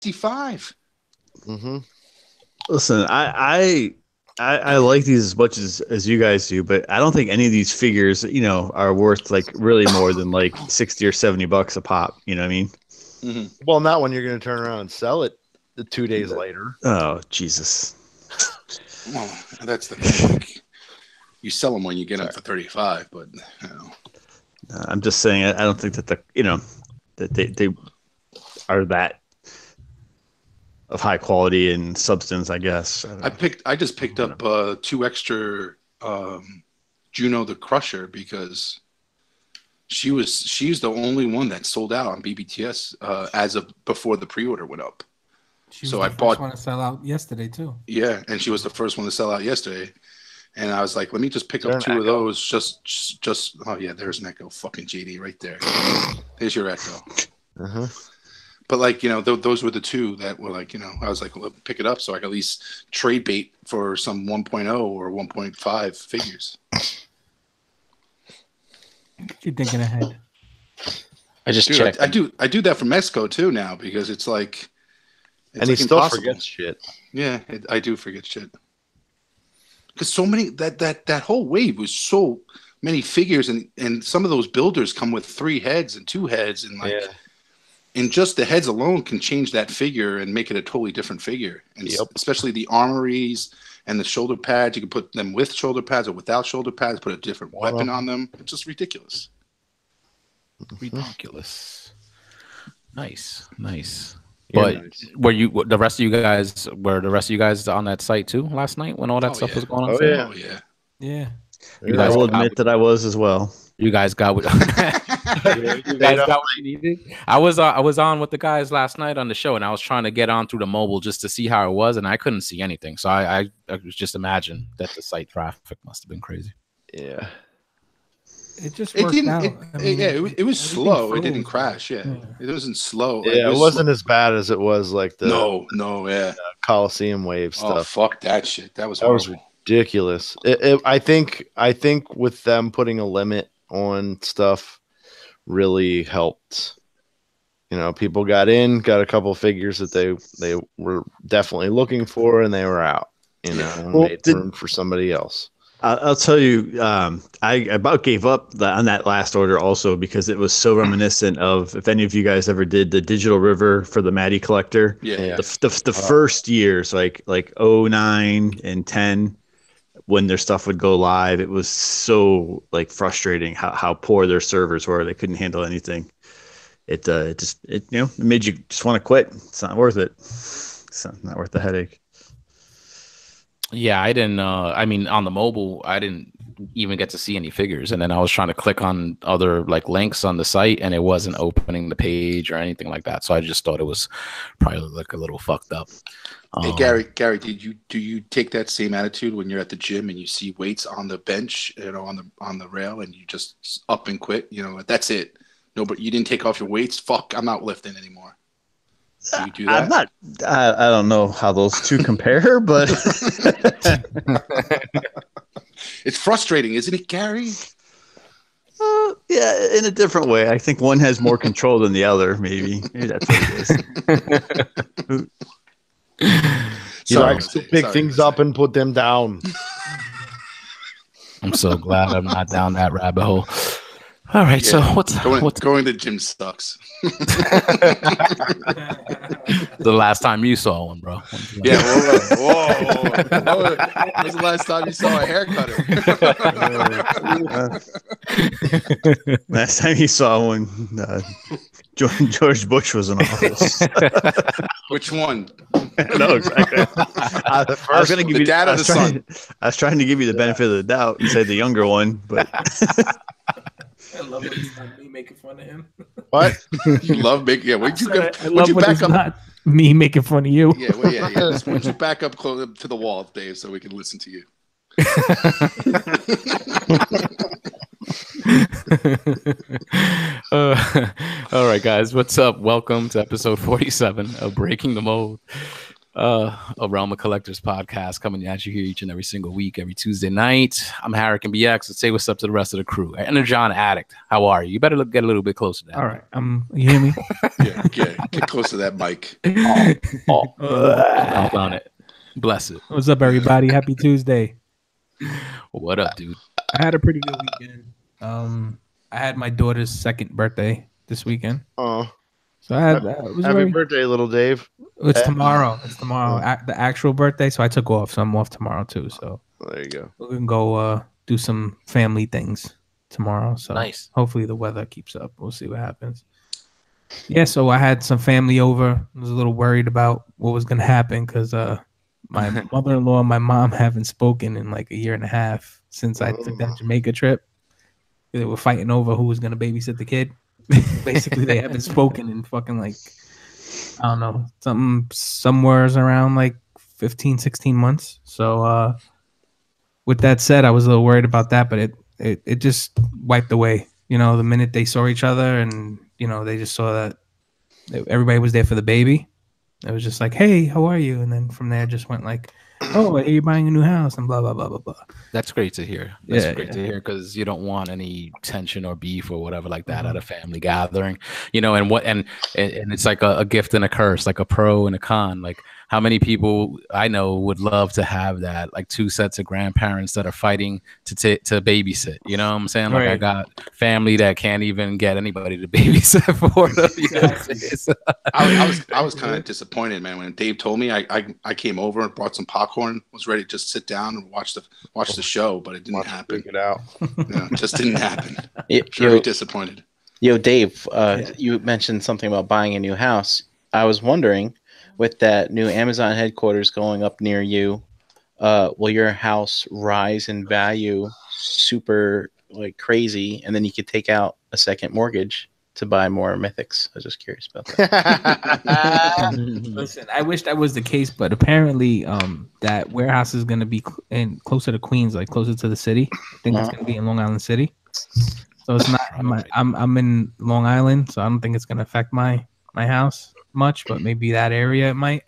65. Mm-hmm. Listen, I like these as much as you guys do, but I don't think any of these figures, are worth like really more than like $60 or $70 a pop. You know what I mean? Mm-hmm. Well, not when you're going to turn around and sell it 2 days later. Oh, Jesus. Well, that's the thing. Like, you sell them when you get them for 35, but I'm just saying I don't think that that they are that of high quality and substance, I guess. I just picked up 2 extra Juno the Crusher because she's the only one that sold out on BBTS as of before the pre-order went up. She was the first one to sell out yesterday too. Yeah, and she was the first one to sell out yesterday. And I was like, let me just pick up 2 of those. Just oh yeah, there's an echo. Fucking JD right there. There's your echo. Uh-huh. But like, those were the 2 that were like, I was like, well, pick it up so I can at least trade bait for some 1.0 or 1.5 figures. You're thinking ahead. I just checked. I do that for Mexico too now because it's like, and he still forgets shit. Yeah, I do forget shit. Because so many that whole wave was so many figures, and some of those builders come with 3 heads and 2 heads, and like. Yeah. And just the heads alone can change that figure and make it a totally different figure. And especially the armories and the shoulder pads. You can put them with shoulder pads or without shoulder pads, put a different weapon on them. It's just ridiculous. Ridiculous. Nice. But were the rest of you guys on that site too last night when all that stuff was going on? Oh yeah. Yeah. I will admit that I was as well. You guys got what you guys got what you needed. I was on with the guys last night on the show, and I was trying to get on through the mobile just to see how it was, and I couldn't see anything. So I just imagine that the site traffic must have been crazy. Yeah. It just worked out. It was slow. It didn't crash. Yeah. It wasn't slow. Yeah, it wasn't as bad as it was like the no, Coliseum wave stuff. Oh, fuck that shit. That was ridiculous. I think with them putting a limit on stuff really helped. People got a couple of figures that they were definitely looking for, and they were out. Made room for somebody else. I'll tell you, I about gave up on that last order also because it was so reminiscent of, if any of you guys ever did the Digital River for the Maddie Collector. Yeah. The first years, like 09 and 10, when their stuff would go live, it was so like frustrating how poor their servers were. They couldn't handle anything. It made you just want to quit. It's not worth it. It's not worth the headache. Yeah, I didn't. On the mobile, I didn't even get to see any figures, and then I was trying to click on other like links on the site, and it wasn't opening the page or anything like that. So I just thought it was probably like a little fucked up. Hey, Gary, do you take that same attitude when you're at the gym and you see weights on the bench, on the rail, and you just up and quit? That's it. No, but you didn't take off your weights. Fuck, I'm not lifting anymore. Do you do that? I'm not. I don't know how those two compare, but it's frustrating, isn't it, Gary? Yeah, in a different way. I think one has more control than the other. Maybe that's what it is. You like to pick things up and put them down. I'm so glad I'm not down that rabbit hole. All right, so what's going to the gym sucks. The last time you saw one, bro? Yeah, whoa. When was the last time you saw a haircut? Last time you saw one, George Bush was in office. Which one? No, exactly. I was going to give you dad or the son. I was trying to give you the benefit of the doubt and say the younger one, but. I love it. It's not me making fun of him. What? You love making? Yeah. Would you back up? Not me making fun of you. Yeah. Well, yeah. Would you back up close to the wall, Dave, so we can listen to you? All right, guys. What's up? Welcome to episode 47 of Breaking the Mold. A Realm of Collectors podcast coming at you here each and every single week, every Tuesday night. I'm Harrick and BX. Let's say what's up to the rest of the crew. And John Addict, how are you? You better get a little bit closer to that. All right, you hear me? Yeah, get close to that mic. Count on it. Bless it. What's up, everybody? Happy Tuesday. What up, dude? I had a pretty good weekend. I had my daughter's second birthday this weekend. Oh, So I had it was happy birthday, little Dave. It's tomorrow. It's tomorrow. The actual birthday. So I took off. So I'm off tomorrow too. So There you go. we can go do some family things tomorrow. So Nice. Hopefully the weather keeps up. We'll see what happens. Yeah. So I had some family over. I was a little worried about what was gonna happen because my mother-in-law and my mom haven't spoken in like a year and a half since I took that Jamaica trip. They were fighting over who was gonna babysit the kid. Basically, they haven't spoken in fucking like, I don't know, somewhere around like 15, 16 months. So with that said, I was a little worried about that, but it just wiped away. You know, the minute they saw each other and, you know, they just saw that everybody was there for the baby. It was just like, hey, how are you? And then from there, it just went like, oh, hey, you're buying a new house and blah, blah, blah, blah, blah. That's great to hear. That's great to hear because you don't want any tension or beef or whatever like that at a family gathering, you know. And it's like a gift and a curse, like a pro and a con. Like how many people I know would love to have that, like two sets of grandparents that are fighting to babysit. You know what I'm saying? Like Right. I got family that can't even get anybody to babysit for them. You know what I'm saying? I was kind of disappointed, man, when Dave told me. I came over and brought some popcorn, was ready to just sit down and watch the show, but it didn't happen. It out. No, it just didn't happen. Yo, Disappointed. Dave, you mentioned something about buying a new house. I was wondering, with that new Amazon headquarters going up near you, will your house rise in value super like crazy, and then you could take out a second mortgage to buy more mythics? I was just curious about that. Listen, I wish that was the case, but apparently that warehouse is going to be closer to Queens, like closer to the city. I think it's going to be in Long Island City. So it's not. I'm in Long Island, so I don't think it's going to affect my house much, but maybe that area it might.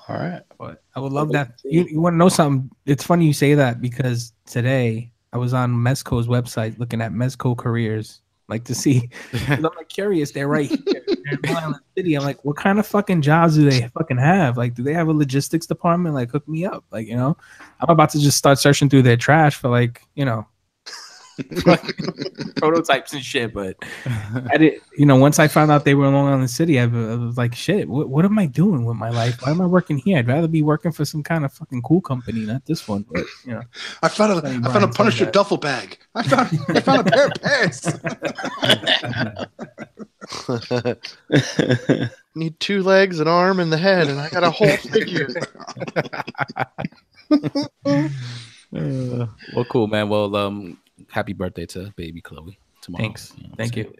All right. But I would love that. You want to know something? It's funny you say that because today I was on Mezco's website looking at Mezco careers, like to see. 'Cause I'm like curious. They're right here. They're in Long Island City. I'm like, what kind of fucking jobs do they fucking have? Like, do they have a logistics department? Like, hook me up. Like, you know, I'm about to just start searching through their trash for like, you know, prototypes and shit. But I did, you know, once I found out they were in Long Island City, I was like, shit, what am I doing with my life? Why am I working here? I'd rather be working for some kind of fucking cool company, not this one. But you know, I found a Punisher duffel bag. I found a pair of pants. Need 2 legs, an arm, and the head, and I got a whole figure. Well, cool, man. Well, happy birthday to baby Chloe tomorrow. thanks. You know what Thank I'm you. saying?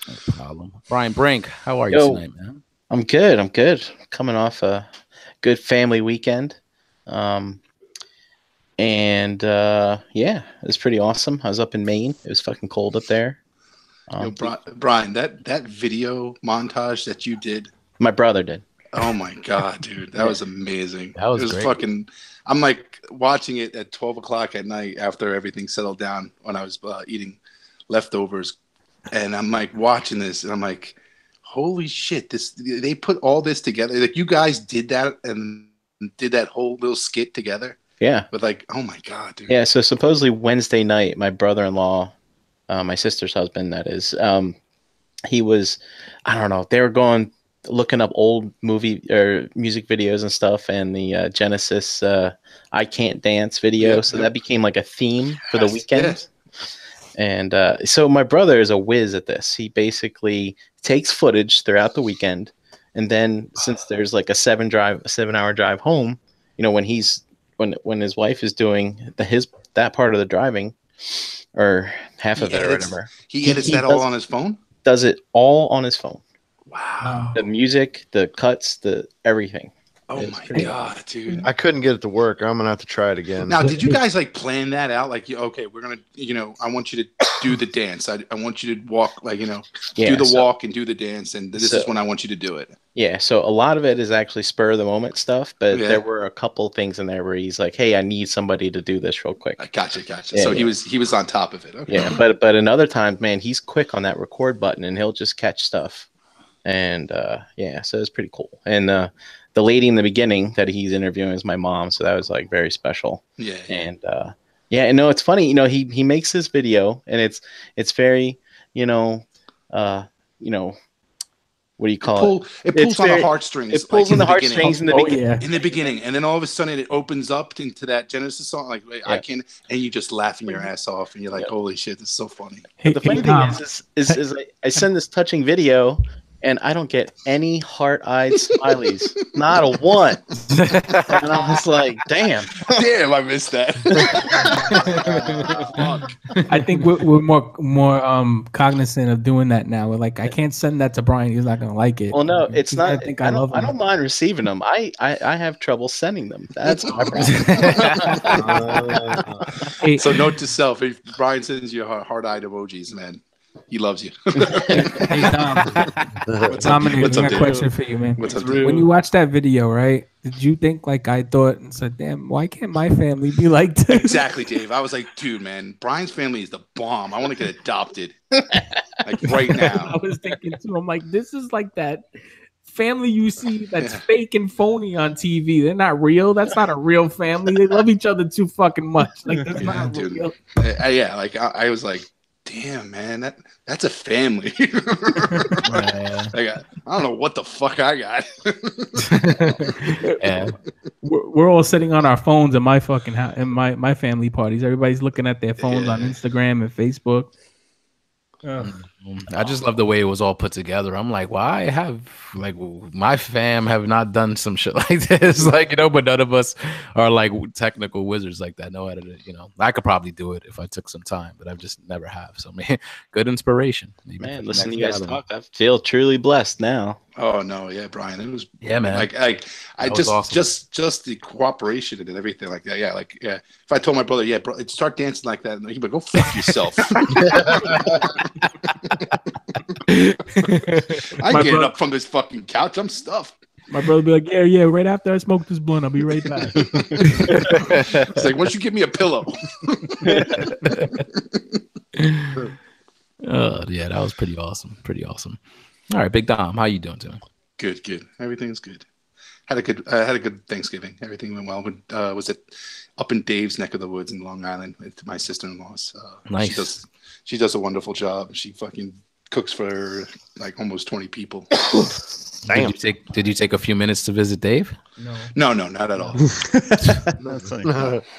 No problem. Brian Brink, how are you tonight, man? I'm good. Coming off a good family weekend. Yeah, it was pretty awesome. I was up in Maine. It was fucking cold up there. Brian, that video montage that you did, My brother did. oh my god, dude, that was amazing. That was it was great. fucking. I'm like watching it at 12 o'clock at night after everything settled down when I was eating leftovers, and I'm like watching this, and I'm like, holy shit! They put all this together. Like you guys did that and did that whole little skit together. Yeah. But like, oh my god, dude. Yeah, so supposedly Wednesday night, my brother-in-law, my sister's husband, that is, he was, I don't know, they were looking up old movie or music videos and stuff, and the Genesis I Can't Dance video. So that became like a theme for the weekend. Yes. And so my brother is a whiz at this. He basically takes footage throughout the weekend, and then since there's like a 7-hour drive home, you know, when his wife is doing that part of the driving, or half of it or whatever, he edits that all on his phone. Does it all on his phone. Wow. The music, the cuts, the everything. Oh It's my pretty god, dude! I couldn't get it to work. I'm gonna have to try it again. Now, did you guys like plan that out? Like, okay, we're gonna, I want you to do the dance. I want you to walk, like, do the walk and do the dance, and this is when I want you to do it. Yeah, so a lot of it is actually spur of the moment stuff, but there were a couple things in there where he's like, "Hey, I need somebody to do this real quick." Gotcha. Yeah, so he was on top of it. Okay. Yeah, but in other times, man, he's quick on that record button, and he'll just catch stuff. And so it's pretty cool. And the lady in the beginning that he's interviewing is my mom, so that was like very special. Yeah. And and no, it's funny. He makes this video, and it's very what do you call it? It pulls on the heartstrings. It pulls on the heartstrings in the beginning. In the beginning, and then all of a sudden it opens up into that Genesis song. Like I can, and you just laughing your ass off, and you're like, "Holy shit, this is so funny." The funny thing is I send this touching video, and I don't get any heart-eyed smileys, not a one. And I was like, "Damn, I missed that." I think we're more cognizant of doing that now. We're like, I can't send that to Brian; he's not gonna like it. Well, no, it's not. I don't mind receiving them. I have trouble sending them. That's my problem. So note to self: if Brian sends you heart-eyed emojis, man, he loves you. Hey, Tom. Dominic, I got a question for you, man. What's up, when you watched that video, right? Did you think like I thought and said, "Damn, why can't my family be like this?" Exactly, Dave. I was like, dude, man, Brian's family is the bomb. I want to get adopted, like right now. I was thinking too. I'm like, this is like that family you see that's fake and phony on TV. They're not real. That's not a real family. They love each other too fucking much. Like that's not real. Like I was like, damn, man, that's a family. I don't know what the fuck I got. We're all sitting on our phones in my fucking house, in my family parties. Everybody's looking at their phones on Instagram and Facebook. I just love the way it was all put together. I'm like, well, I have like my fam have not done some shit like this, like but none of us are like technical wizards like that. No editor, I could probably do it if I took some time, but I've just never have. So man, good inspiration. Maybe man, listen to you guys talk. I feel truly blessed now. Oh no, yeah, Brian, it was man. Like I just awesome. just the cooperation and everything like that. If I told my brother, bro, start dancing like that, he'd be like, go fuck yourself. I get up from this fucking couch. I'm stuffed. My brother be like, yeah. Right after I smoke this blunt, I'll be right back. It's like, once you give me a pillow. Oh yeah, that was pretty awesome. Pretty awesome. All right, Big Dom, how you doing today? Good. Everything's good. Had a good Thanksgiving. Everything went well. Was it up in Dave's neck of the woods in Long Island with my sister-in-law's? Nice. She does a wonderful job. She fucking cooks for like almost 20 people. Damn. Did you take a few minutes to visit Dave? No, not at all.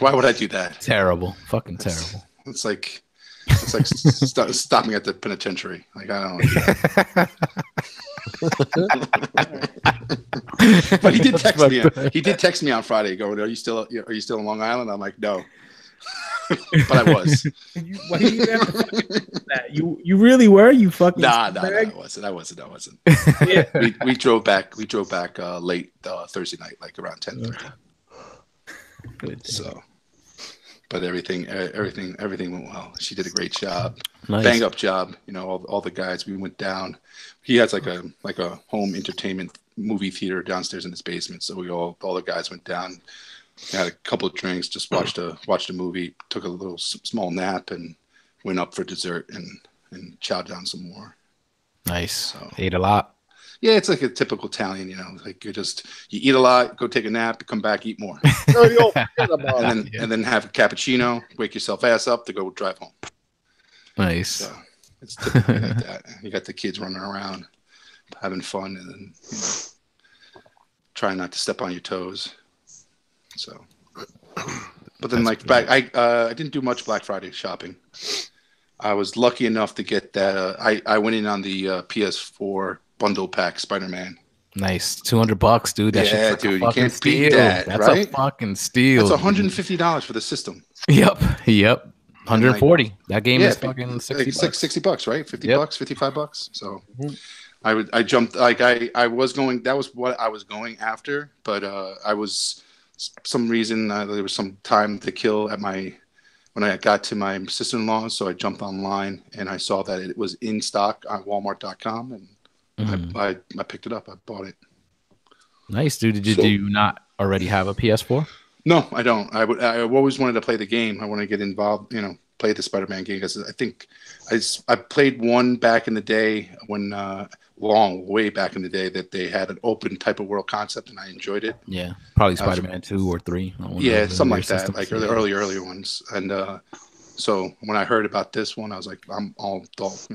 Why would I do that? Terrible. Fucking terrible. It's like stopping at the penitentiary. Like, I don't know. But he did text me. He did text me on Friday, going, "Are you still in Long Island?" I'm like, "No," but I was. Why do you have that? You really were? You fucking nah, I wasn't. Yeah. We drove back late Thursday night, like around 10:30. Good. So. But everything went well. She did a great job, nice. Bang up job. All the guys. We went down. He has like a home entertainment movie theater downstairs in his basement. So we all the guys went down, had a couple of drinks, just watched a movie, took a little small nap, and went up for dessert and chowed down some more. Nice. So, ate a lot. Yeah, it's like a typical Italian, like you eat a lot, go take a nap, come back, eat more. And then have a cappuccino, wake yourself ass up to go drive home. Nice. So it's typically like that. You got the kids running around, having fun, and then trying not to step on your toes. So, but then I didn't do much Black Friday shopping. I was lucky enough to get that. I went in on the PS4 bundle pack Spider-Man. Nice. $200, dude. That dude, you can't beat that. That's right? A fucking steal. That's $150 for the system. Yep. 140. That game is fucking $60. $60, right? $50, $55. So I jumped like I was going. That was what I was going after, but I was some reason there was some time to kill at my when I got to my sister-in-law, so I jumped online and I saw that it was in stock on Walmart.com, and I picked it up. I bought it. Nice, dude. Do you not already have a PS4? No, I don't. I always wanted to play the game. I want to get involved. Play the Spider-Man game because I think I played one back in the day when way back in the day that they had an open type of world concept and I enjoyed it. Yeah, probably Spider-Man 2 or 3. Yeah, something like that, like the earlier ones. And so when I heard about this one, I was like, I'm all adult,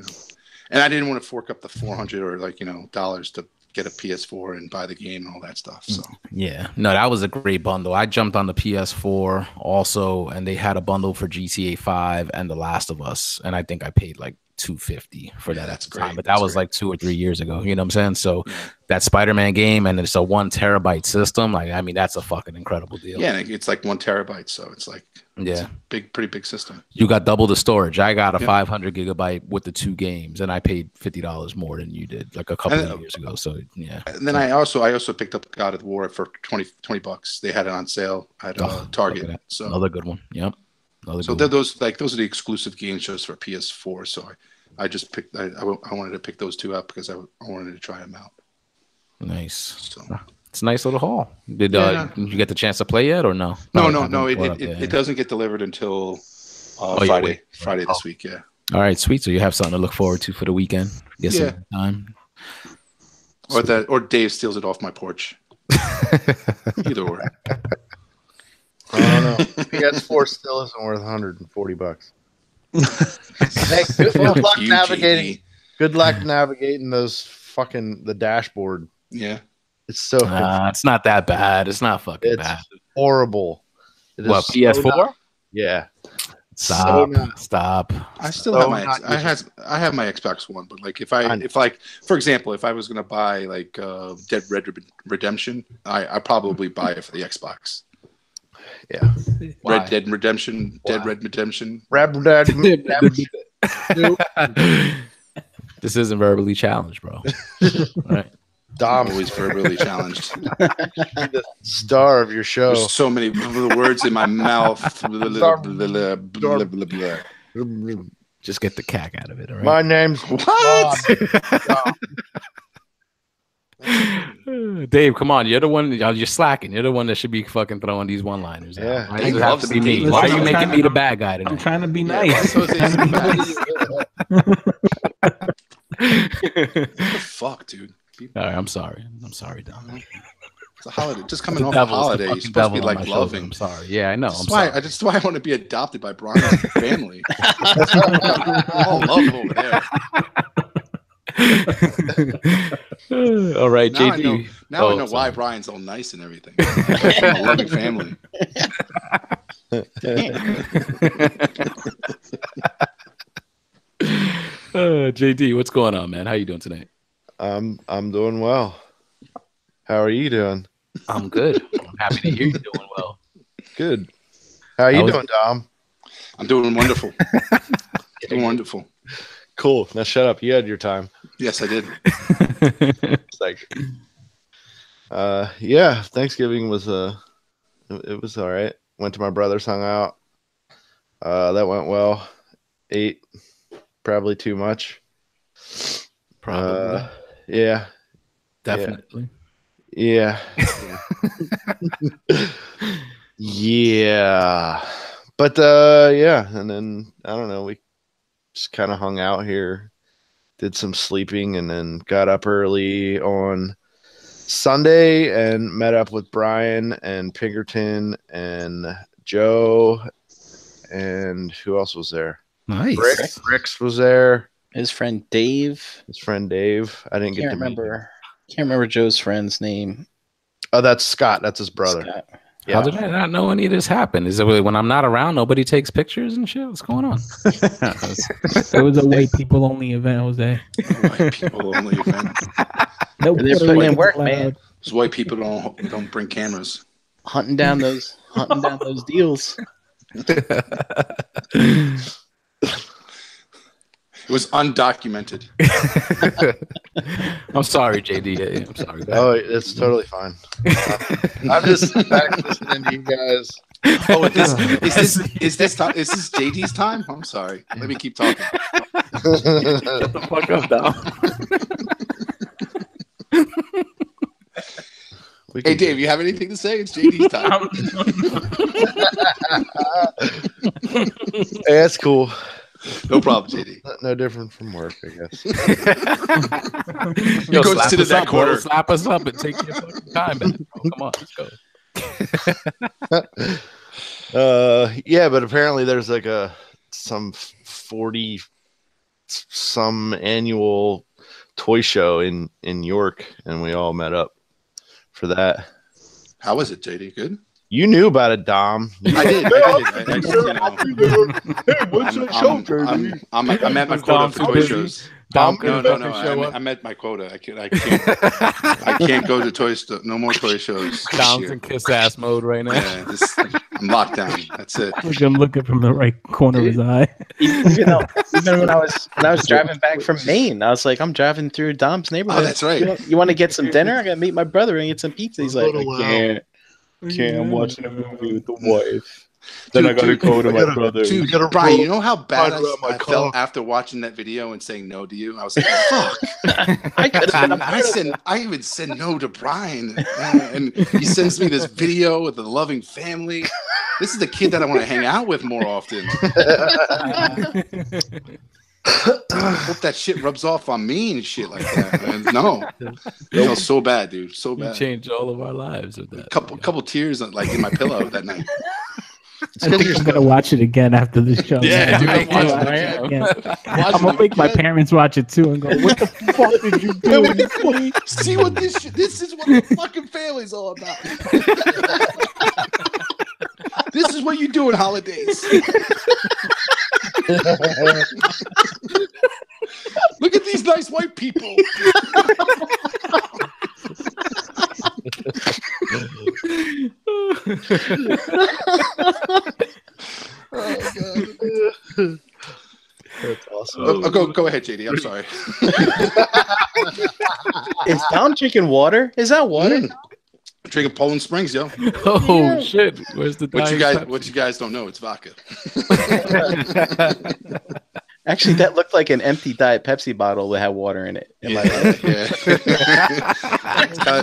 And I didn't want to fork up the $400 or dollars to get a PS4 and buy the game and all that stuff. So yeah, no, that was a great bundle. I jumped on the PS4 also, and they had a bundle for GTA 5 and The Last of Us, and I think I paid like $250 for that at the time. But that was like 2 or 3 years ago. You know what I'm saying? So that Spider-Man game, and it's a 1 terabyte system. Like, I mean, that's a fucking incredible deal. Yeah, it's like 1 terabyte, so it's like it's a pretty big system. You got double the storage. I got a 500 gigabyte with the 2 games, and I paid $50 more than you did like a couple of years ago. So yeah. And then I also picked up God of War for $20. They had it on sale at Target. So another good one. Yep. So those are the exclusive games just for PS4. So I just picked. I wanted to pick those 2 up because I wanted to try them out. Nice. So it's a nice little haul. Did you get the chance to play yet or no? No. It doesn't get delivered until Friday this week. Yeah. All right, sweet. So you have something to look forward to for the weekend. Get some time. Or Dave steals it off my porch. Either way. I don't know. PS4 still isn't worth $140. Hey, good luck navigating. Good luck navigating the dashboard. Yeah, it's so. It's not that bad. It's not fucking bad. Horrible. What, PS4? Yeah. Stop. I still have I have my Xbox One, but like if for example, if I was gonna buy like Red Redemption, I probably buy it for the Xbox. Yeah. Red Dead Redemption. Red Redemption. This isn't verbally challenged, bro. All right. Dom always verbally challenged. The star of your show. There's so many words in my mouth. Just get the cack out of it. All right? My name's what? Dave, come on. You're the one. You're slacking. You're the one that should be fucking throwing these one-liners. Yeah. Right? It have to be me. Why are you making me the bad guy tonight? I'm trying to be nice. What the fuck, dude? All right, I'm sorry, Dom. It's a holiday. Just coming off a holiday. You're supposed to be like loving. I'm sorry. Yeah, I know. That's why I want to be adopted by Brian's family. All love over there. All right, now JD. I know why Brian's all nice and everything. A loving family. JD, what's going on, man? How you doing tonight? I'm doing well. How are you doing? I'm good. I'm happy to hear you doing well. Good. How are you doing, Dom? I'm doing wonderful. Doing wonderful. Cool. Now shut up. You had your time. Yes, I did. It's like, yeah. Thanksgiving was it was all right. Went to my brother's, hung out. That went well. Ate probably too much. Probably. Yeah. Definitely. Yeah. Yeah. But yeah, and then I don't know, we just kind of hung out here, did some sleeping, and then got up early on Sunday and met up with Brian and Pinkerton and Joe, and who else was there? Nice. Ricks was there. His friend Dave. I didn't get to remember. Can't remember Joe's friend's name. Oh, that's Scott. That's his brother. Scott. Yeah. How did I not know any of this happened? Is it when I'm not around, nobody takes pictures and shit? What's going on? It was a white people only event, Jose. White people only event. No, They're putting in work, man. Because white people don't bring cameras. Hunting down those deals. It was undocumented. I'm sorry, JD. Yeah, I'm sorry. Oh, it's totally fine. I'm just back listening to you guys. Oh, is this JD's time? I'm sorry. Let me keep talking. Shut the fuck up, Dom. Hey, Dave, you have anything to say? It's JD's time. Hey, that's cool. No problem, JD. No different from work, I guess. You go sit in that corner. Slap us up and take your fucking time back. Oh, come on, let's go. Yeah, but apparently there's like some 40 some annual toy show in York, and we all met up for that. How was it, JD? Good? You knew about it, Dom. I did. I just, Hey, what's that show, JD? I'm at my quota for toy shows. Dom, No. I'm at my quota. I can't go to toy store. No more toy shows. Dom's in kiss ass mode right now. Yeah, I'm locked down. That's it. I'm looking from the right corner of his eye. Even when I was driving back from Maine, I was like, I'm driving through Dom's neighborhood. Oh, that's right. You want to get some dinner? I gotta meet my brother and get some pizza. He's like, I can't. I'm watching a movie with the wife. Then I gotta go to my brother. Dude, Brian, you know how bad I felt after watching that video and saying no to you? I was like, fuck. I even said no to Brian. And he sends me this video with a loving family. This is the kid that I want to hang out with more often. Hope that shit rubs off on me and shit like that. Man. No. So bad, dude. So bad. You changed all of our lives with that. Couple tears like in my pillow that night. I think I'm gonna watch it again after this show. Yeah, dude, I'm gonna make my parents watch it too and go, "What the fuck did you do?" See what this is what the fucking family's all about. This is what you do on holidays. Look at these nice white people. Oh god. That's awesome. Go ahead, JD. I'm sorry. Is Dom drinking water? Is that water? Drinking Poland Springs, yo. Oh shit! Where's the what you guys don't know? It's vodka. Actually, that looked like an empty Diet Pepsi bottle that had water in it. Yeah.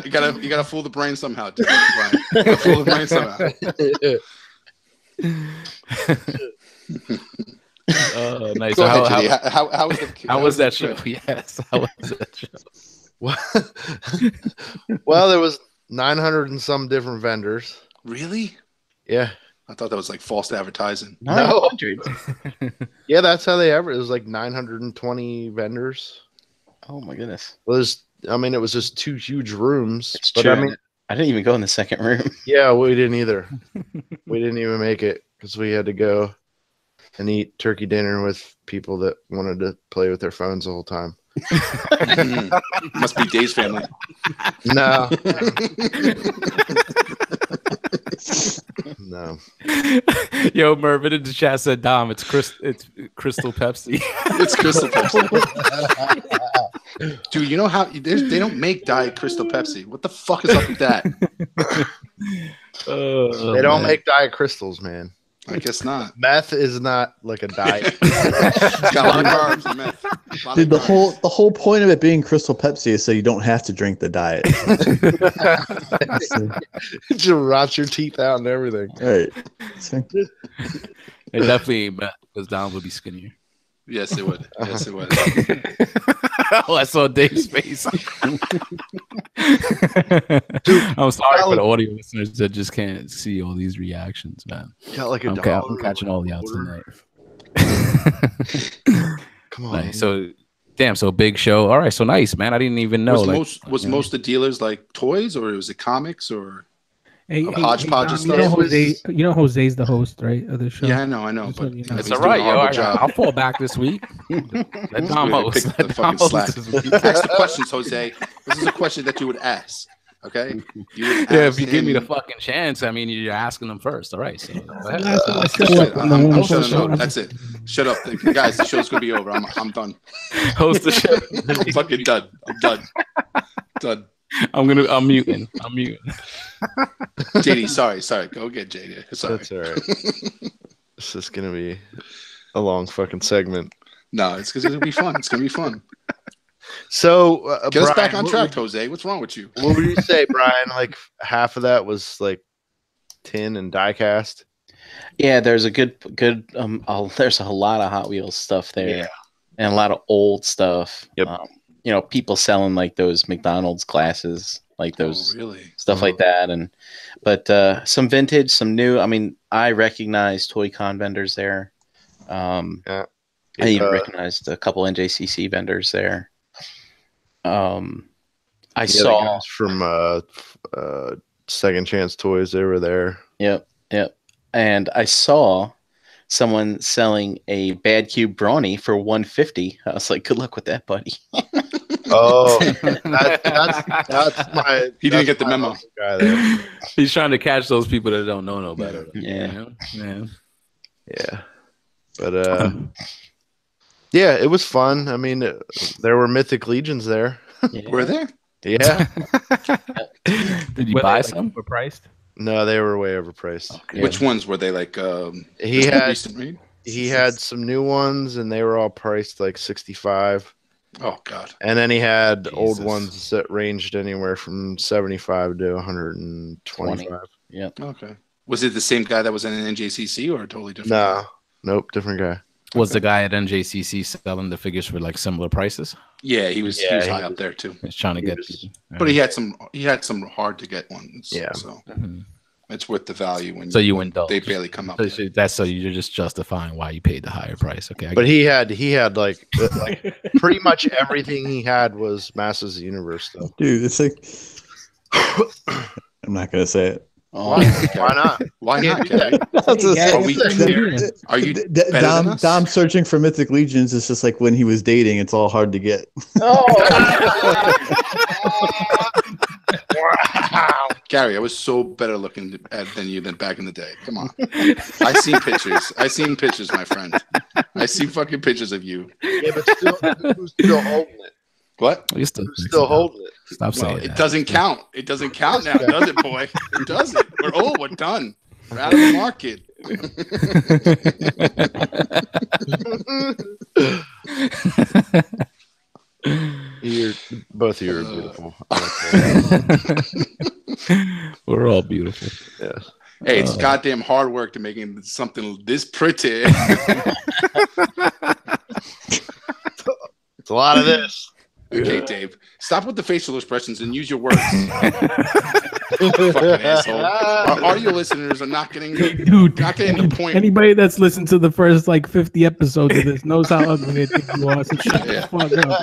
You gotta fool the brain somehow. Fool the brain somehow. Nice. Go ahead, JD. How was that show? Yes. How was that show? Well, there was 900 and some different vendors. Really? Yeah. I thought that was like false advertising. 900. Yeah, that's how they ever. It was like 920 vendors. Oh my goodness. Well, it was just two huge rooms. It's true. I didn't even go in the second room. Yeah, we didn't either. We didn't even make it because we had to go and eat turkey dinner with people that wanted to play with their phones the whole time. Must be Dave's family. No. No. Yo, Mervin in the chat said, "Dom, it's Crystal Pepsi." It's Crystal Pepsi. Dude, you know how they don't make Diet Crystal Pepsi? What the fuck is up with that? They don't make Diet Crystals, man. I guess not. Meth is not like a diet. It's got a lot of carbs and meth. Dude, the whole point of it being Crystal Pepsi is so you don't have to drink the diet. It just rots your teeth out and everything. Right. It definitely ain't bad because Dom would be skinnier. Yes, it would. Yes, it would. Oh, I saw Dave's face. I'm sorry for the audio listeners that just can't see all these reactions, man. Got like I'm catching all the out tonight. Come on. Nice. So, so big show. All right, so nice, man. I didn't even know. Was most of the dealers like toys, or was it comics, or hodgepodge of stuff? You know Jose's the host, right, of the show? Yeah, I know. But it's all right, yo. I'll fall back this week. Let Dom host. Ask the questions, Jose. This is a question that you would ask. Okay. Yeah, if you give me the fucking chance, I mean, you're asking them first. All right. So go ahead. I'm shutting up. That's it. Shut up, guys. The show's gonna be over. I'm done. Host the show. I'm fucking done. I'm done. Done. I'm muting. JD, sorry. Go get JD. Sorry. That's all right. This is gonna be a long fucking segment. No, it's because it'll be fun. It's gonna be fun. So get us back on track, Jose. What's wrong with you? What would you say, Brian? Like half of that was like tin and die cast. Yeah, there's a good. There's a lot of Hot Wheels stuff there, and a lot of old stuff. Yep. People selling like those McDonald's glasses, like those stuff like that, but some vintage, some new. I mean, I recognize Toy Con vendors there. I even recognized a couple NJCC vendors there. I saw from Second Chance Toys. They were there. Yep. And I saw someone selling a Bad Cube Brawny for $150. I was like, "Good luck with that, buddy." Oh, that's my. He didn't get the memo. Guy there. He's trying to catch those people that don't know no better. Yeah. But yeah, it was fun. I mean, there were Mythic Legions there. Yeah. Were there? Yeah. Did you buy some? Overpriced? No, they were way overpriced. Okay. Which ones were they? Like he had some new ones, and they were all priced like $65. Oh God! And then he had old ones that ranged anywhere from $75 to $125. Yeah. Okay. Was it the same guy that was in an NJCC or a totally different? No, nope, different guy. Was the guy at NJCC selling the figures for like similar prices? Yeah, he was high up there too. He's trying to get, but he had some hard to get ones. Yeah, so it's worth the value when you indulge. They barely come up. That's so you're just justifying why you paid the higher price. Okay, but he had like pretty much everything he had was Masters of the Universe stuff. Dude, it's like I'm not gonna say it. Why not? Why not? Are you Dom searching for Mythic Legions? It's just like when he was dating. It's all hard to get. Wow. Gary, I was so better looking than you back in the day. Come on. I seen pictures, my friend. I see fucking pictures of you. Yeah, but still holding it. What? You're still holding it. Stop saying it. Doesn't count. It doesn't count now, does it, boy? It doesn't. We're old. We're done. We're out of the market. Both of you are beautiful. We're all beautiful. Yes. Hey, it's goddamn hard work to making something this pretty. It's a lot of this. Okay, Dave. Stop with the facial expressions and use your words. Fucking asshole. Our audio listeners are not getting the point. Anybody that's listened to the first like 50 episodes of this knows how ugly they think you are. So shut the fuck up.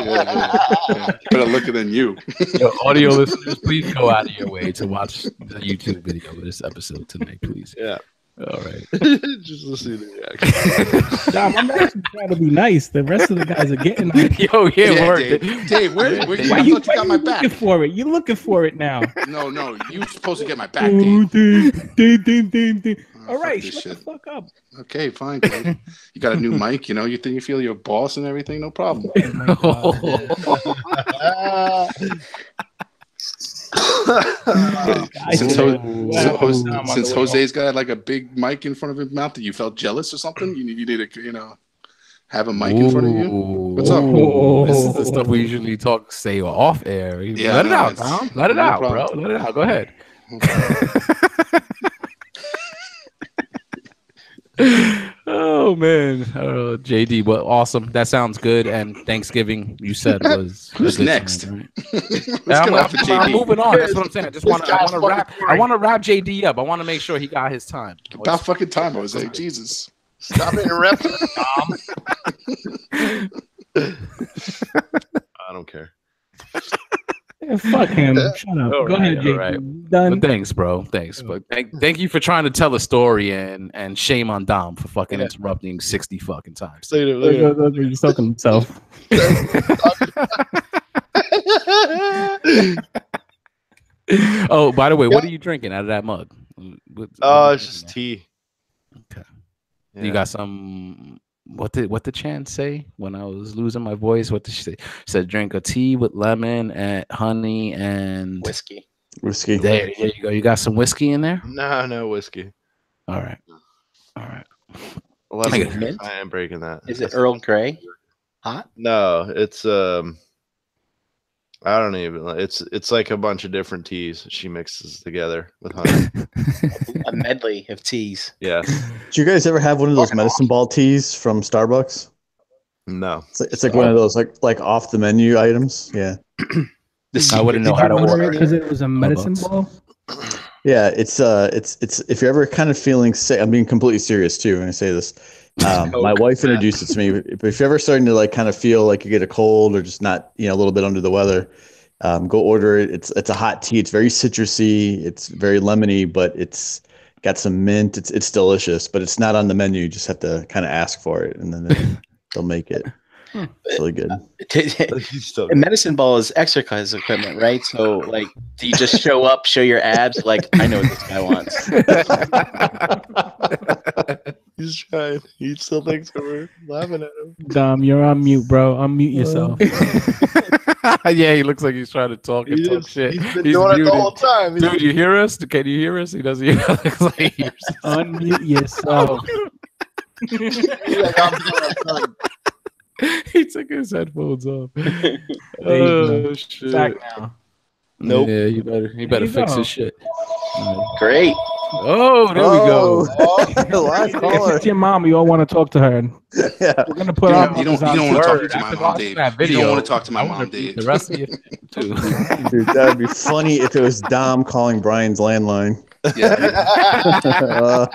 Yeah. Better looking than you. Yo, audio listeners, please go out of your way to watch the YouTube video of this episode tonight, please. Yeah. All right. Just listen to the action. Dom, I'm actually trying to be nice. The rest of the guys are getting like, yo, work. Dave, where why I you thought you got my back. Looking for it. You're looking for it now. No. You're supposed to get my back, Dave. Dave. All right, shut the fuck up. Okay, fine. Dave. You got a new mic, you think you feel your boss and everything, no problem. Since Jose's got like a big mic in front of his mouth, that you felt jealous or something? You need to, have a mic in front of you. What's up? This is the stuff we usually say off air. Yeah, let it out, Tom. Let it out, bro. Let it out. Go ahead. Oh man, JD, well, awesome. That sounds good. And Thanksgiving, you said was who's next? Time, right? I'm moving on. That's what I'm saying. I want to wrap JD up. I want to make sure he got his time. About fucking time, Jose. Jesus, stop interrupting, Tom. I don't care. Yeah, fuck him. Shut up. Go ahead, JD. Right. Done. But thanks, bro. Thanks. But thank you for trying to tell a story and shame on Dom for fucking interrupting 60 fucking times. He's talking himself. Oh, by the way, what are you drinking out of that mug? It's just tea. Okay. Yeah. You got some. What did Chan say when I was losing my voice? What did she say? She said drink a tea with lemon and honey and Whiskey. There you go. You got some whiskey in there? No whiskey. All right. 11. Mint? I am breaking that. Is it Earl Grey? Hot? No, it's I don't even. It's like a bunch of different teas she mixes together with honey. A medley of teas. Yeah. Did you guys ever have one of those medicine ball teas from Starbucks? No. It's like one of those like off the menu items. Yeah. I wouldn't know how to order because it was a medicine ball. Yeah, it's if you're ever kind of feeling sick, I'm being completely serious too when I say this. My wife introduced it to me. But if you're ever starting to like kind of feel like you get a cold or just not, a little bit under the weather, go order it. It's a hot tea. It's very citrusy. It's very lemony, but it's got some mint. It's delicious, but it's not on the menu. You just have to kind of ask for it, and then they'll make it. It's really good. A medicine ball is exercise equipment, right? So, like, do you just show up, show your abs? Like, I know what this guy wants. He's trying. He still thinks we're laughing at him. Dom, you're on mute, bro. Unmute yourself. Yeah, he looks like he's trying to talk and talk shit. He's been doing it the whole time. Dude, you hear us? Can you hear us? He doesn't hear us. Like he hears us. Unmute yourself. He took his headphones off. Oh shit! Back now. Nope. Yeah, he better fix his shit. Great. Oh, there we go. Last If caller. it's your mom, you all want to talk to her. Yeah. We're gonna put You don't want to talk to my mom, Dave. You don't want to talk to my mom, Dave. The rest of you too. Dude, that would be funny if it was Dom calling Brian's landline. Yeah.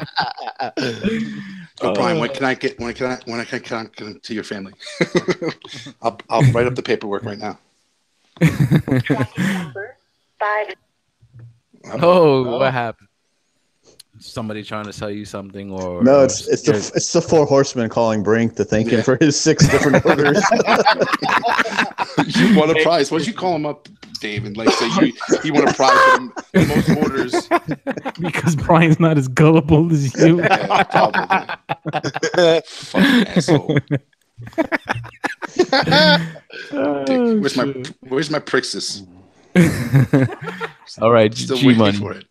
Brian, when can I get to your family? I'll write up the paperwork right now. Oh, what happened? Somebody trying to sell you something, or No, it's the four horsemen calling Brink to thank him for his 6 different orders. You won a prize. Why'd you call him up, Dave, and like say you won a prize for the most orders? Because Brian's not as gullible as you. Yeah, probably. Fucking asshole. Where's my Prixis? All right, Still G waiting Money. for it.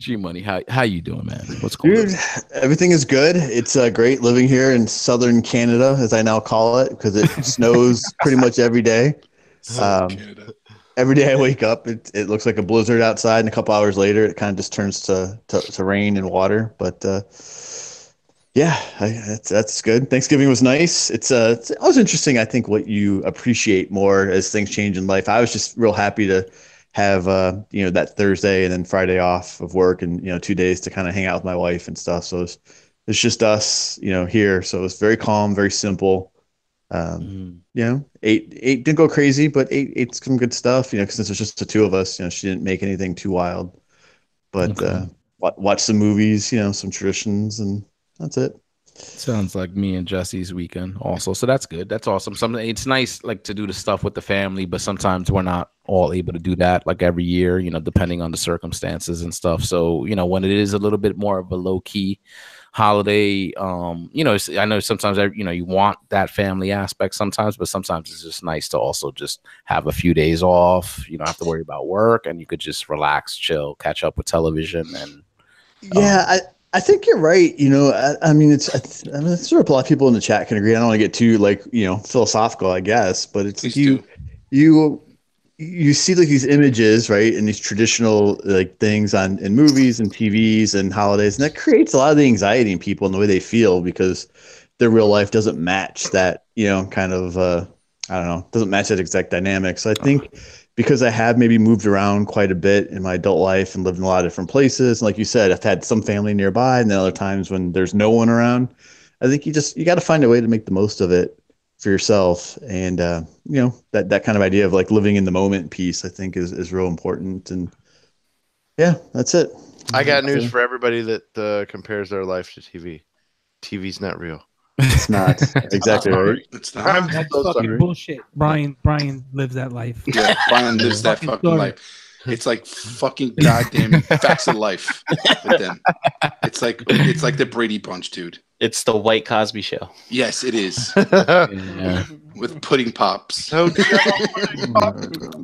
G Money, how you doing, man? What's going Dude, everything is good. It's great living here in southern Canada, as I now call it, because it snows pretty much every day. Canada. Every day I wake up, it looks like a blizzard outside, and a couple hours later, it kind of just turns to rain and water. But yeah, that's good. Thanksgiving was nice. It's always interesting, I think, what you appreciate more as things change in life. I was just real happy to have that Thursday and then Friday off of work, and 2 days to kind of hang out with my wife and stuff. So it's just us here, so it's very calm, very simple. Ate didn't go crazy, but ate some good stuff, since it's just the two of us. She didn't make anything too wild, but watch some movies, some traditions, and that's it. Sounds like me and Jesse's weekend also. So that's good. That's awesome. It's nice like to do the stuff with the family, but sometimes we're not all able to do that like every year, depending on the circumstances and stuff. So, when it is a little bit more of a low key holiday, I know sometimes, you want that family aspect sometimes, but sometimes it's just nice to also just have a few days off. You don't have to worry about work, and you could just relax, chill, catch up with television. And I think you're right. I mean, it's sort of a lot of people in the chat can agree. I don't want to get too philosophical, I guess, but it's you see like these images, right, and these traditional like things in movies and TVs and holidays, and that creates a lot of the anxiety in people and the way they feel because their real life doesn't match that, kind of I don't know, doesn't match that exact dynamic. So I think because I have maybe moved around quite a bit in my adult life and lived in a lot of different places. And like you said, I've had some family nearby, and then other times when there's no one around. I think you got to find a way to make the most of it for yourself. And, that kind of idea of like living in the moment piece, I think is real important. And yeah, that's it. I got news for everybody that compares their life to TV. TV's not real. It's not exactly right. It's not. That's fucking bullshit. Brian lives that life. Yeah, Brian lives that fucking life. It's like fucking goddamn facts of life with them. It's like the Brady Bunch, dude. It's the White Cosby Show. Yes, it is. Yeah. With pudding pops. So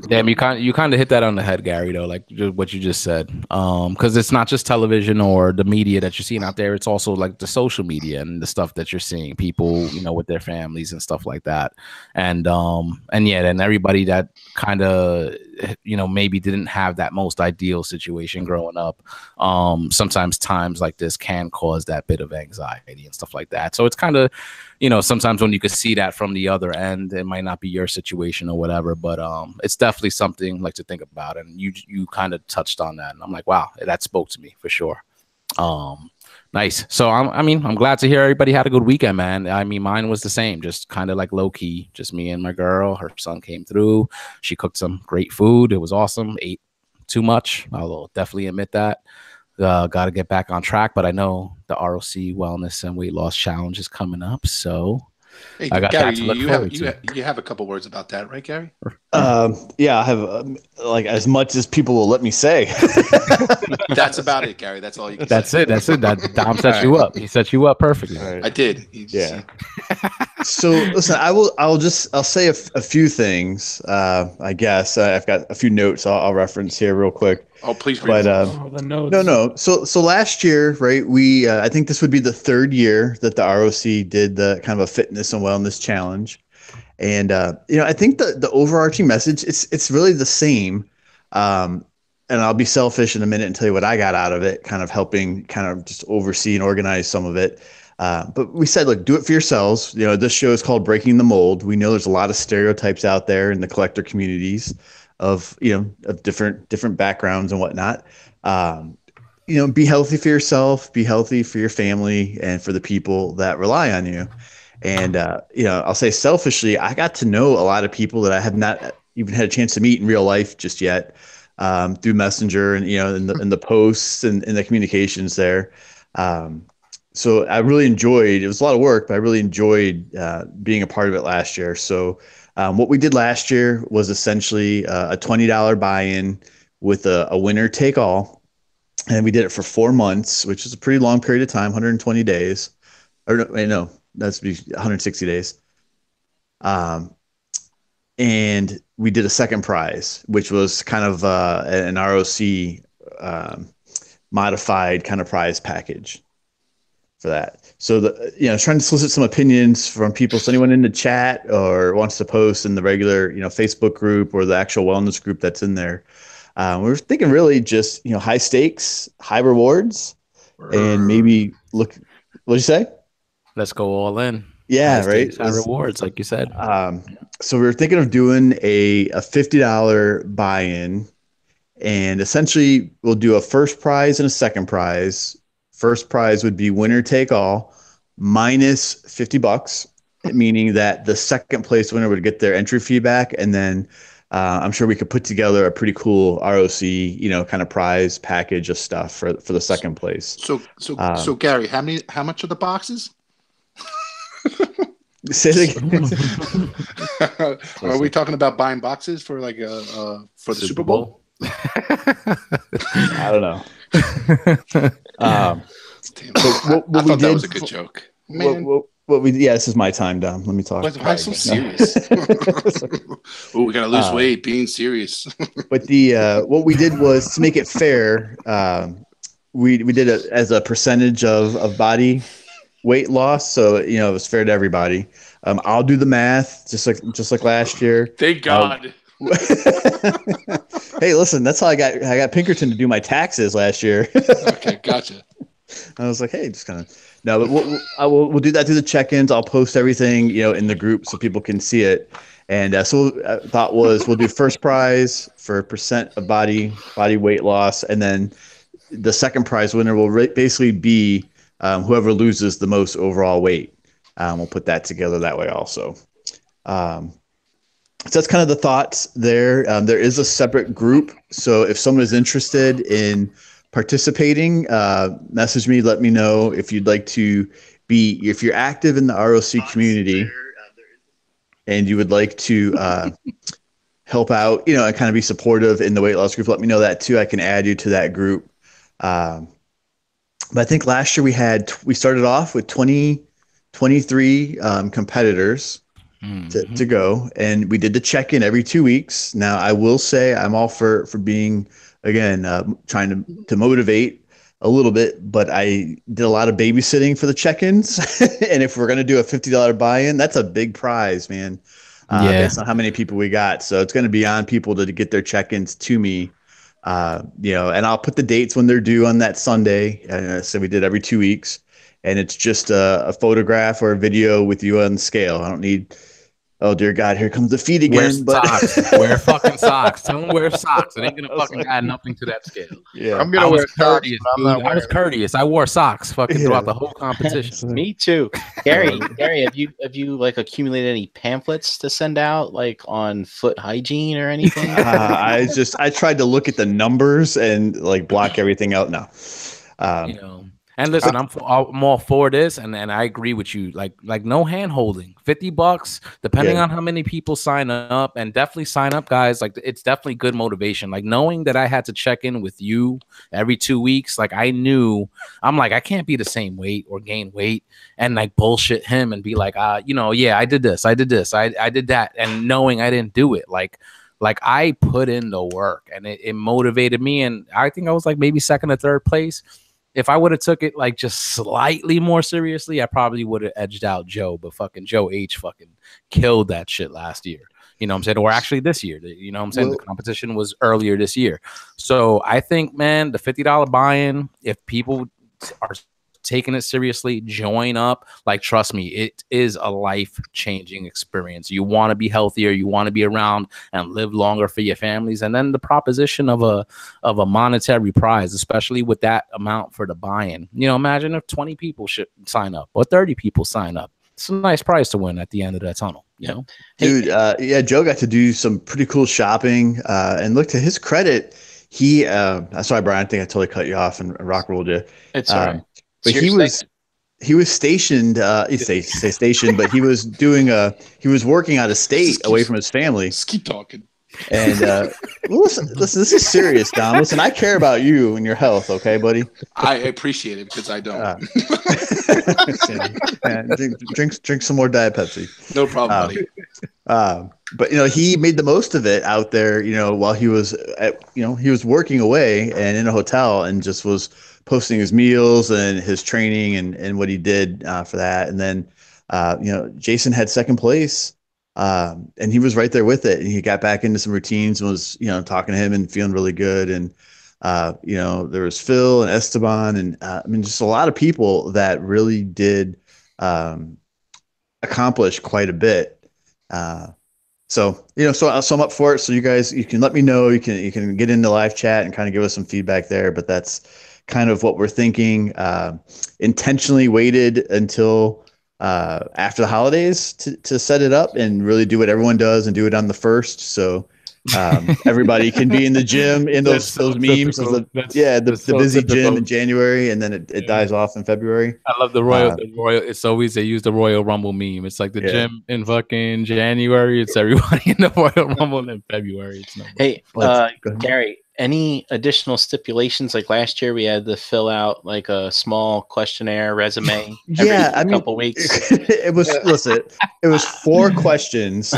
Damn, you kind of hit that on the head, Gary. Though, like what you just said, because it's not just television or the media that you're seeing out there. It's also like the social media and the stuff that you're seeing. People, with their families and stuff like that, and everybody that kind of maybe didn't have that most ideal situation growing up. Sometimes times like this can cause that bit of anxiety and stuff like that. So it's kind of, sometimes when you could see that from the other end, it might not be your situation or whatever, but it's definitely something like to think about. And you kind of touched on that, and I'm like, wow, that spoke to me for sure. Nice. So I'm glad to hear everybody had a good weekend, man. I mean, mine was the same, just kind of like low key, just me and my girl. Her son came through. She cooked some great food. It was awesome. Ate too much. I'll definitely admit that. Got to get back on track, but I know the ROC Wellness and Weight Loss Challenge is coming up, so hey, I got Gary, that to look forward to. You have a couple words about that, right, Gary? Yeah, I have like as much as people will let me say. That's about it, Gary. That's all you can That's say. it. That's it. Dom set you up. He set you up perfectly. All right. I did. Yeah. So listen, I'll say a few things. I guess I've got a few notes I'll reference here real quick. Oh, please But the notes. no. So last year, right? We I think this would be the third year that the ROC did the kind of a fitness and wellness challenge, and I think the overarching message it's really the same. And I'll be selfish in a minute and tell you what I got out of it, kind of helping kind of just oversee and organize some of it. But we said, look, do it for yourselves. This show is called Breaking the Mold. We know there's a lot of stereotypes out there in the collector communities of different backgrounds and whatnot. Be healthy for yourself, be healthy for your family and for the people that rely on you. And, I'll say selfishly, I got to know a lot of people that I have not even had a chance to meet in real life just yet. Through Messenger and in the posts and in the communications there. So I really enjoyed. It was a lot of work, but I really enjoyed being a part of it last year. So what we did last year was essentially a $20 buy-in with a winner take all, and we did it for 4 months, which is a pretty long period of time, 120 days. Or no, that's 160 days. And we did a second prize, which was kind of an ROC modified kind of prize package for that. So trying to solicit some opinions from people. So anyone in the chat or wants to post in the regular, Facebook group or the actual wellness group that's in there. We're thinking really just, high stakes, high rewards, and maybe look. What'd you say? Let's go all in. Yeah, high right. Stakes, high rewards, like you said. So we were thinking of doing a $50 buy-in, and essentially we'll do a first prize and a second prize. First prize would be winner take all minus $50, meaning that the second place winner would get their entry fee back, and then I'm sure we could put together a pretty cool ROC, kind of prize package of stuff for the second place. So Gary, how much are the boxes? Say it again. Are we talking about buying boxes for for the Super Bowl? I don't know. Damn, I thought that was a good joke. Man. This is my time, Dom. Let me talk. Why so serious? Oh, we gotta lose weight. Being serious. But what we did was to make it fair. We did it as a percentage of body weight loss, so it was fair to everybody. I'll do the math just like last year. Thank God. Hey, listen, that's how I got Pinkerton to do my taxes last year. Okay, gotcha. I was like, hey, just kind of no, but we'll do that through the check-ins. I'll post everything in the group so people can see it. And so thought was we'll do first prize for percent of body weight loss, and then the second prize winner will basically be whoever loses the most overall weight. We'll put that together that way also. So that's kind of the thoughts there. There is a separate group. So if someone is interested in participating, message me, let me know if you'd like to if you're active in the ROC community and you would like to help out, and kind of be supportive in the weight loss group, let me know that too. I can add you to that group. But I think last year we started off with 23 competitors to go, and we did the check-in every 2 weeks. Now, I will say I'm all for being, again, trying to motivate a little bit, but I did a lot of babysitting for the check-ins. And if we're going to do a $50 buy-in, that's a big prize, man. Based on how many people we got. So it's going to be on people to get their check-ins to me. And I'll put the dates when they're due on that Sunday. So we did every 2 weeks, and it's just a photograph or a video with you on the scale. I don't need, oh dear God, here comes the feet again. Socks. Wear fucking socks. Tell them wear socks. It ain't gonna fucking add nothing to that scale. Yeah, I'm gonna wear socks. I was courteous. I wore socks fucking throughout the whole competition. Me too. Gary, have you like accumulated any pamphlets to send out like on foot hygiene or anything? I tried to look at the numbers and like block everything out now. And listen, I'm all for this, and I agree with you. Like no hand holding, $50, depending on how many people sign up, and definitely sign up, guys. Like it's definitely good motivation. Like knowing that I had to check in with you every 2 weeks, like I knew I'm like I can't be the same weight or gain weight and like bullshit him and be like, I did this, I did that, and knowing I didn't do it, like I put in the work, and it motivated me, and I think I was like maybe second or third place. If I would have took it like just slightly more seriously, I probably would have edged out Joe, but fucking Joe H fucking killed that shit last year. You know what I'm saying? Or actually this year, you know what I'm saying? The competition was earlier this year. So I think, man, the $50 buy-in, if people are taking it seriously, join up. Like, trust me, it is a life-changing experience. You want to be healthier, you want to be around and live longer for your families. And then the proposition of a monetary prize, especially with that amount for the buy-in. Imagine if 20 people should sign up or 30 people sign up. It's a nice prize to win at the end of that tunnel, Dude, Joe got to do some pretty cool shopping. And look, to his credit, he sorry, Brian, I think I totally cut you off and rock rolled you. It's all right. But he was stationed. You say stationed, but he was working out of state away from his family. Just keep talking. And listen, this is serious, Dom. Listen, I care about you and your health, okay, buddy? I appreciate it because I don't. Drink some more Diet Pepsi. No problem, buddy. But he made the most of it out there. While he was he was working away and in a hotel, and just was posting his meals and his training and what he did for that. And then, Jason had second place, and he was right there with it. And he got back into some routines and was, talking to him and feeling really good. And, there was Phil and Esteban and just a lot of people that really did accomplish quite a bit. So I'm up for it. So you can let me know. You can get into live chat and kind of give us some feedback there. But that's kind of what we're thinking. Intentionally waited until after the holidays to set it up and really do what everyone does and do it on the 1st. So everybody can be in the gym in those memes of the busy gym in January, and then it dies off in February. I love the Royal. It's always they use the Royal Rumble meme. It's like the gym in fucking January. It's everybody in the Royal Rumble in February. Hey, Gary, any additional stipulations? Like last year, we had to fill out like a small questionnaire resume. Every couple weeks. It was 4 questions.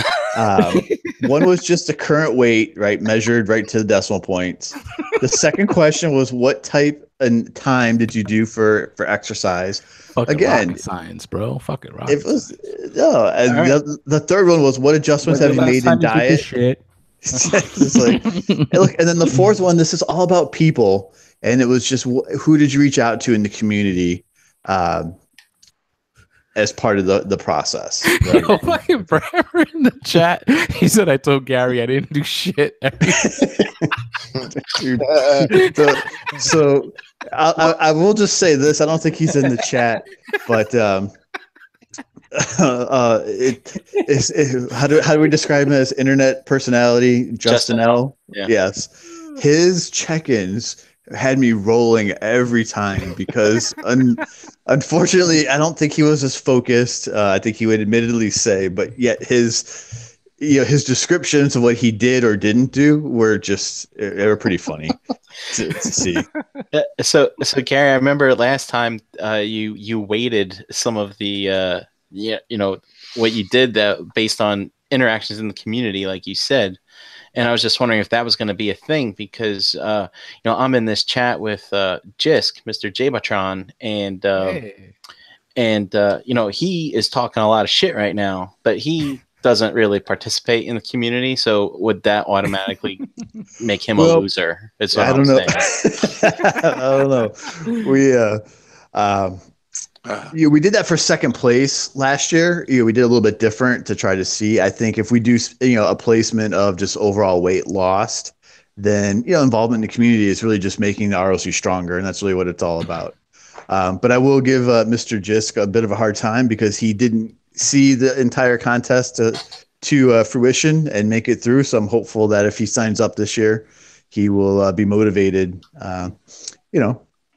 One was just the current weight, right, measured right to the decimal points. The second question was what type and time did you do for exercise? Fucking again, rocket science, bro. Fucking rocket. It was the third one was what adjustments have you made in diet? Shit. It's like, and then the fourth one, this is all about people, and it was just who did you reach out to in the community as part of the process. Right? Yo, fucking Bremer in the chat, he said I told Gary I didn't do shit. So I will just say this: I don't think he's in the chat, but how do we describe him as internet personality? Justin L. Yeah. Yes, his check-ins had me rolling every time because unfortunately I don't think he was as focused. I think he would admittedly say, but yet his his descriptions of what he did or didn't do were they were pretty funny to see. So Gary, I remember last time you weighted some of the what you did that based on interactions in the community, like you said. And I was just wondering if that was going to be a thing because, I'm in this chat with Jisk, Mr. Jabatron, and he is talking a lot of shit right now, but he doesn't really participate in the community. So would that automatically make him a loser? Is what I I'm don't know. saying. I don't know. We did that for second place last year. We did a little bit different to try to see. I think if we do, a placement of just overall weight lost, then involvement in the community is really just making the ROC stronger, and that's really what it's all about. But I will give Mr. Jisk a bit of a hard time because he didn't see the entire contest to fruition and make it through. So I'm hopeful that if he signs up this year, he will be motivated.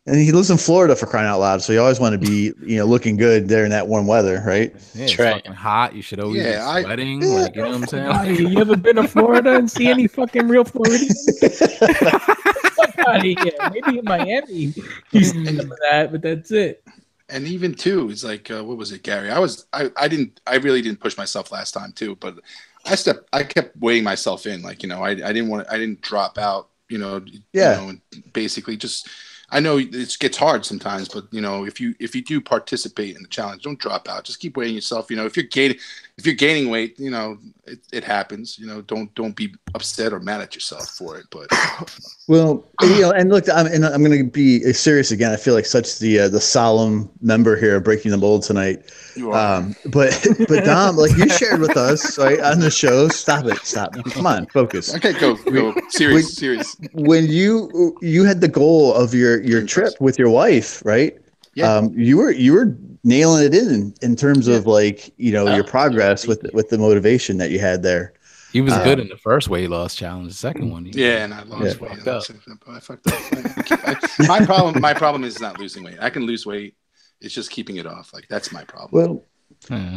And he lives in Florida, for crying out loud, so you always want to be, looking good there in that warm weather, right? Yeah, it's fucking hot. You should always be sweating. Like, you know what I'm saying? Like, you ever been to Florida and see any fucking real Floridians? Fuck out of here. Maybe in Miami you see some of that, but that's it. And even too, it's like, what was it, Gary? I really didn't push myself last time too, but I kept weighing myself in, like, I didn't drop out, and basically just. I know it gets hard sometimes, but if you do participate in the challenge, don't drop out. Just keep weighing yourself. If you're gaining weight, it happens. Don't be upset or mad at yourself for it. But well, and look, I'm going to be serious again. I feel like such the solemn member here breaking the mold tonight. You are. But Dom, like you shared with us right on the show. Stop. Come on, focus. Okay, go. Serious. When you had the goal of your trip with your wife, right? Yeah. You were nailing it in terms of like your progress with the motivation that you had there. He was good in the first weight loss challenge. The second one, and I lost weight. I fucked up. My problem is not losing weight. I can lose weight. It's just keeping it off. Like, that's my problem. Well,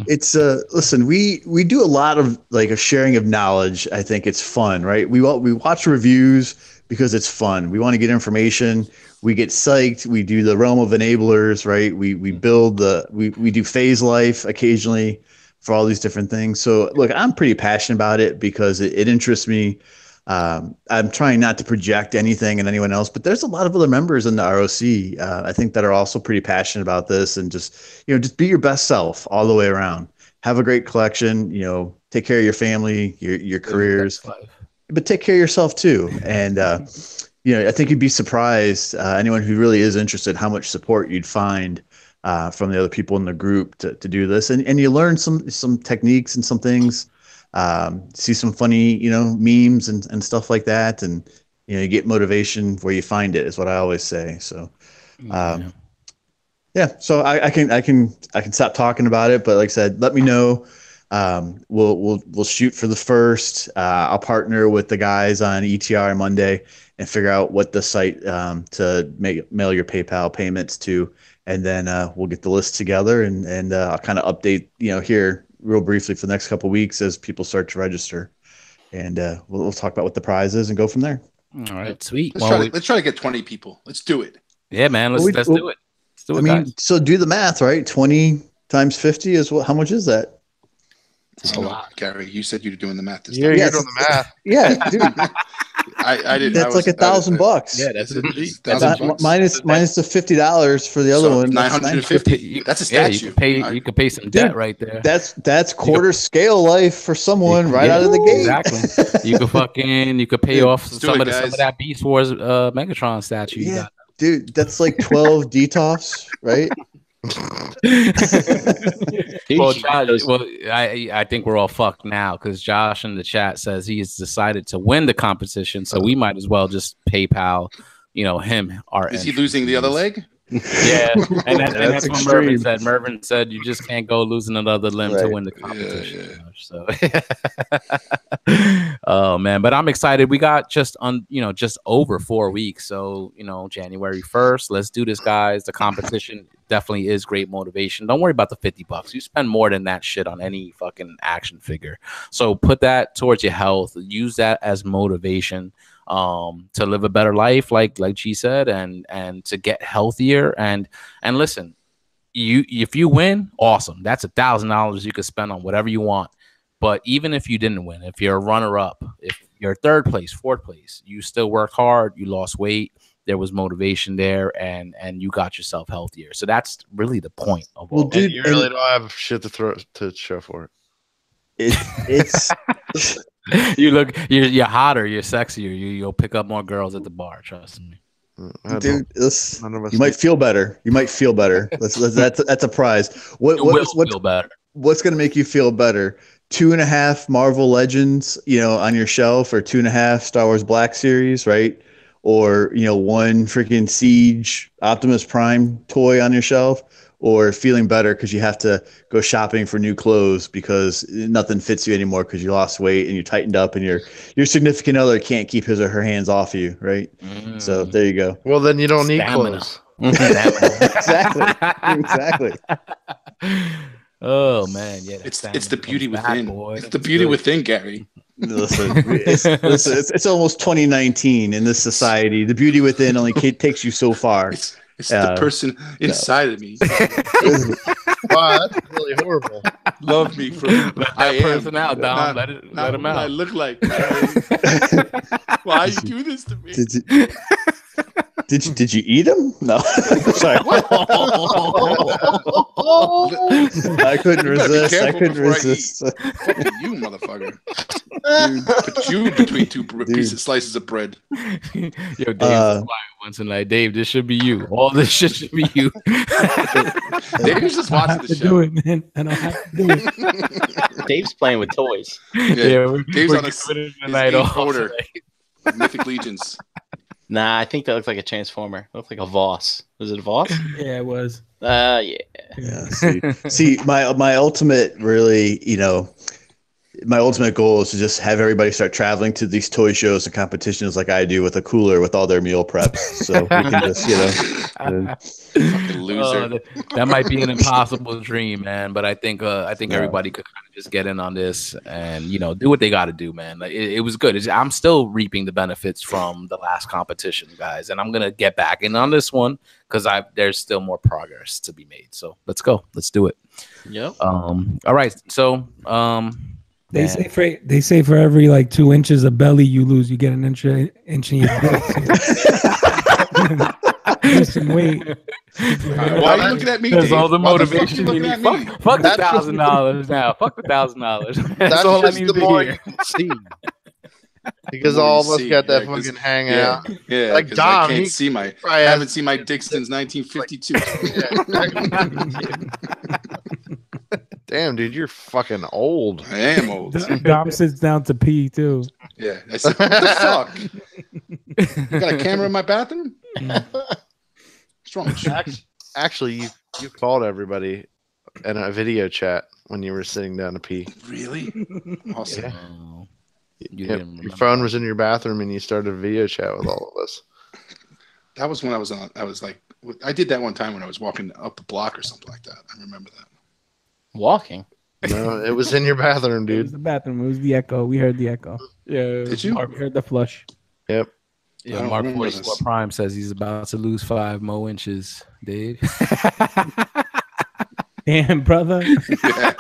it's listen, we do a lot of like a sharing of knowledge. I think it's fun, right? We watch reviews because it's fun. We want to get information. We get psyched. We do the realm of enablers, right? We build we do phase life occasionally for all these different things. So look, I'm pretty passionate about it because it interests me. I'm trying not to project anything in anyone else, but there's a lot of other members in the ROC, I think, that are also pretty passionate about this, and just be your best self all the way around. Have a great collection, take care of your family, your careers, but take care of yourself too. And, I think you'd be surprised, anyone who really is interested, how much support you'd find from the other people in the group to do this. And you learn some techniques and some things. See some funny, memes and stuff like that. And, you get motivation where you find it is what I always say. So, so I can stop talking about it, but like I said, let me know. We'll shoot for the first. I'll partner with the guys on ETR Monday and figure out what the site to mail your PayPal payments to, and then we'll get the list together and I'll kind of update here real briefly for the next couple of weeks as people start to register, and we'll talk about what the prize is and go from there. All right, sweet. Let's try to get 20 people. Let's do it. Yeah, man. Let's do it. Let's do it. Guys. So do the math, right? 20 times 50 is what? How much is that? It's a lot, Gary. You said you were doing the math this time. You're doing the math. Yeah, dude. I didn't. That's like $1,000. Yeah, that's minus the $50 for the other one. 950. That's a statue. You could pay some debt right there. That's quarter scale life for someone out of the gate. Exactly. You could pay off some of that Beast Wars Megatron statue. Yeah, dude, that's like 12 DTOFs, right? I think we're all fucked now because Josh in the chat says he's decided to win the competition, so we might as well just PayPal, him. Is he losing the other leg? Yeah, and that's what Mervin extreme. said. Mervin said you just can't go losing another limb to Right. win the competition. So, oh man, but I'm excited. We got just over 4 weeks. So January 1st. Let's do this, guys. The competition definitely is great motivation. Don't worry about the $50. You spend more than that shit on any fucking action figure. So put that towards your health. Use that as motivation. To live a better life, like G said, and to get healthier and listen, if you win, awesome. That's $1,000 you could spend on whatever you want. But even if you didn't win, if you're a runner up, if you're third place, fourth place, you still worked hard, you lost weight, there was motivation there, and you got yourself healthier. So that's really the point of well, dude, you really don't have shit to show for it. It's you're hotter, you're sexier, you'll pick up more girls at the bar, trust me. Dude, you might feel better. That's a prize. What's feel better? What's going to make you feel better? 2.5 Marvel Legends, on your shelf, or 2.5 Star Wars Black Series, right? Or 1 freaking Siege Optimus Prime toy on your shelf, or feeling better because you have to go shopping for new clothes because nothing fits you anymore because you lost weight and you tightened up, and your significant other can't keep his or her hands off you, right? So there you go. Well, then you don't need clothes. Exactly. Oh man, yeah. It's the beauty within. Boy. It's the beauty within, Gary. Listen, it's almost 2019 in this society. The beauty within only takes you so far. It's the person inside of me. Wow, that's really horrible. Love me for who I am. Person out, Dom. Let him out. I look like. Why you do this to me? Did you eat him? No. Sorry. I couldn't resist. You motherfucker. Dude, put you between two slices of bread. Yo, Dave once tonight. Dave, this should be you. All this shit should be you. Dave's just watching the show. Do it, man. I don't have to do it. Dave's playing with toys. Yeah, Dave's on his night off. Mythic Legions. Nah, I think that looked like a Transformer. It looked like a Voss. Was it a Voss? Yeah, it was. Yeah. See, my ultimate really, my ultimate goal is to just have everybody start traveling to these toy shows and competitions like I do, with a cooler with all their meal preps. So we can just, Fucking loser. That might be an impossible dream, man. But I think everybody could kind of just get in on this and do what they got to do, man. Like, it was good. I'm still reaping the benefits from the last competition, guys, and I'm gonna get back in on this one because there's still more progress to be made. So let's go. Let's do it. Yep. All right. So They say for every like 2 inches of belly you lose, you get an inch in your lose some weight. Why are you looking at me? There's Dave? all the motivation Why you the need. fuck you looking at me? Fuck the $1,000 now. Fuck the $1,000. That's all I just need the to more hear. you can see. Because all of us got that fucking hangout. Yeah, like because Dom, I haven't seen my dick since 1952. Damn, dude, you're fucking old. I am old. Dom sits down to pee too. Yeah, I said, what the fuck? You got a camera in my bathroom? What's wrong with you? Actually, you called everybody in a video chat when you were sitting down to pee. Really? Awesome. Yeah. Your phone was in your bathroom and you started a video chat with all of us. That was when I was I did that one time when I was walking up the block or something like that. I remember that. Walking? No, it was in your bathroom, It was dude. the bathroom. It was the echo. We heard the echo. Yeah. Did you? We heard the flush. Yep. Yeah, I don't Mark remember 44 this. Prime says he's about to lose 5 more inches, Dave. Damn, brother. Yeah.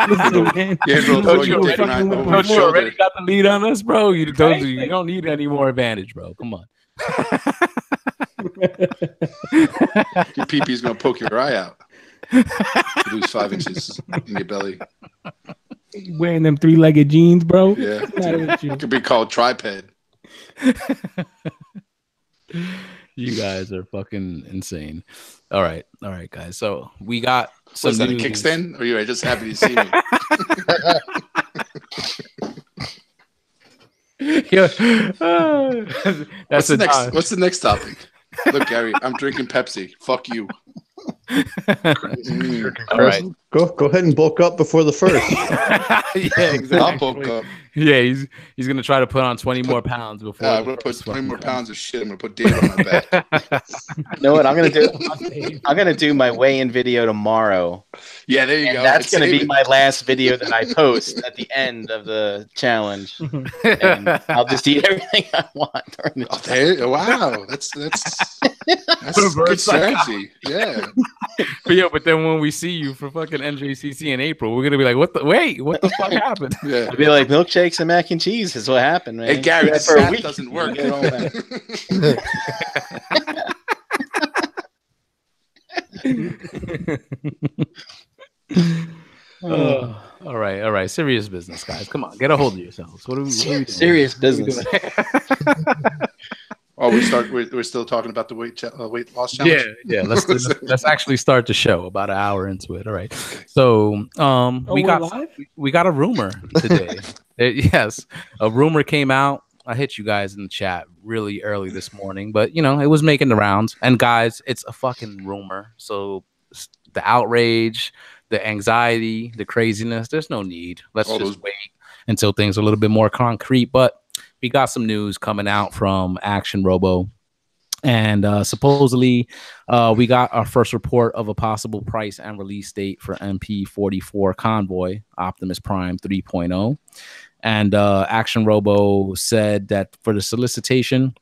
Listen, man. Don't you already got the lead on us, bro? You don't need any more advantage, bro. Come on. Your pee-pee's going to poke your eye out. You lose 5 inches in your belly. Wearing them 3-legged jeans, bro. Yeah. What's the matter with you? It could be called tripod. You guys are fucking insane. All right, guys. So we got some Was that a news. kickstand? Or you were just happy to see me? Yeah. That's What's the next topic? Look, Gary, I'm drinking Pepsi. Fuck you. All right. Go ahead and bulk up before the first. Yeah, exactly. I'll bulk up. Yeah, he's gonna try to put on 20 more pounds before. I'm gonna put 20 more pounds of shit. I'm gonna put Dave on my back. You know what I'm gonna do? I'm gonna do my weigh-in video tomorrow. Yeah, there you And go. that's gonna be my last video that I post at the end of the challenge. And I'll just eat everything I want during the Wow, that's good strategy. Yeah. But then when we see you for fucking NJCC in April, we're gonna be like, what the fuck happened? Yeah. I'll be like, milkshakes and mac and cheese is what happened, man. Hey, Gary, Yeah, this for a math week. doesn't work. All right. Serious business, guys. Come on, get a hold of yourselves. What are we doing? Serious business. Oh, we're still talking about the weight loss challenge. Yeah. Let's actually start the show about an hour into it. All right. So we got a rumor today. Yes, a rumor came out. I hit you guys in the chat really early this morning, but it was making the rounds. And guys, it's a fucking rumor. So the outrage, the anxiety, the craziness, there's no need. Let's just wait until things are a little bit more concrete. But we got some news coming out from Action Robo. And supposedly we got our first report of a possible price and release date for MP44 Convoy, Optimus Prime 3.0. And Action Robo said that for the solicitation,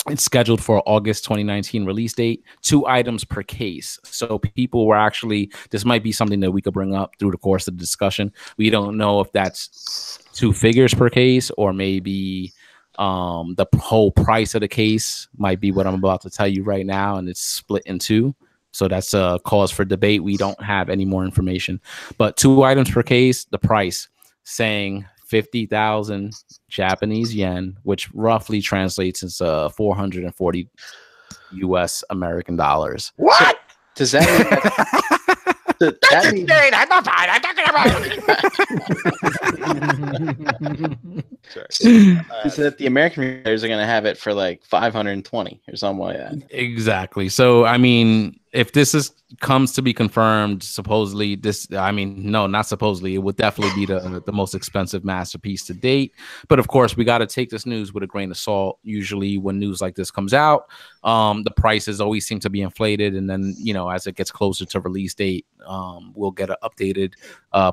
it's scheduled for August 2019 release date, 2 items per case. So people were actually, this might be something that we could bring up through the course of the discussion. We don't know if that's 2 figures per case or maybe the whole price of the case might be what I'm about to tell you right now, and it's split in 2. So that's a cause for debate. We don't have any more information. But 2 items per case, the price saying 50,000 Japanese yen, which roughly translates into 440 US American dollars. What? Does that mean that mean, so that the American retailers are going to have it for like 520 or something like that? Exactly. So, I mean, if this comes to be confirmed, supposedly no, not supposedly, it would definitely be the most expensive masterpiece to date. But of course, we got to take this news with a grain of salt. Usually when news like this comes out, the prices always seem to be inflated. And then, as it gets closer to release date, we'll get an updated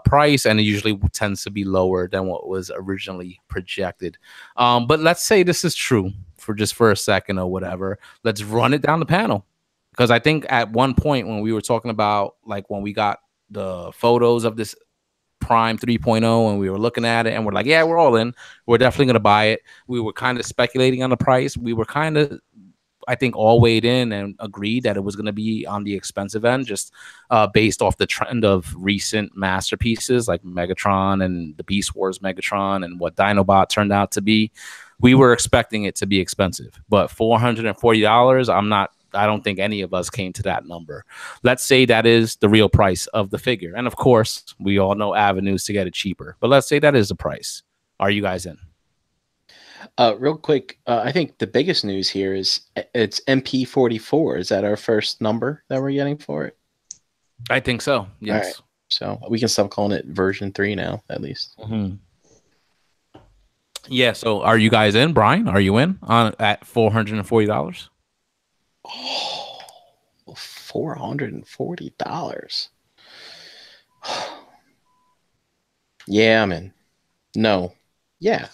price, and it usually tends to be lower than what was originally projected. But let's say this is true for a second or whatever. Let's run it down the panel. Because I think at one point when we were talking about, like, when we got the photos of this Prime 3.0 and we were looking at it and we're like, yeah, we're all in. We're definitely going to buy it. We were kind of speculating on the price. We were kind of, I think, all weighed in and agreed that it was going to be on the expensive end, just based off the trend of recent masterpieces like Megatron and the Beast Wars Megatron and what Dinobot turned out to be. We were expecting it to be expensive. But $440, I don't think any of us came to that number. Let's say that is the real price of the figure. And of course, we all know avenues to get it cheaper. But let's say that is the price. Are you guys in? Real quick, I think the biggest news here is it's MP44. Is that our first number that we're getting for it? I think so. Yes. Right. So we can stop calling it version 3 now, at least. Mm-hmm. Yeah. So are you guys in? Brian, are you in at $440? Oh, $440. Yeah, I'm in. No. Yeah.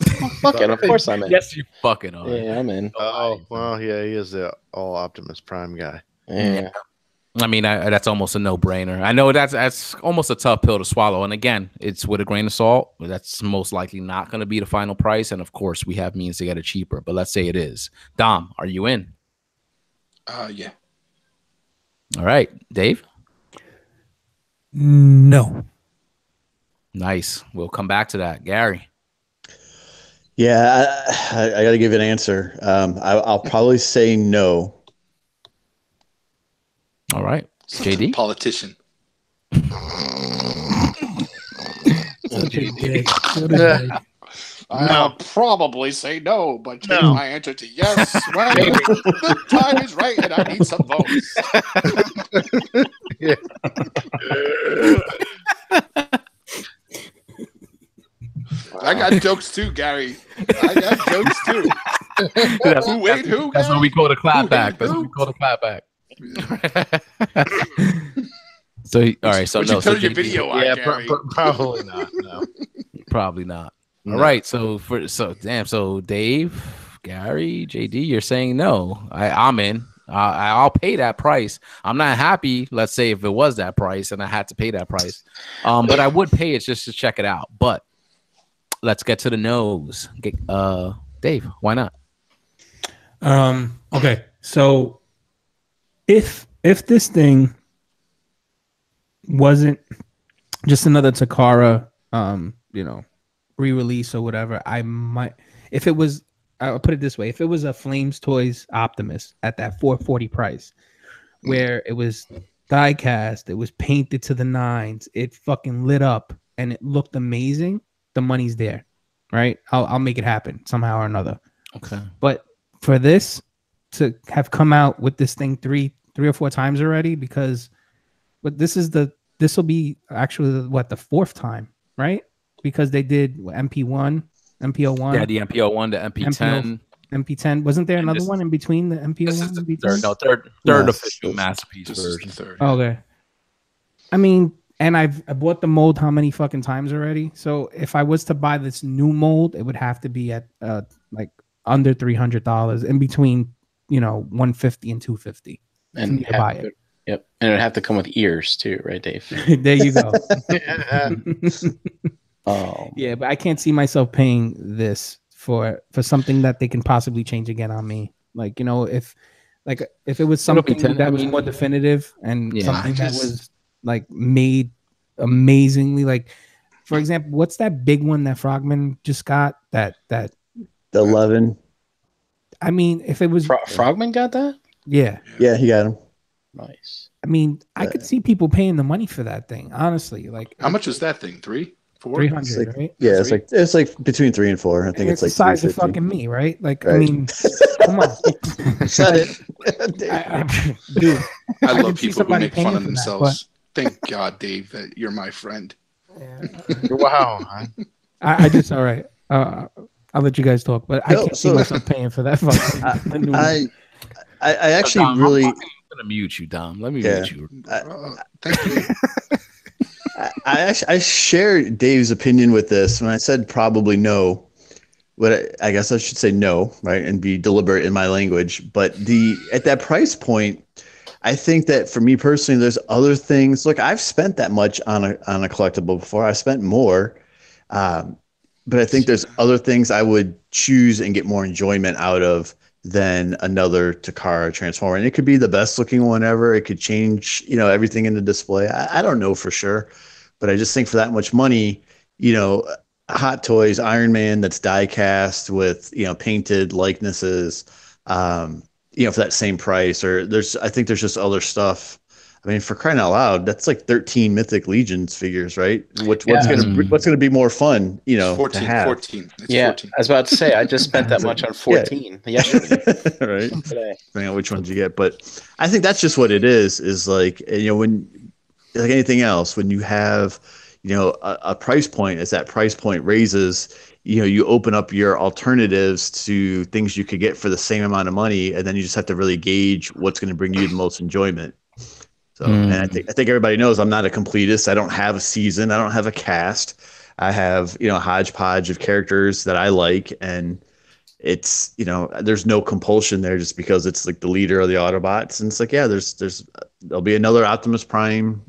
Fuck it. Of course I'm in. Yes, you fucking are. Yeah, I'm in. Oh, well, yeah, he is the all Optimus Prime guy. Yeah. I mean, that's almost a no-brainer. I know that's almost a tough pill to swallow. And again, it's with a grain of salt. That's most likely not going to be the final price. And of course, we have means to get it cheaper. But let's say it is. Dom, are you in? Yeah. All right. Dave? No. Nice. We'll come back to that. Gary? Yeah, I got to give an answer. I'll probably say no. All right. Such a JD? politician. I'll probably say no, but change my answer to yes when the time is right and I need some votes. I got jokes too, Gary. I got jokes too. Who ate who? That's Gary? what we call the clapback. Who That's ate what we call the clapback. Yeah. So all right, so Would no, you turn so your JD video on, Yeah, Gary? probably not. No. probably not. No. All right, so so Dave, Gary, JD, you're saying no. I'm in. I'll pay that price. I'm not happy. Let's say if it was that price and I had to pay that price, but I would pay it just to check it out. But let's get to the no's. Dave, why not? Okay, so if this thing wasn't just another Takara, re-release or whatever, I might. If it was, I'll put it this way: if it was a Flames Toys Optimist at that $440 price, where it was die cast, it was painted to the nines, it fucking lit up, and it looked amazing, the money's there, right? I'll make it happen somehow or another. Okay. But for this to have come out with this thing three or four times already, because this will be actually the fourth time, right? Because they did MP1, MP01. Yeah, the MP01, the MP10. MP10. Wasn't there another this- one in between the This MP01 is the and MP10? third No, official this- masterpiece This is version. the third. Oh, okay. I mean, and I bought the mold how many fucking times already? So if I was to buy this new mold, it would have to be at like under $300, in between, $150 and $250 for And me to buy it. Yep, and it would have to come with ears too, right, Dave? There you go. Oh, Yeah, but I can't see myself paying this for something that they can possibly change again on me. Like, if it was something that was more definitive and Yeah. something that was like made amazingly, like, for example, what's that big one that Frogman just got? That The 11. I mean, if it was Frogman got that? yeah, Yeah, he got him. Nice. I mean, I could see people paying the money for that thing. Honestly, like, How much was that thing? 3? 4? 300, like- right? Yeah, it's like between 3 and 4. I think And it's like the size of 350. fucking me, right? Like, I Right. mean, come on, Said it. dude. I I love could see people who somebody make paying fun of for that, themselves. Thank God, Dave, that you're my friend. Wow. Huh? I just all right. I'll let you guys talk, but I No, can't see so- myself paying for that fucking. I actually Dom, really. I'm gonna mute you, Dom. Let me Yeah. mute you. Thank you. I share Dave's opinion with this when I said probably no, but I guess I should say no, right, and be deliberate in my language. But at that price point, I think that for me personally, there's other things. Look, I've spent that much on a collectible before. I spent more, but I think there's other things I would choose and get more enjoyment out of than another Takara Transformer. And it could be the best looking one ever. It could change, everything in the display. I don't know for sure, but I just think for that much money, Hot Toys Iron Man that's die cast with, painted likenesses, for that same price, or I think there's just other stuff. I mean, for crying out loud, that's like 13 Mythic Legions figures, right? What's gonna be more fun, It's 14, to have? 14. It's Yeah, 14. I was about to say I just spent that much on 14 yesterday. Right? Today. Depending on which ones you get, but I think that's just what it is like, when, like anything else, when you have, a price point, as that price point raises, you open up your alternatives to things you could get for the same amount of money, and then you just have to really gauge what's going to bring you the most enjoyment. So, and I think everybody knows I'm not a completist. I don't have a season. I don't have a cast. I have, a hodgepodge of characters that I like, and it's, there's no compulsion there just because it's like the leader of the Autobots. And it's like, yeah, there'll be another Optimus Prime,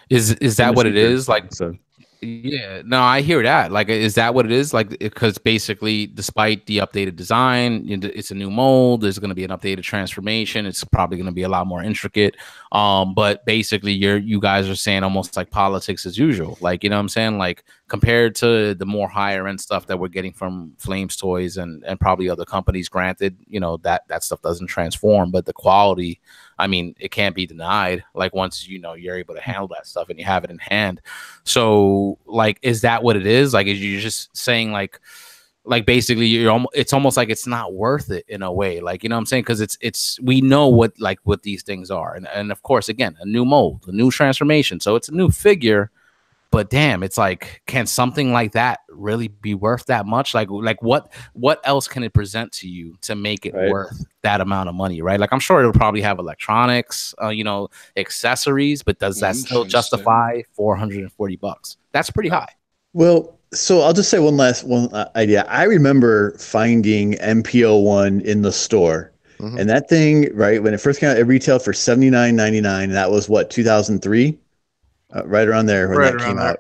Is that what it future. is? Like, So yeah, no, I hear that. Like, is that what it is? Like, because basically, despite the updated design, it's a new mold. There's going to be an updated transformation. It's probably going to be a lot more intricate. But basically, you guys are saying almost like politics as usual. Like, you know what I'm saying? Like, compared to the more higher end stuff that we're getting from Flames Toys and probably other companies. Granted, you know, that stuff doesn't transform, but the quality, I mean, it can't be denied. Like once, you know, you're able to handle that stuff and you have it in hand. So like, is that what it is? Like, is you just saying like basically it's almost like it's not worth it in a way, like, you know what I'm saying? Because it's we know what these things are, and of course, again, a new mold, a new transformation, so it's a new figure. But damn, it's like, can something like that really be worth that much? Like what else can it present to you to make it worth that amount of money, right? Like, I'm sure it'll probably have electronics, you know, accessories, but does that still justify $440? That's pretty high. Well, so I'll just say one idea. I remember finding MPO1 in the store. And that thing, right, when it first came out, it retailed for $79.99. That was what, 2003? Right around there when that came out.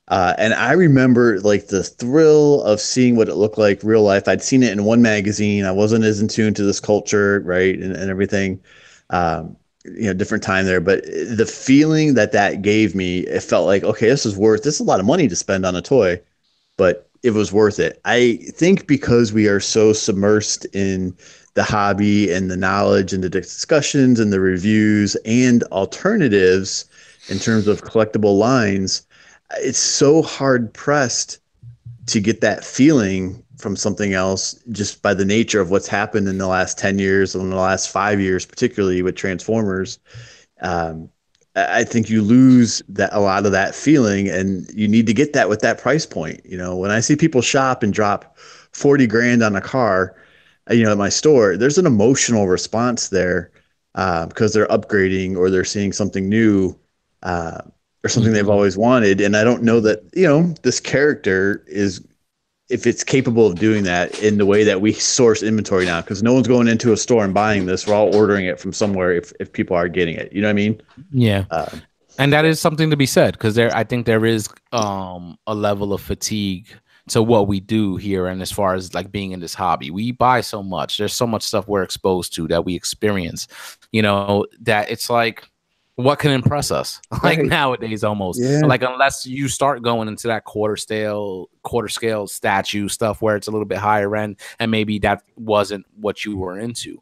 And I remember like the thrill of seeing what it looked like real life. I'd seen it in one magazine. I wasn't as in tune to this culture, right, and everything. You know, different time there, but the feeling that gave me, it felt like, okay, this is a lot of money to spend on a toy, but it was worth it. I think because we are so submersed in the hobby and the knowledge and the discussions and the reviews and alternatives in terms of collectible lines, it's so hard pressed to get that feeling from something else just by the nature of what's happened in the last 10 years and the last 5 years, particularly with Transformers. I think you lose a lot of that feeling, and you need to get that with that price point. You know, when I see people shop and drop 40 grand on a car, you know, at my store, there's an emotional response there because they're upgrading or they're seeing something new or something they've always wanted. And I don't know that, you know, this character is, if it's capable of doing that in the way that we source inventory now, because no one's going into a store and buying this. We're all ordering it from somewhere if people are getting it. You know what I mean? Yeah. And that is something to be said, because I think there is a level of fatigue to what we do here. And as far as like being in this hobby, we buy so much. There's so much stuff we're exposed to that we experience, you know, that it's like, what can impress us like nowadays almost like, unless you start going into that quarter scale statue stuff where it's a little bit higher end and maybe that wasn't what you were into.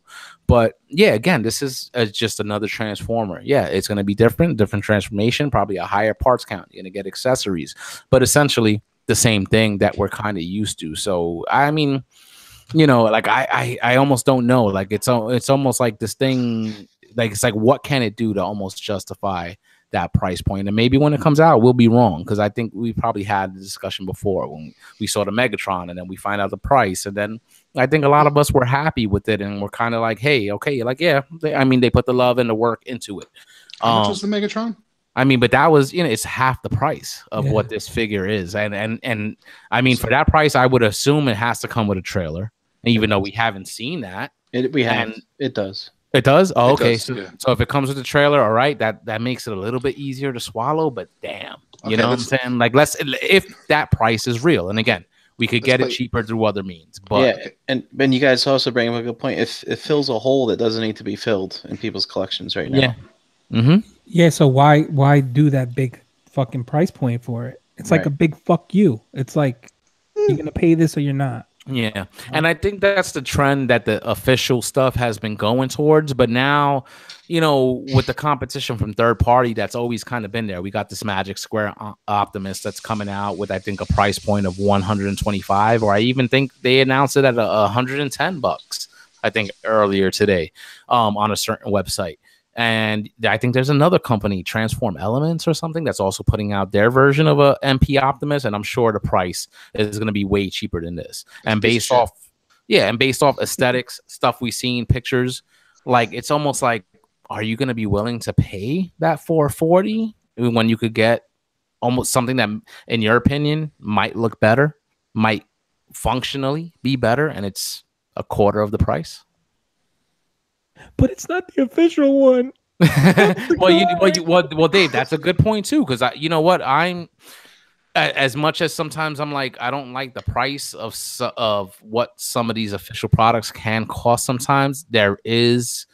But yeah, again, this is just another transformer. Yeah, it's going to be different transformation, probably a higher parts count. You're going to get accessories, but essentially the same thing that we're kind of used to. So I mean, you know, like I almost don't know, like it's almost like this thing, like it's like, what can it do to almost justify that price point? And maybe when it comes out, we'll be wrong, because I think we probably had the discussion before when we saw the Megatron and then we find out the price, and then I think a lot of us were happy with it and we're kind of like, hey, okay, like, yeah, I mean, they put the love and the work into it. How much was the Megatron? I mean, but that was, you know, it's half the price of what this figure is, and I mean, for that price, I would assume it has to come with a trailer, even though we haven't seen that. It does. It does? Oh, okay. Does, yeah. So if it comes with the trailer, all right, that makes it a little bit easier to swallow, but damn. You know what I'm saying? Like, if that price is real, and again, we could get it cheaper through other means. But yeah, and you guys also bring up a good point. If it fills a hole that doesn't need to be filled in people's collections right now. Yeah. Yeah, so why do that big fucking price point for it? It's like a big fuck you. It's like, you're gonna pay this or you're not. Yeah, and I think that's the trend that the official stuff has been going towards. But now, you know, with the competition from third party, that's always kind of been there. We got this Magic Square Optimist that's coming out with, I think, a price point of 125, or I even think they announced it at $110. I think earlier today, on a certain website. And I think there's another company, Transform Elements or something, that's also putting out their version of a MP Optimus, and I'm sure the price is going to be way cheaper than this. And based off aesthetics, stuff we've seen, pictures, like, it's almost like, are you going to be willing to pay that $440 when you could get almost something that, in your opinion, might look better, might functionally be better, and it's a quarter of the price? But it's not the official one. Well, Dave, that's a good point too. Because you know what, I'm as much as sometimes I'm like, I don't like the price of what some of these official products can cost. Sometimes there is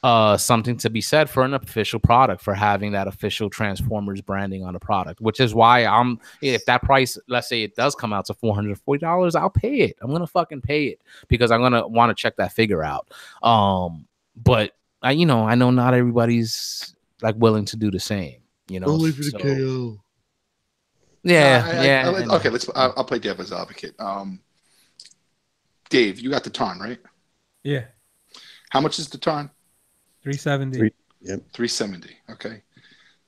something to be said for an official product, for having that official Transformers branding on a product, which is why if that price, let's say it does come out to $440, I'll pay it. I'm gonna fucking pay it because I'm gonna want to check that figure out. But I know not everybody's like willing to do the same. Only for the KO. Yeah, okay. I'll play devil's advocate. Dave, you got the Tarn, right? Yeah. How much is the Tarn? 370. Yep. 370. Okay.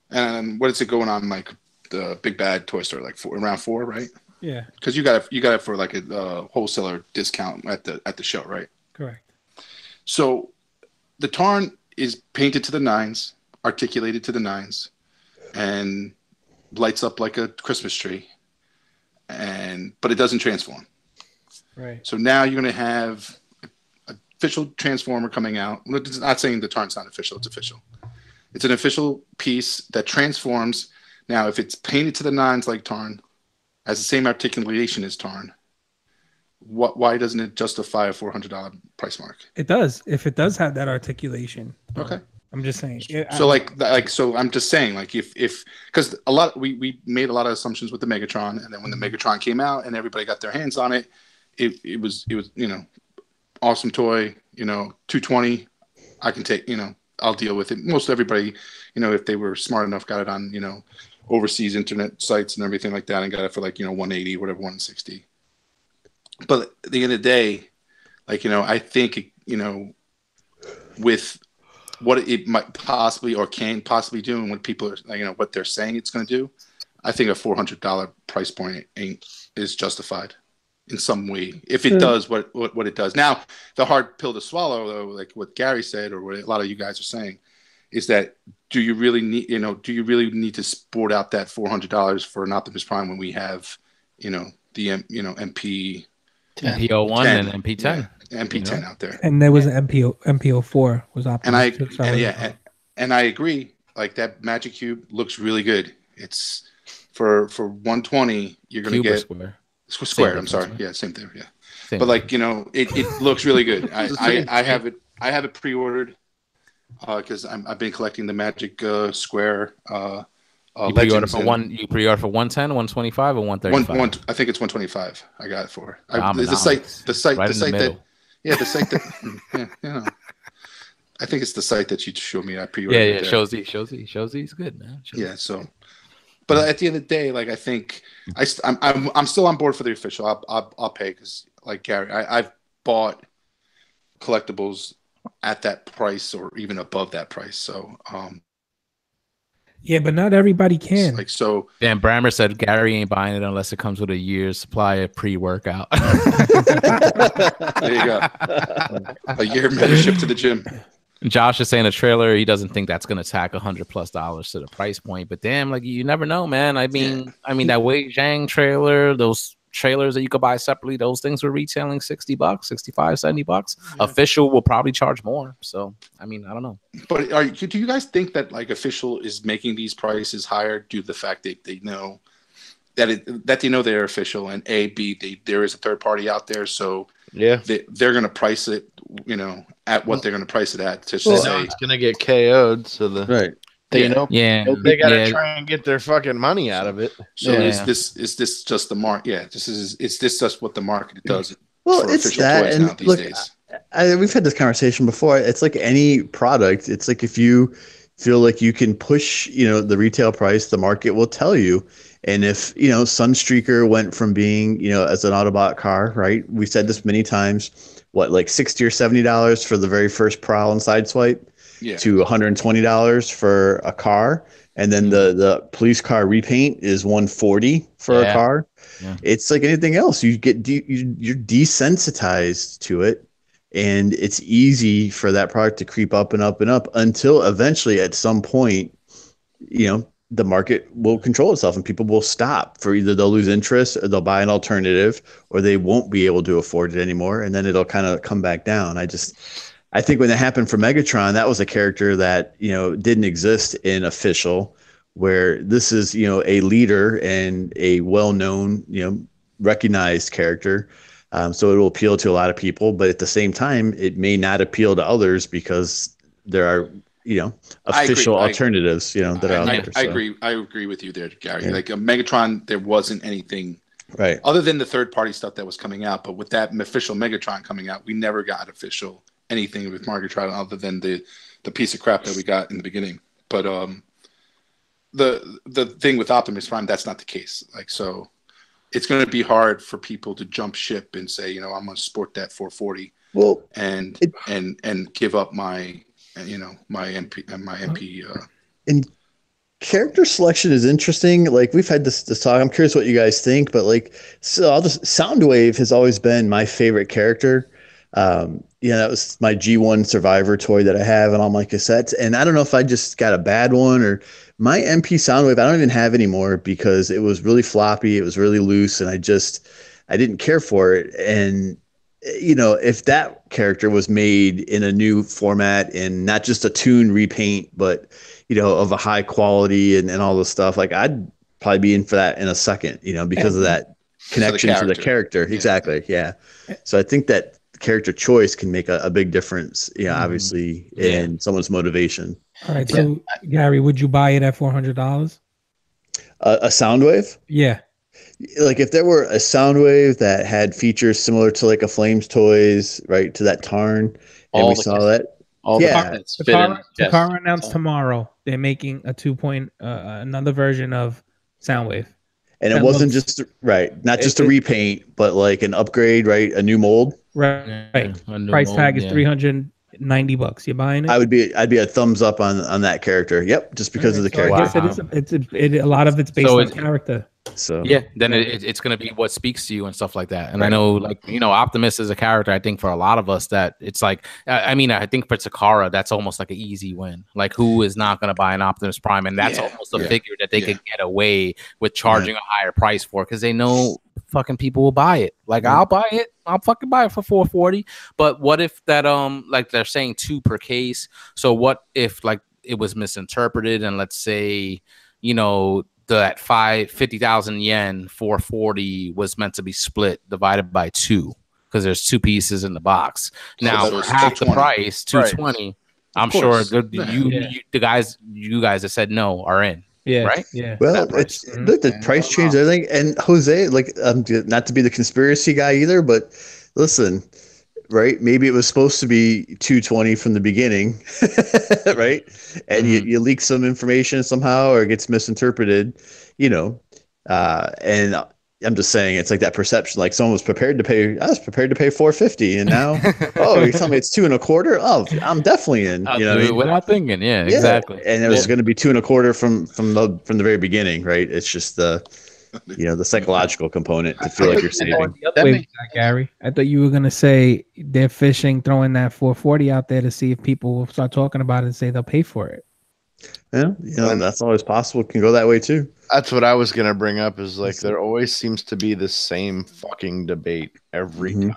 And what is it going on like the Big Bad toy store? Like around 4, right? Yeah. Because you got it for like a wholesaler discount at the show, right? Correct. So the Tarn is painted to the nines, articulated to the nines, and lights up like a Christmas tree. But it doesn't transform. Right. So now you're going to have official Transformer coming out. It's not saying the Tarn's not official. It's official. It's an official piece that transforms. Now, if it's painted to the nines like Tarn, has the same articulation as Tarn, why doesn't it justify a $400 price mark? It does. If it does have that articulation. Okay. I'm just saying. So I'm just saying, like, if because we made a lot of assumptions with the Megatron, and then when the Megatron came out and everybody got their hands on it, it was awesome toy, $220. I can take, I'll deal with it. Most everybody, if they were smart enough, got it on, overseas internet sites and everything like that, and got it for like, 180, whatever, 160. But at the end of the day, like, I think, with what it might possibly or can possibly do, and what people are, what they're saying it's going to do, I think a $400 price point is justified in some way if it does what it does. Now, the hard pill to swallow, though, like what Gary said or what a lot of you guys are saying, is that do you really need to sport out that $400 for an Optimus Prime when we have the MP MP01 and MP10 MP10 out there, and there was an MP04 was Optimus. And I agree, like that Magic Cube looks really good. It's for 120 you're going to get square. I'm sorry. Yeah, same thing. Yeah. Same but like, it looks really good. I have it pre-ordered because I've been collecting the Magic Square you pre-order for 110, 125 or 135? I think it's 125. I got it for. The site right that I think it's the site that you showed me. I pre-ordered. Yeah, Shozy is good, man. Yeah, so but at the end of the day, like I think I'm still on board for the official. I'll pay because like Gary, I've bought collectibles at that price or even above that price. So yeah, but not everybody can. Like so. Dan Brammer said Gary ain't buying it unless it comes with a year's supply of pre-workout. There you go. A year membership to the gym. Josh is saying a trailer, he doesn't think that's going to tack $100+ to the price point. But damn, like you never know, man. I mean that Wei Zhang trailer, those trailers that you could buy separately, those things were retailing $60, $65, $70. Yeah. Official will probably charge more. So I mean, I don't know. But do you guys think that like official is making these prices higher due to the fact that they know that they know they're official, and there is a third party out there, so yeah, they're going to price it, at what they're going to price it at. To say it's going to get KO'd, so they got to try and get their fucking money out of it. So is this just the market? Yeah, is this just what the market does? Well, it's that, and these days. We've had this conversation before. It's like any product. It's like if you feel like you can push, the retail price, the market will tell you. And if, Sunstreaker went from being, as an Autobot car, right? We've said this many times, like $60 or $70 for the very first Prowl and Sideswipe, to $120 for a car. And then the police car repaint is $140 for a car. Yeah. It's like anything else. You get you're desensitized to it, and it's easy for that product to creep up and up and up until eventually at some point, the market will control itself and people will stop. For either they'll lose interest or they'll buy an alternative, or they won't be able to afford it anymore. And then it'll kind of come back down. I think when that happened for Megatron, that was a character that, didn't exist in official, where this is, a leader and a well-known, recognized character. So it will appeal to a lot of people, but at the same time, it may not appeal to others because there are official alternatives that are out there. I agree with you there, Gary. Like a Megatron, there wasn't anything right other than the third party stuff that was coming out. But with that official Megatron coming out, we never got official anything with Megatron other than the piece of crap that we got in the beginning. But the thing with Optimus Prime, that's not the case. Like, so it's going to be hard for people to jump ship and say, I'm going to sport that 440. Well, and give up my my MP. And character selection is interesting. Like, we've had this talk. I'm curious what you guys think, but Soundwave has always been my favorite character. That was my G1 Survivor toy that I have and all my cassettes. And I don't know if I just got a bad one or my MP Soundwave. I don't even have anymore because it was really floppy. It was really loose, and I didn't care for it. And if that character was made in a new format and not just a tune repaint, but of a high quality and all this stuff, like, I'd probably be in for that in a second, because of that connection to the character. Yeah. Exactly. Yeah. So I think that character choice can make a big difference, obviously, in someone's motivation. All right. So Gary, would you buy it at $400? A Soundwave? Yeah. Like, if there were a Soundwave that had features similar to like a Flames Toys, right, to that Tarn, and we saw that. The car announced tomorrow they're making a 2. Another version of Soundwave. And it wasn't just not just a repaint, but like an upgrade, right? A new mold. Right. Price tag is $390. You buying it? I'd be a thumbs up on that character. Yep, just because of the character. I guess a lot of it's based on character. So then it's going to be what speaks to you and stuff like that. And I know, Optimus is a character. I think for a lot of us that it's like, I think for Takara, that's almost like an easy win. Like, who is not going to buy an Optimus Prime? And that's almost a figure that they could get away with charging a higher price for, because they know fucking people will buy it. Like, I'll buy it. I'll fucking buy it for $440. But what if that like they're saying 2 per case? So what if like it was misinterpreted, and let's say that 50,000 yen 440 was meant to be split divided by 2, because there's 2 pieces in the box. Now for half the price, 220. Right. I'm sure you guys that said no are in. Yeah. Right. Yeah. Well, it's the price change, I think. And Jose, like, not to be the conspiracy guy either, but listen, right? Maybe it was supposed to be 220 from the beginning, right? And you leak some information somehow, or it gets misinterpreted, and I'm just saying, it's like that perception, like someone was prepared to pay. I was prepared to pay $450, and now, you're telling me it's $225? Oh, I'm definitely in. Without thinking, exactly. And it was going to be $225 from the very beginning, right? It's just the psychological component to feel like you're saving. Gary, I thought you were going to say they're fishing, throwing that 440 out there to see if people will start talking about it and say they'll pay for it. Yeah, that's always possible. It can go that way too. That's what I was gonna bring up. Is like, there always seems to be the same fucking debate every time.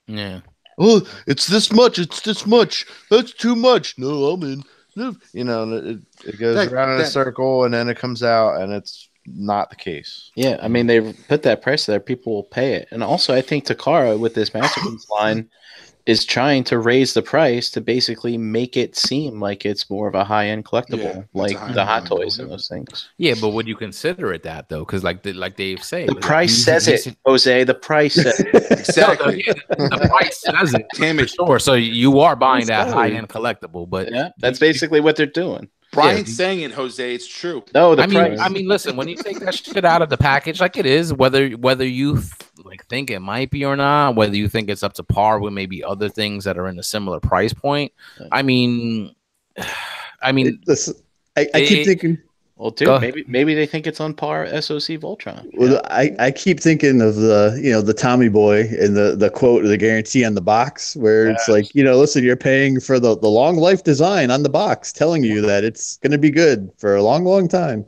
Yeah. Oh, it's this much. It's this much. That's too much. No, I'm in. No. It goes around in a circle, and then it comes out, and it's not the case. Yeah, I mean, they've put that price there. People will pay it. And also, I think Takara, with this Masterpiece line, is trying to raise the price to basically make it seem like it's more of a high-end collectible, like the Hot Toys and those things. Yeah, but would you consider it that, though? Because like Dave said, the price says it, Jose. The price says it. Exactly. The price says it. Damn it, sure. So you are buying that high-end collectible, but that's basically what they're doing. Brian's saying it, Jose. It's true. No, I mean, listen. When you take that shit out of the package, like it is, whether you think it might be or not, whether you think it's up to par with maybe other things that are in a similar price point. I mean, listen, I keep thinking. Well, dude, maybe they think it's on par SOC Voltron. Well, I keep thinking of the Tommy Boy and the quote or the guarantee on the box, where it's like, listen, you're paying for the long life design on the box, telling you that it's going to be good for a long, long time.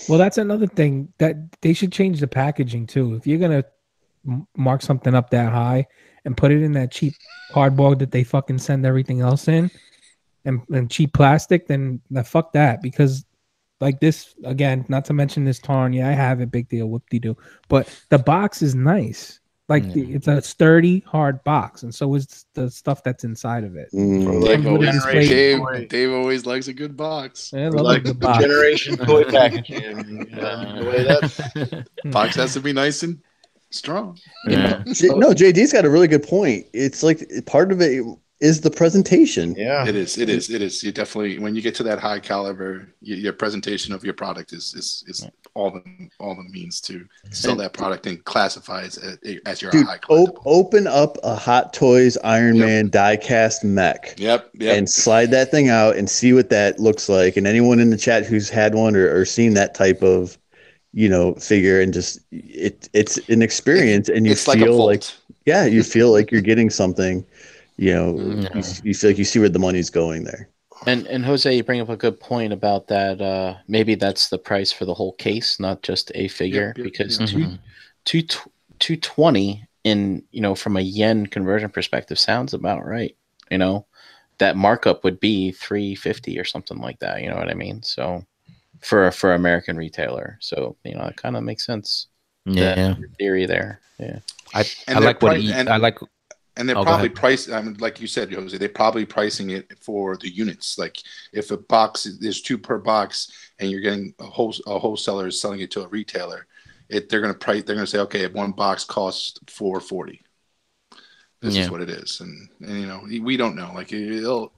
Well, that's another thing that they should change the packaging too. If you're gonna mark something up that high and put it in that cheap cardboard that they fucking send everything else in, and cheap plastic, then fuck that, because. Like this, again, not to mention this Tarn. Yeah, I have it. Big deal. Whoop-de-doo. But the box is nice. Like it's a sturdy, hard box, and so is the stuff that's inside of it. Like Comes with a display. Dave always likes a good box. I love like a good the box. generation toy packaging. The way that Box has to be nice and strong. Yeah. No, JD's got a really good point. It's like part of it is the presentation. yeah. It is. You definitely, when you get to that high caliber, your presentation of your product is all the means to sell that product and classify as your Dude, high collectible. open up a Hot Toys Iron Man die-cast mech. Yep. And slide that thing out and see what that looks like. And anyone in the chat who's had one or seen that type of, figure, and just it's an experience, and you feel like you feel like you're getting something. You feel like you see where the money's going there. And Jose, you bring up a good point about that. Maybe that's the price for the whole case, not just a figure, because 220 in from a yen conversion perspective sounds about right. That markup would be 350 or something like that. You know what I mean? So for American retailer, so it kind of makes sense. Yeah, theory there. Yeah, I like what I like. And they're probably priced. I mean, like you said, Jose, they're probably pricing it for the units. Like if a box, there's 2 per box, and you're getting a wholesaler is selling it to a retailer, they're going to say, okay, if one box costs $440, this is what it is, and we don't know. Like we don't.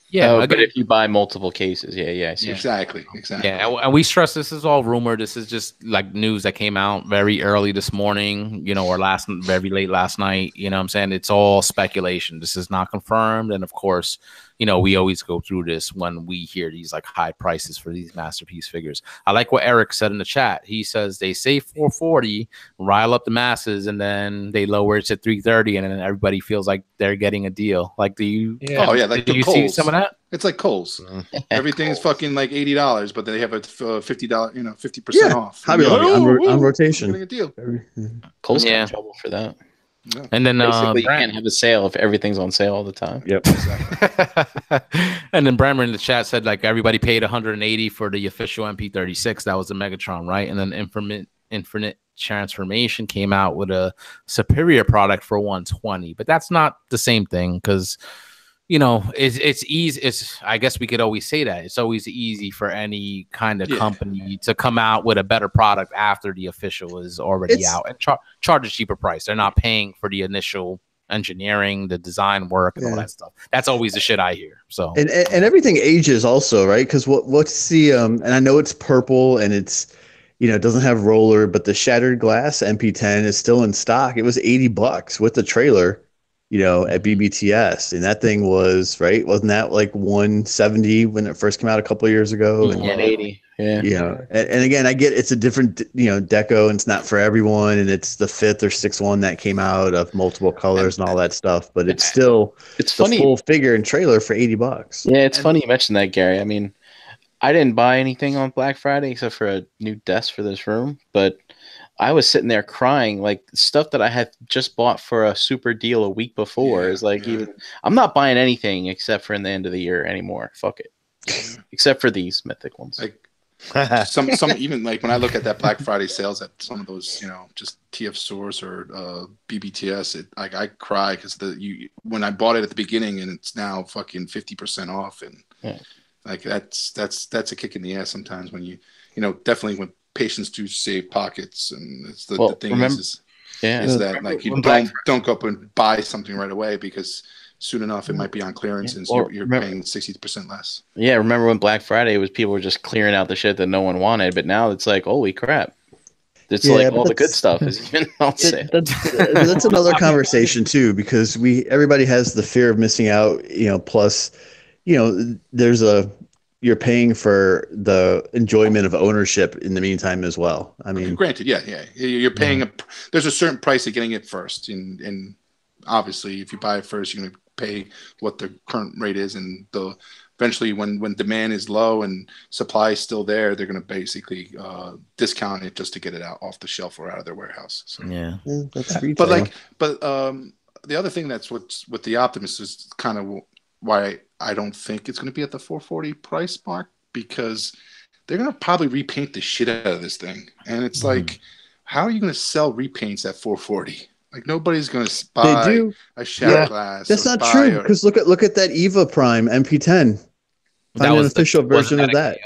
Yeah, but if you buy multiple cases, exactly. Yeah, and we stress this is all rumor. This is just like news that came out very early this morning, or very late last night. You know what I'm saying? It's all speculation. This is not confirmed, and of course, we always go through this when we hear these like high prices for these masterpiece figures. I like what Eric said in the chat. He says they say 440, rile up the masses, and then they lower it to 330, and then everybody feels like they're getting a deal. Like, do you? Yeah. Oh yeah, like do you see some of that? It's like Kohl's. Everything's fucking like $80, but they have a $50, 50% off. Hobby Lobby on rotation. Getting a deal. Kohl's got in trouble for that. Yeah. And then basically you can't have a sale if everything's on sale all the time. Yep, exactly. And then Brammer in the chat said like everybody paid 180 for the official MP36. That was the Megatron, right? And then Infinite Transformation came out with a superior product for 120, but that's not the same thing because it's easy. I guess we could always say that it's always easy for any kind of company to come out with a better product after the official is already out and charge a cheaper price. They're not paying for the initial engineering, the design work, and all that stuff. That's always the shit I hear. So and everything ages also, right? Because what's the and I know it's purple and it's it doesn't have roller, but the Shattered Glass MP10 is still in stock. It was $80 with the trailer. At BBTS, and that thing was wasn't that like 170 when it first came out a couple of years ago? And 80, and again, I get it's a different deco, and it's not for everyone, and it's the 5th or 6th one that came out of multiple colors and all that stuff, but it's still the funny. Full figure and trailer for $80. Yeah, it's funny you mentioned that, Gary. I mean, I didn't buy anything on Black Friday except for a new desk for this room, but I was sitting there crying, like stuff that I had just bought for a super deal a week before is like even I'm not buying anything except for in the end of the year anymore. Fuck it. Except for these mythic ones. Like some even like when I look at that Black Friday sales at some of those, just TF Source or BBTS, I cry because when I bought it at the beginning and it's now fucking 50% off, and like that's a kick in the ass sometimes when you definitely when patients do save pockets, and it's the thing is that like you don't go up and buy something right away because soon enough it might be on clearance and you're paying 60% less. Yeah, remember when Black Friday was people were just clearing out the shit that no one wanted, but now it's like holy crap. It's like all the good stuff is even on sale. That's another conversation too, because everybody has the fear of missing out, plus there's you're paying for the enjoyment of ownership in the meantime as well. I mean, granted, you're paying there's a certain price of getting it first, and obviously, if you buy it first, you're going to pay what the current rate is, and eventually, when demand is low and supply is still there, they're going to basically discount it just to get it out off the shelf or out of their warehouse. So. Yeah, that's retail. But the other thing that's what's with the Optimist is kind of why I don't think it's going to be at the 440 price mark, because they're going to probably repaint the shit out of this thing. And it's like, how are you going to sell repaints at 440? Like nobody's going to They buy do. a shattered glass. That's or not buy true a- because look at that Eva Prime MP10. Find an official version of that.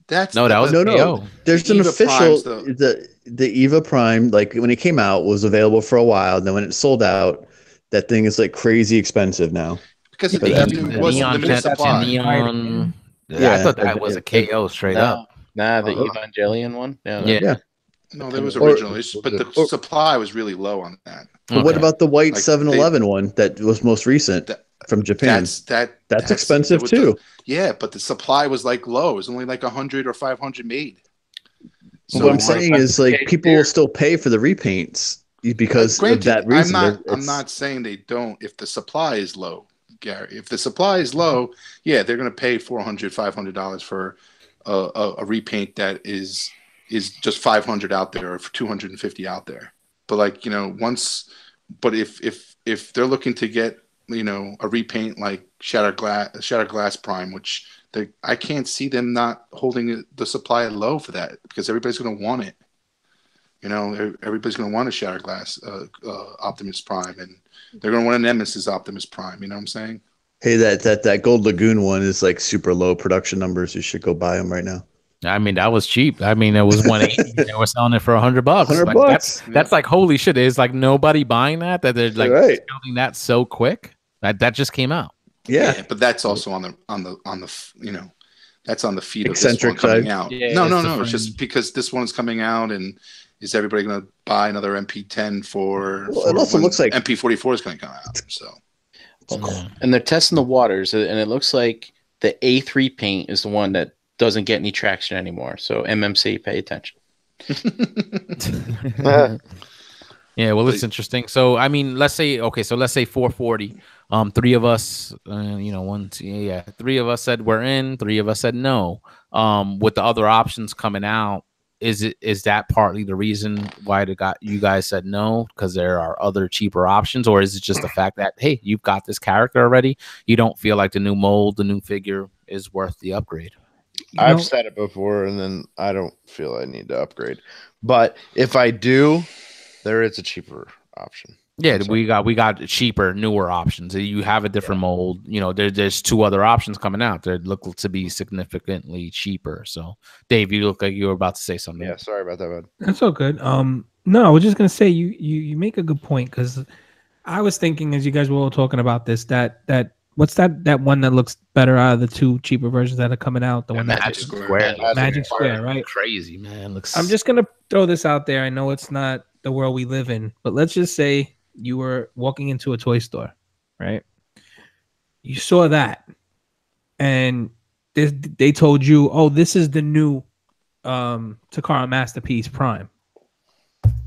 That's No, that was No. KO. There's The an Eva official. Primes, The Eva Prime, like when it came out, was available for a while. And then when it sold out, that thing is like crazy expensive now. because But it wasn't limited supply. Neon. Yeah. I thought that was a KO straight up. Nah, the Uh-huh. Evangelion one. No, Yeah. No, there was Or- original, but the supply was really low on that. But what about the white Like, 7-Eleven one that was most recent from Japan? That's expensive too. Yeah, but the supply was like low. It was only like 100 or 500 made. So what I'm saying is like people will still pay for the repaints because of that reason. I'm not saying they don't if the supply is low, Gary. If the supply is low, yeah, they're going to pay $400, $500 for a repaint that is just 500 out there or 250 out there. But like, but if they're looking to get, a repaint like Shattered Glass Prime, which I can't see them not holding the supply low for that because everybody's going to want it. Everybody's going to want a Shattered Glass Optimus Prime, and they're going to want a Nemesis Optimus Prime. You know what I'm saying? Hey, that Gold Lagoon one is like super low production numbers. You should go buy them right now. I mean, that was cheap. I mean, it was 180. They were selling it for $100. $100. That's like holy shit. It's like nobody buying that they're like selling that so quick. That just came out. Yeah, but that's also on the that's on the feed eccentric of this one coming out. Yeah, no. It's just because this one is coming out, and is everybody going to buy another MP10 for? Well, it also looks like MP44 is going to come out. So, and they're testing the waters, and it looks like the A3 paint is the one that doesn't get any traction anymore. So MMC, pay attention. Yeah, well, it's interesting. So, I mean, let's say 440. Three of us, three of us said we're in. Three of us said no. With the other options coming out, is that partly the reason why you guys said no because there are other cheaper options, or is it just the fact that hey, you've got this character already, you don't feel like the new mold, the new figure is worth the upgrade? I've said it before, and then I don't feel I need to upgrade. But if I do, there is a cheaper option. Yeah, we got cheaper, newer options. You have a different mold. There's two other options coming out. They look to be significantly cheaper. So, Dave, you look like you were about to say something. Yeah, sorry about that, bud. That's all good. No, I was just gonna say you make a good point because I was thinking as you guys were all talking about this that what's that one that looks better out of the two cheaper versions that are coming out? The one Magic Square. Magic Square, right? Crazy, man. I'm just gonna throw this out there. I know it's not the world we live in, but let's just say you were walking into a toy store, right? You saw that, and they told you, "Oh, this is the new Takara Masterpiece Prime.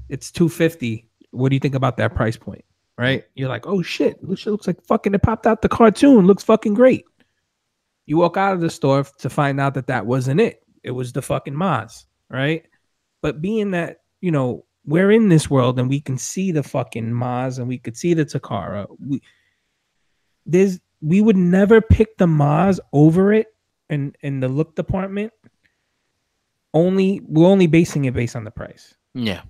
It's $250. What do you think about that price point?" Right? You're like, "Oh shit! This shit looks like fucking it popped out the cartoon. Looks fucking great." You walk out of the store to find out that wasn't it. It was the fucking Maz, right? But being that we're in this world and we can see the fucking Maz and we could see the Takara. We would never pick the Maz over it in the look department. We're only basing it based on the price. Yeah.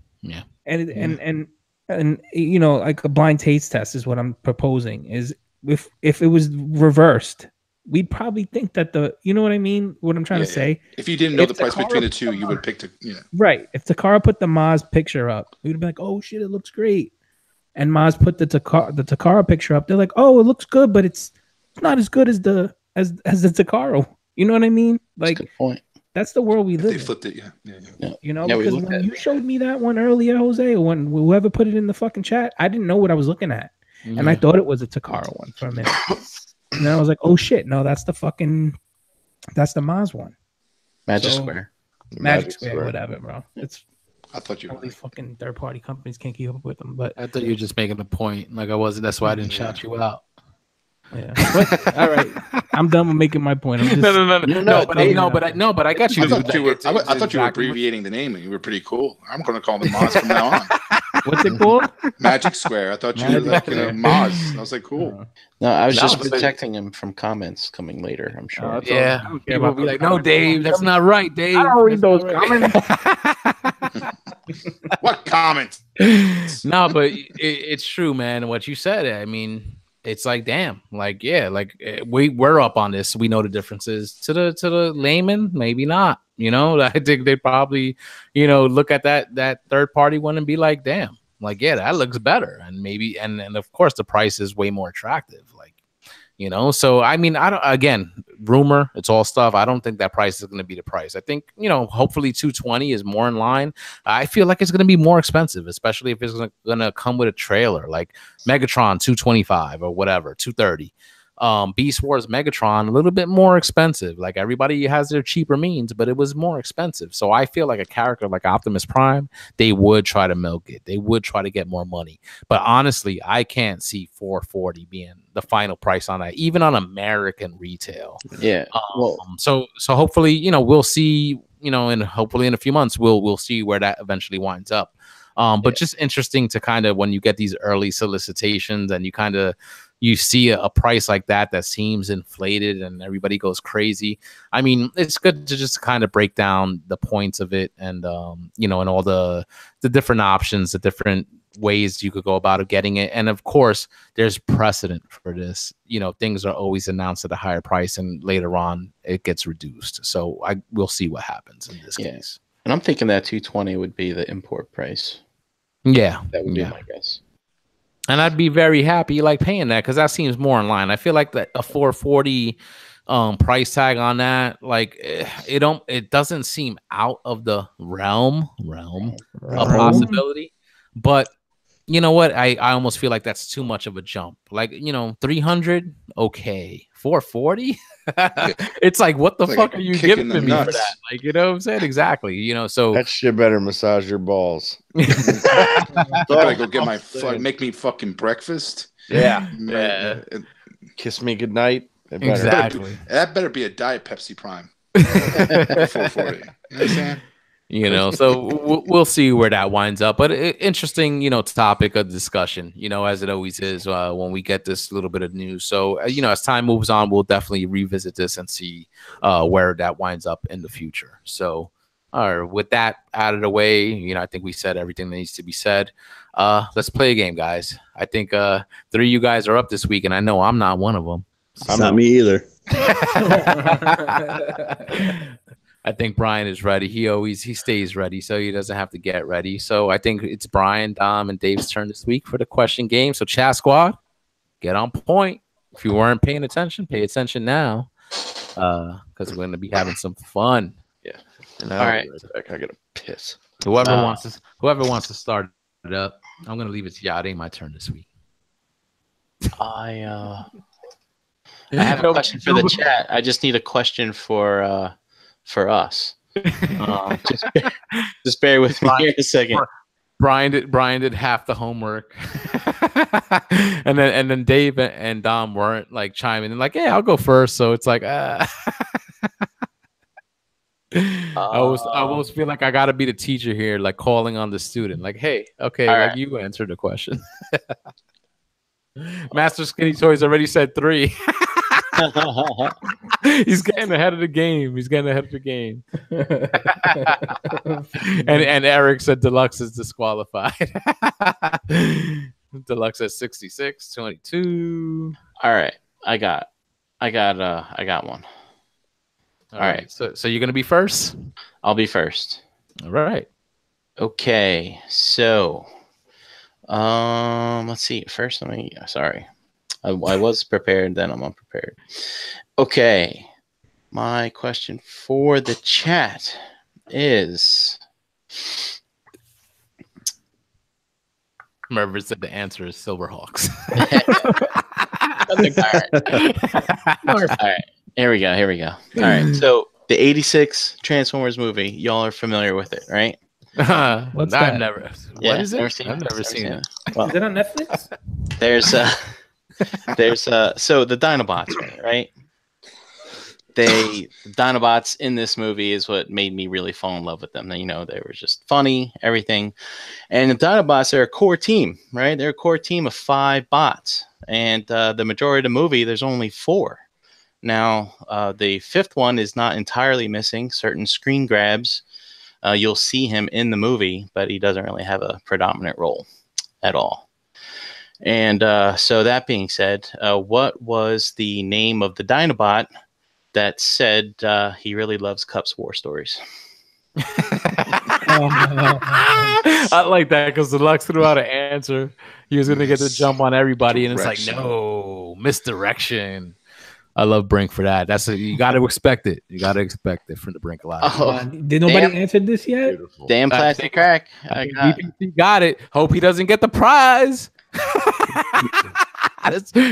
And like a blind taste test is what I'm proposing. Is if it was reversed, we'd probably think that you know what I mean? What I'm trying to say? If you didn't know the price between the two, you would pick Right. If Takara put the Maz picture up, we would be like, "Oh shit, it looks great." And Maz put the Takara picture up. They're like, "Oh, it looks good, but it's not as good as the Takara." You know what I mean? Like, that's a good point. That's the world we live in. They flipped it, yeah. Because when you showed me that one earlier, Jose, or when whoever put it in the fucking chat, I didn't know what I was looking at. Mm-hmm. And I thought it was a Takara one for a minute. And then I was like, "Oh shit, no, that's the Maz one." Magic Square, whatever, bro. I thought all these fucking third party companies can't keep up with them. But I thought you were just making a point. Like I wasn't. That's why I didn't shout you out. Yeah. But, all right. I'm done with making my point. I'm just, but I got you. I thought you were abbreviating the name, and you were pretty cool. I'm going to call them Maz from now on. What's it called? Magic Square. I thought you were like Maz. I was like, cool. No, I was just protecting him from comments coming later. I'm sure. People will be like, "No, Dave, that's not right, Dave." I don't read those comments. What comment? No, but it's true, man. What you said. I mean, it's like, damn, like, yeah, like we're up on this. We know the differences. To the layman, maybe not. You know, I think they probably, look at that third party one and be like, damn, like, yeah, that looks better, and maybe, and of course the price is way more attractive. Like, so I mean, I don't, again, rumor, it's all stuff. I don't think that price is going to be the price. I think, hopefully 220 is more in line. I feel like it's going to be more expensive, especially if it's going to come with a trailer like Megatron 225 or whatever, 230. Beast Wars Megatron, a little bit more expensive. Like, everybody has their cheaper means, but it was more expensive. So I feel like a character like Optimus Prime, they would try to milk it. They would try to get more money. But honestly, I can't see 440 being the final price on that, even on American retail. Yeah. So hopefully, we'll see, and hopefully in a few months we'll see where that eventually winds up. But just interesting to kind of, when you get these early solicitations and you see a price like that seems inflated and everybody goes crazy. I mean, it's good to just kind of break down the points of it and, and all the different options, the different ways you could go about getting it. And of course, there's precedent for this. Things are always announced at a higher price and later on it gets reduced. So we'll see what happens in this case. And I'm thinking that 220 would be the import price. Yeah. That would be my guess. And I'd be very happy paying that, because that seems more in line. I feel like that a 440 price tag on that, it doesn't seem out of the realm of possibility. But you know what? I almost feel like that's too much of a jump. 300, okay. 440? It's like, what the fuck are you giving to me for that? You know what I'm saying? Exactly. So that shit better massage your balls. Better go get make me fucking breakfast. Yeah. Kiss me goodnight. Exactly. That better be a Diet Pepsi Prime. 440. You know what I'm saying? So we'll see where that winds up. But interesting, topic of discussion, as it always is when we get this little bit of news. So, as time moves on, we'll definitely revisit this and see where that winds up in the future. So, with that out of the way, I think we said everything that needs to be said. Let's play a game, guys. I think 3 of you guys are up this week, and I know I'm not one of them. It's not me either. I think Brian is ready. He stays ready, so he doesn't have to get ready. So I think it's Brian, Dom, and Dave's turn this week for the question game. So Chat Squad, get on point. If you weren't paying attention, pay attention now, because we're going to be having some fun. Yeah. All right. I gotta piss. Whoever wants to start it up, I'm going to leave it to you. It ain't my turn this week. I have a question for the chat. I just need a question for us. Just bear with me here a second. Brian did half the homework, and then Dave and Dom weren't chiming in yeah, I'll go first. So it's I almost feel like I gotta be the teacher here, calling on the student, hey, okay, right. You answered the question. Master Skinny Toys already said 3. He's getting ahead of the game. And Eric said Deluxe is disqualified. Deluxe at 66, 22. All right. I got one. All right. So you're gonna be first? I'll be first. All right. Okay. So let's see. First, sorry. I was prepared, then I'm unprepared. Okay. My question for the chat is... Mervyn said the answer is Silverhawks. All right. Here we go. All right. So the 86 Transformers movie, y'all are familiar with it, right? What's that? What is it? I've never seen it. Well, is it on Netflix? There's so the Dinobots, right? The Dinobots in this movie is what made me really fall in love with them. They were just funny, everything. And the Dinobots are a core team, right? They're a core team of 5 bots. And the majority of the movie, there's only 4. Now, the 5th one is not entirely missing. Certain screen grabs You'll see him in the movie, but he doesn't really have a predominant role at all. And so that being said, what was the name of the Dinobot that said he really loves Cup's war stories? I like that because Deluxe threw out an answer. He was going to get the jump on everybody, and it's like, no, misdirection. I love Brink for that. You got to expect it. You got to expect it from the Brink Live. Did nobody answer this yet? Beautiful. Damn plastic crack. DPC got it. Hope he doesn't get the prize.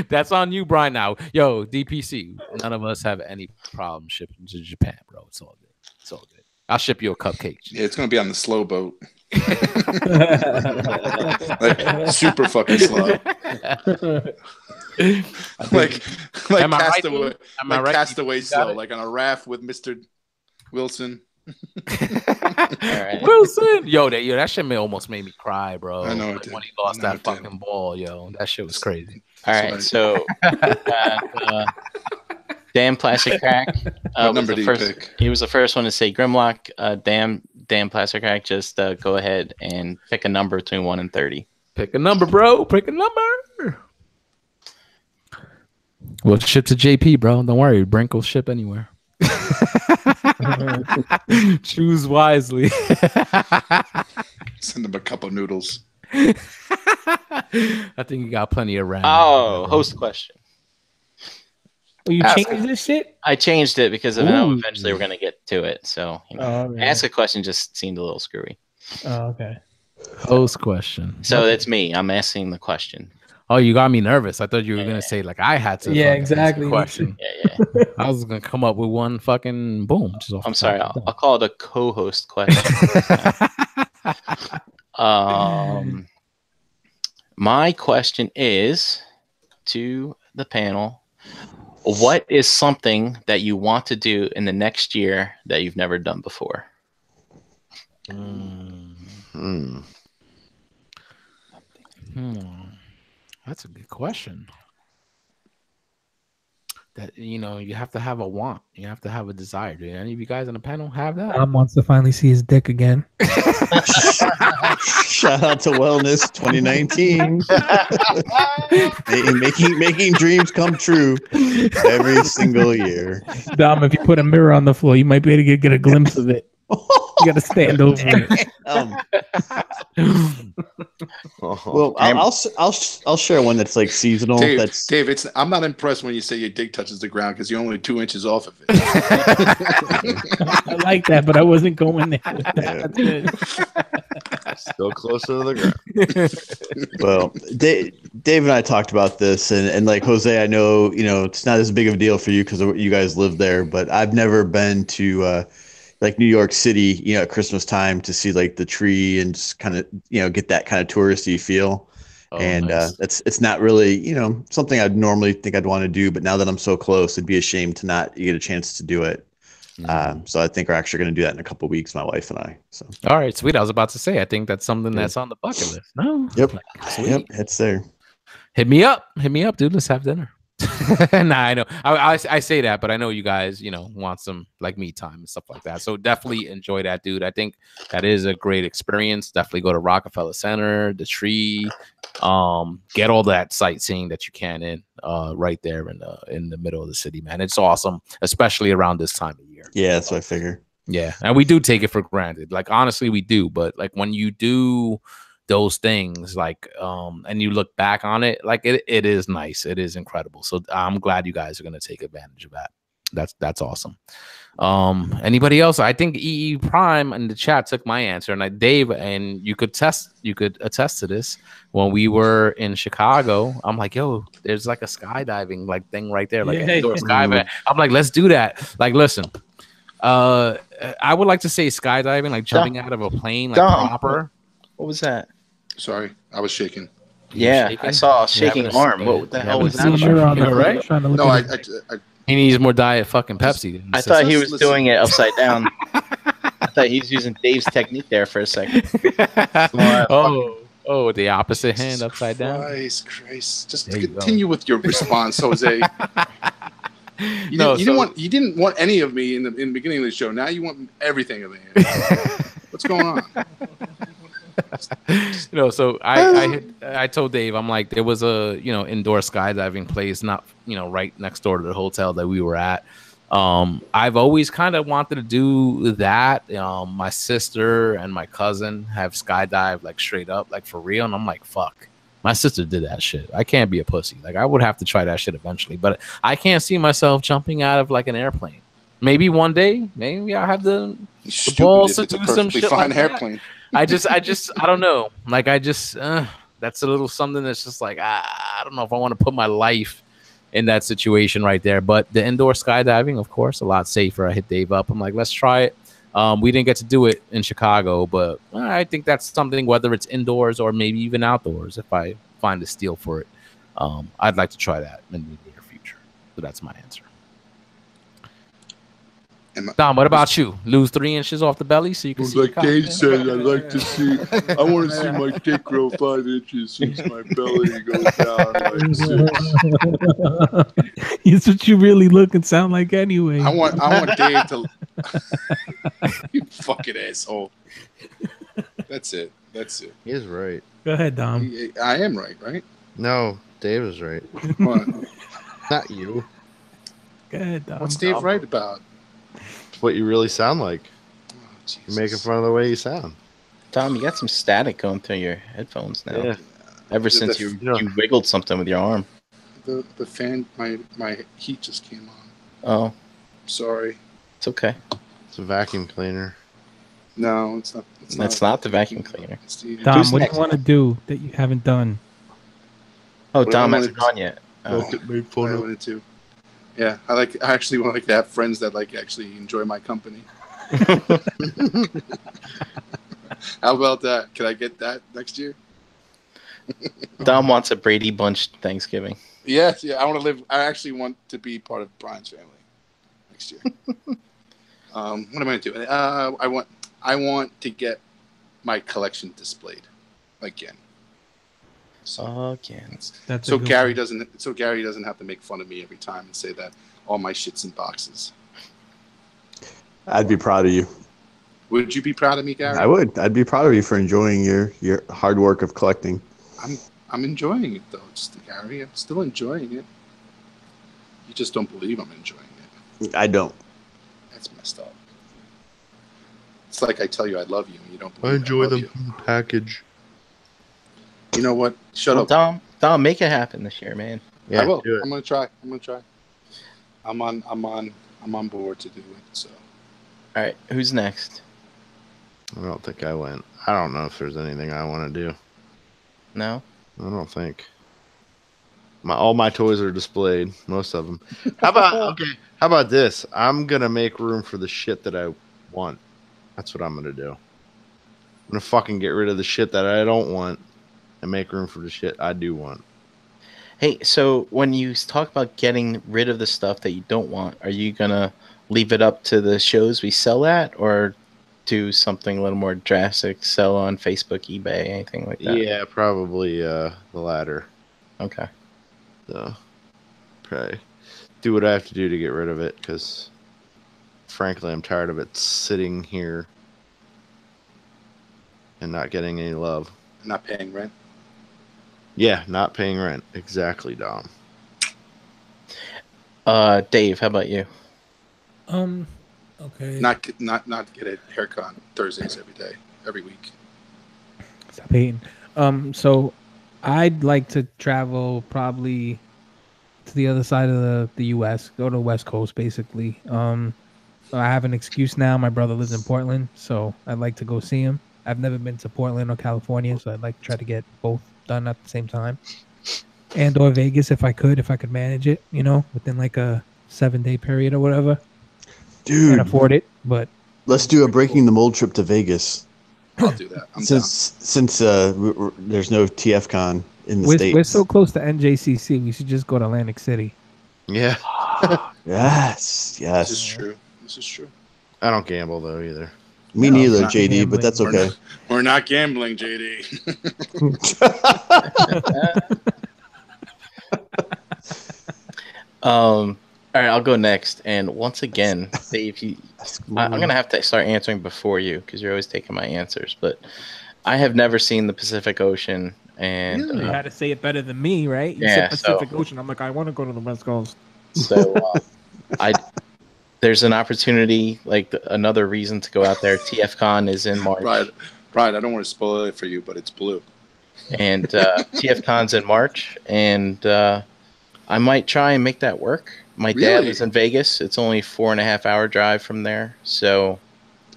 That's on you, Brian. Now, yo, DPC. None of us have any problem shipping to Japan, bro. It's all good. It's all good. I'll ship you a cupcake. Yeah, it's gonna be on the slow boat. Like super fucking slow. like Castaway, like Castaway slow, like on a raft with Mr. Wilson. Right. Wilson, yo, that shit almost made me cry, bro. I know when he lost that fucking ball, yo, that shit was crazy. All right, so damn plastic crack. Number did you pick? He was the first one to say Grimlock. Damn plastic crack. Just go ahead and pick a number between 1 and 30. Pick a number, bro. Pick a number. We'll ship to JP, bro. Don't worry. Brink will ship anywhere. Choose wisely. Send them a cup of noodles. I think you got plenty of random. Oh, host question. Oh, you changed this shit? I changed it because of how eventually we're going to get to it. So, okay. Ask a question just seemed a little screwy. Oh, okay. Host question. So that's me. I'm asking the question. Oh, you got me nervous. I thought you were gonna say like I had to. Yeah, exactly. Yeah. I was gonna come up with one fucking boom. I'm sorry. I'll call it a co-host question. My question is to the panel: what is something that you want to do in the next year that you've never done before? That's a good question. That you have to have a want. You have to have a desire. Do any of you guys on the panel have that? Tom wants to finally see his dick again. Shout out to Wellness 2019. making dreams come true every single year. Dom, if you put a mirror on the floor, you might be able to get a glimpse of it. You got to stand over it. Well, I'll share one that's like seasonal. Dave, I'm not impressed when you say your dick touches the ground because you're only 2 inches off of it. I like that, but I wasn't going there. That's good. Still closer to the ground. Well, Dave and I talked about this, and like Jose, I know it's not as big of a deal for you because you guys live there, but I've never been to like New York City, at Christmas time to see like the tree and just kind of get that kind of touristy feel. Nice. It's not really something I'd normally think I'd want to do, but now that I'm so close, it'd be a shame to not get a chance to do it. So I think we're actually going to do that in a couple of weeks, my wife and I. So all right, sweet. I was about to say, I think that's something that's on the bucket list. No, yep, it's there. Hit me up, dude. Let's have dinner. Nah, I know. I say that, but I know you guys, want some like me time and stuff like that. So definitely enjoy that, dude. I think that is a great experience. Definitely go to Rockefeller Center, the tree, get all that sightseeing that you can in right there in the middle of the city, man. It's awesome, especially around this time of year. Yeah, that's what I figure. Yeah, and we do take it for granted. Like honestly, we do. But like when you do those things, like and you look back on it, like it is nice, it is incredible. So I'm glad you guys are going to take advantage of that. That's awesome. Anybody else? I think EE Prime in the chat took my answer, and Dave, and you could attest to this. When we were in Chicago, I'm like, yo, there's like a skydiving like thing right there, like indoor skydiving. I'm like, let's do that. Like, listen, I would like to say skydiving, like jumping out of a plane, like proper. What was that? Sorry, I was shaking. Yeah, shaking? I saw a shaking arm. What the hell was that? Right? No, I he needs more diet fucking Pepsi. I thought he was doing it upside down. I thought he was using Dave's technique there for a second. Oh, the opposite hand upside down. Christ. Just continue with your response, Jose. You didn't want any of me in the beginning of the show. Now you want everything of me. What's going on? So I told Dave, I'm like, there was a indoor skydiving place not right next door to the hotel that we were at. I've always kind of wanted to do that. My sister and my cousin have skydived like straight up, like for real, and I'm like, fuck. My sister did that shit. I can't be a pussy. Like, I would have to try that shit eventually, but I can't see myself jumping out of like an airplane. Maybe one day, maybe I have the balls to do some shit like that. I don't know. Like, that's a little something that's just like, I don't know if I want to put my life in that situation right there. But the indoor skydiving, of course, a lot safer. I hit Dave up. I'm like, let's try it. We didn't get to do it in Chicago, but I think that's something, whether it's indoors or maybe even outdoors, if I find a steal for it, I'd like to try that in the near future. So that's my answer. Dom, what about you? Lose 3 inches off the belly so you can see. Like Dave said, I'd like to see. I want to see my dick grow 5 inches since my belly goes down like 6. It's what you really look and sound like anyway. I want Dave to. You fucking asshole. That's it. He is right. Go ahead, Dom. I am right? No, Dave is right. What? Not you. Go ahead, Dom. What's Dave right about? It's what you really sound like. Oh, You're making fun of the way you sound. Tom, you got some static going through your headphones now. Yeah. Ever since you wiggled something with your arm. The fan, my heat just came on. Oh. Sorry. It's okay. It's a vacuum cleaner. No, it's not. It's not the vacuum cleaner. Dom, what do you want to do that you haven't done? Oh, Dom hasn't gone yet. I wanted to. Yeah, I actually want to have friends that actually enjoy my company. How about that? Can I get that next year? Dom wants a Brady Bunch Thanksgiving. Yes, yeah. I actually want to be part of Brian's family next year. What am I going to do? I want to get my collection displayed again. Again. So Gary doesn't have to make fun of me every time and say that all my shit's in boxes. I'd be proud of you. Would you be proud of me, Gary? I would. I'd be proud of you for enjoying your hard work of collecting. I'm enjoying it though, Gary. I'm still enjoying it. You just don't believe I'm enjoying it. I don't. That's messed up. It's like I tell you I love you and you don't believe I enjoy the you. package. You know what? Shut up. Dom, make it happen this year, man. Yeah, I will. I'm gonna try. I'm on board to do it. So. All right, who's next? I don't think I went. I don't know if there's anything I want to do. No? I don't think. All my toys are displayed, most of them. How about this? I'm gonna make room for the shit that I want. That's what I'm gonna do. I'm gonna fucking get rid of the shit that I don't want and make room for the shit I do want. Hey, so when you talk about getting rid of the stuff that you don't want, are you gonna leave it up to the shows we sell at, or do something a little more drastic, sell on Facebook, eBay, anything like that? Yeah, probably the latter. Okay. So, probably do what I have to do to get rid of it, because frankly, I'm tired of it sitting here and not getting any love. Not paying rent. Yeah, not paying rent. Exactly, Dom. Dave, how about you? Okay. Not get a haircut on Thursdays every week. Stop hating. So I'd like to travel probably to the other side of the U.S. Go to the West Coast, basically. So I have an excuse now. My brother lives in Portland, so I'd like to go see him. I've never been to Portland or California, so I'd like to try to get both done at the same time. And or Vegas if I could manage it, within like a 7-day period or whatever. Dude, can't afford it, but let's do a breaking the mold trip to Vegas. I'll do that. Since there's no TFCon in the States. We're so close to NJCC. We should just go to Atlantic City. Yeah. Yes. This is true. I don't gamble though either. Me neither, JD, gambling. but that's okay. We're not gambling, JD. All All right, I'll go next. And once again, Dave, I'm gonna have to start answering before you because you're always taking my answers. But I have never seen the Pacific Ocean, and You had to say it better than me, right? You Yeah, said Pacific Ocean. I'm like, I want to go to the West Coast. so there's an opportunity, like another reason to go out there. TFCon is in March. Right. I don't want to spoil it for you, but it's blue. And TFCon's in March, and I might try and make that work. My dad Really? is in Vegas. It's only 4.5 hour drive from there, so.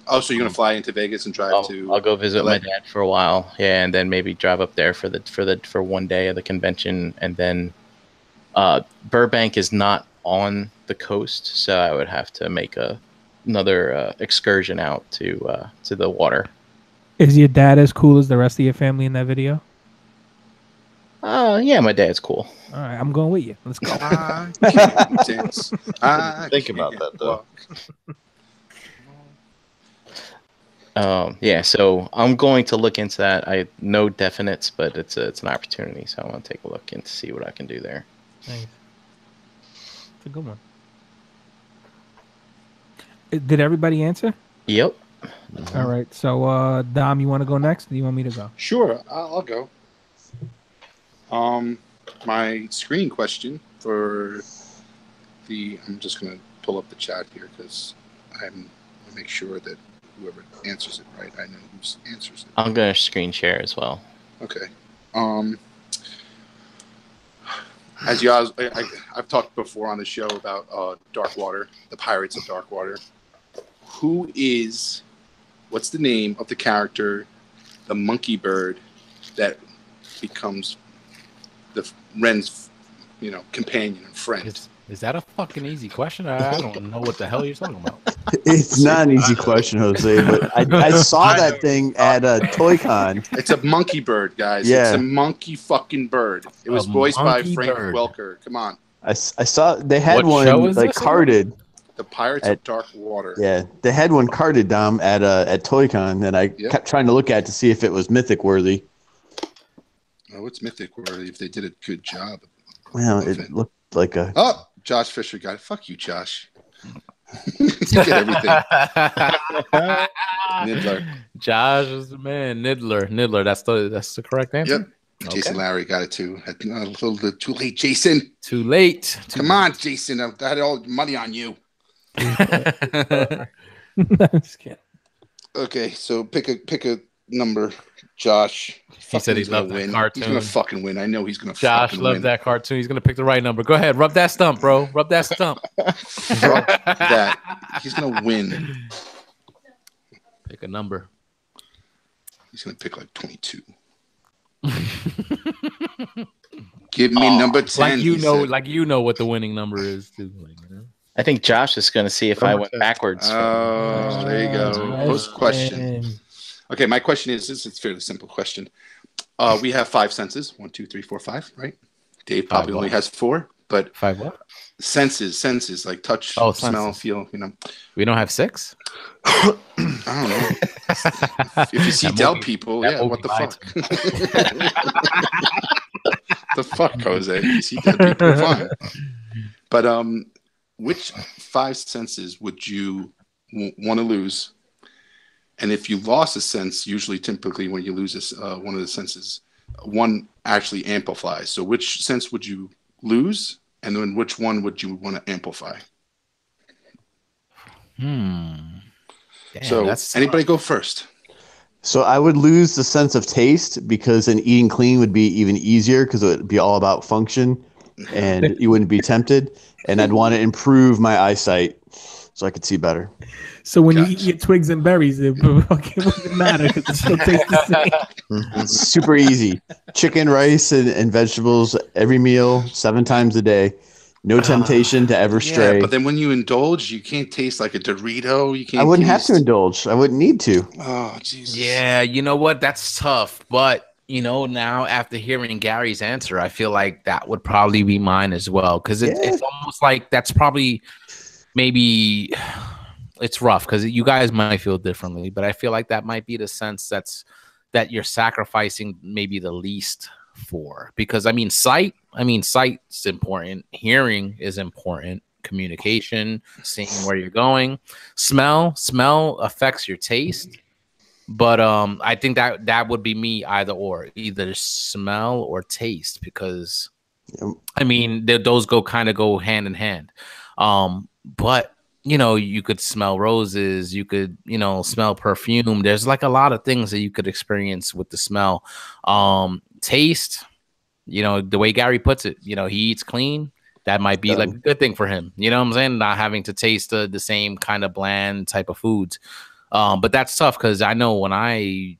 Oh, so you're gonna fly into Vegas and drive to? I'll go visit LA? my dad for a while, yeah, and then maybe drive up there for one day of the convention, and then Burbank is not on the coast, so I would have to make another excursion out to the water. Is your dad as cool as the rest of your family in that video? Yeah, my dad's cool. All right, I'm going with you. Let's go. I can't dance. Think about that, though. Yeah, so I'm going to look into that. I no definites, but it's an opportunity, so I want to take a look and see what I can do there. Nice. It's a good one. Did everybody answer? Yep. All right. So, Dom, you want to go next? Or do you want me to go? Sure, I'll go. My screen question for I'm just gonna pull up the chat here because I'm gonna make sure that whoever answers it right, I know who answers it. I'm gonna screen share as well. Okay. As you guys, I've talked before on the show about Darkwater, the Pirates of Darkwater. What's the name of the character, the monkey bird, that becomes the Ren's, companion and friend? Is that a fucking easy question? I don't know what the hell you're talking about. It's not an easy question, Jose, but I saw that thing at ToyCon. It's a monkey bird, guys. Yeah. It's a monkey fucking bird. It was voiced by Frank Welker. Come on. I saw they had What show one is like this carded. The Pirates of Darkwater. Yeah, they had one carded, Dom, at ToyCon, and I kept trying to look at to see if it was mythic worthy. Oh, it's mythic worthy if they did a good job. Well, it looked like a. Oh, Josh Fisher got it. Fuck you, Josh. You get everything. Niddler. Josh is the man. Niddler. That's the correct answer. Yep. Okay. Jason Larry got it too. A little bit too late, Jason. Too late. Come on, Jason. I had all the money on you. Just kidding. Okay, so pick a number, Josh. He said he loved that cartoon. He's gonna fucking win. I know he's gonna. Josh loved that cartoon. He's gonna pick the right number. Go ahead, rub that stump, bro. Rub that stump. Rub that. He's gonna win. Pick a number. He's gonna pick like 22. Give me number 10. Like you know what the winning number is too. I think Josh is going to see if I went backwards. Oh, there you go. Post question. Okay, my question is it's a fairly simple question. We have 5 senses. 1, 2, 3, 4, 5, right? Dave probably only has 4, but 5 what? Senses like touch, smell, feel. We don't have 6. I don't know. If you see dead people, what the fuck? The fuck, Jose? If you see dead people, fine. But which 5 senses would you want to lose? And if you lost a sense, typically when you lose one of the senses, one actually amplifies. So which sense would you lose? And then which one would you want to amplify? Damn, so anybody go first? So I would lose the sense of taste because then eating clean would be even easier because it would be all about function and you wouldn't be tempted. And I'd want to improve my eyesight so I could see better. So when you eat your twigs and berries, it fucking wouldn't matter because it still tastes the same. It's super easy. Chicken, rice, and vegetables every meal, 7 times a day. No temptation to ever stray. Yeah, but then when you indulge, you can't taste like a Dorito. You can't. I wouldn't have to indulge. I wouldn't need to. Oh, Jesus. Yeah, you know what? That's tough. But, now after hearing Gary's answer, I feel like that would probably be mine as well. Because it's almost like that's probably maybe it's rough because you guys might feel differently. But I feel like that might be the sense that you're sacrificing maybe the least for. Because, sight's important. Hearing is important. communication, seeing where you're going. Smell affects your taste. But I think that would be me either or, either smell or taste, because I mean those go hand in hand. But you could smell roses, you could smell perfume. There's like a lot of things that you could experience with the smell. Taste, the way Gary puts it, he eats clean. That might be like a good thing for him. You know what I'm saying? Not having to taste the same kind of bland type of foods. But that's tough because I know when I,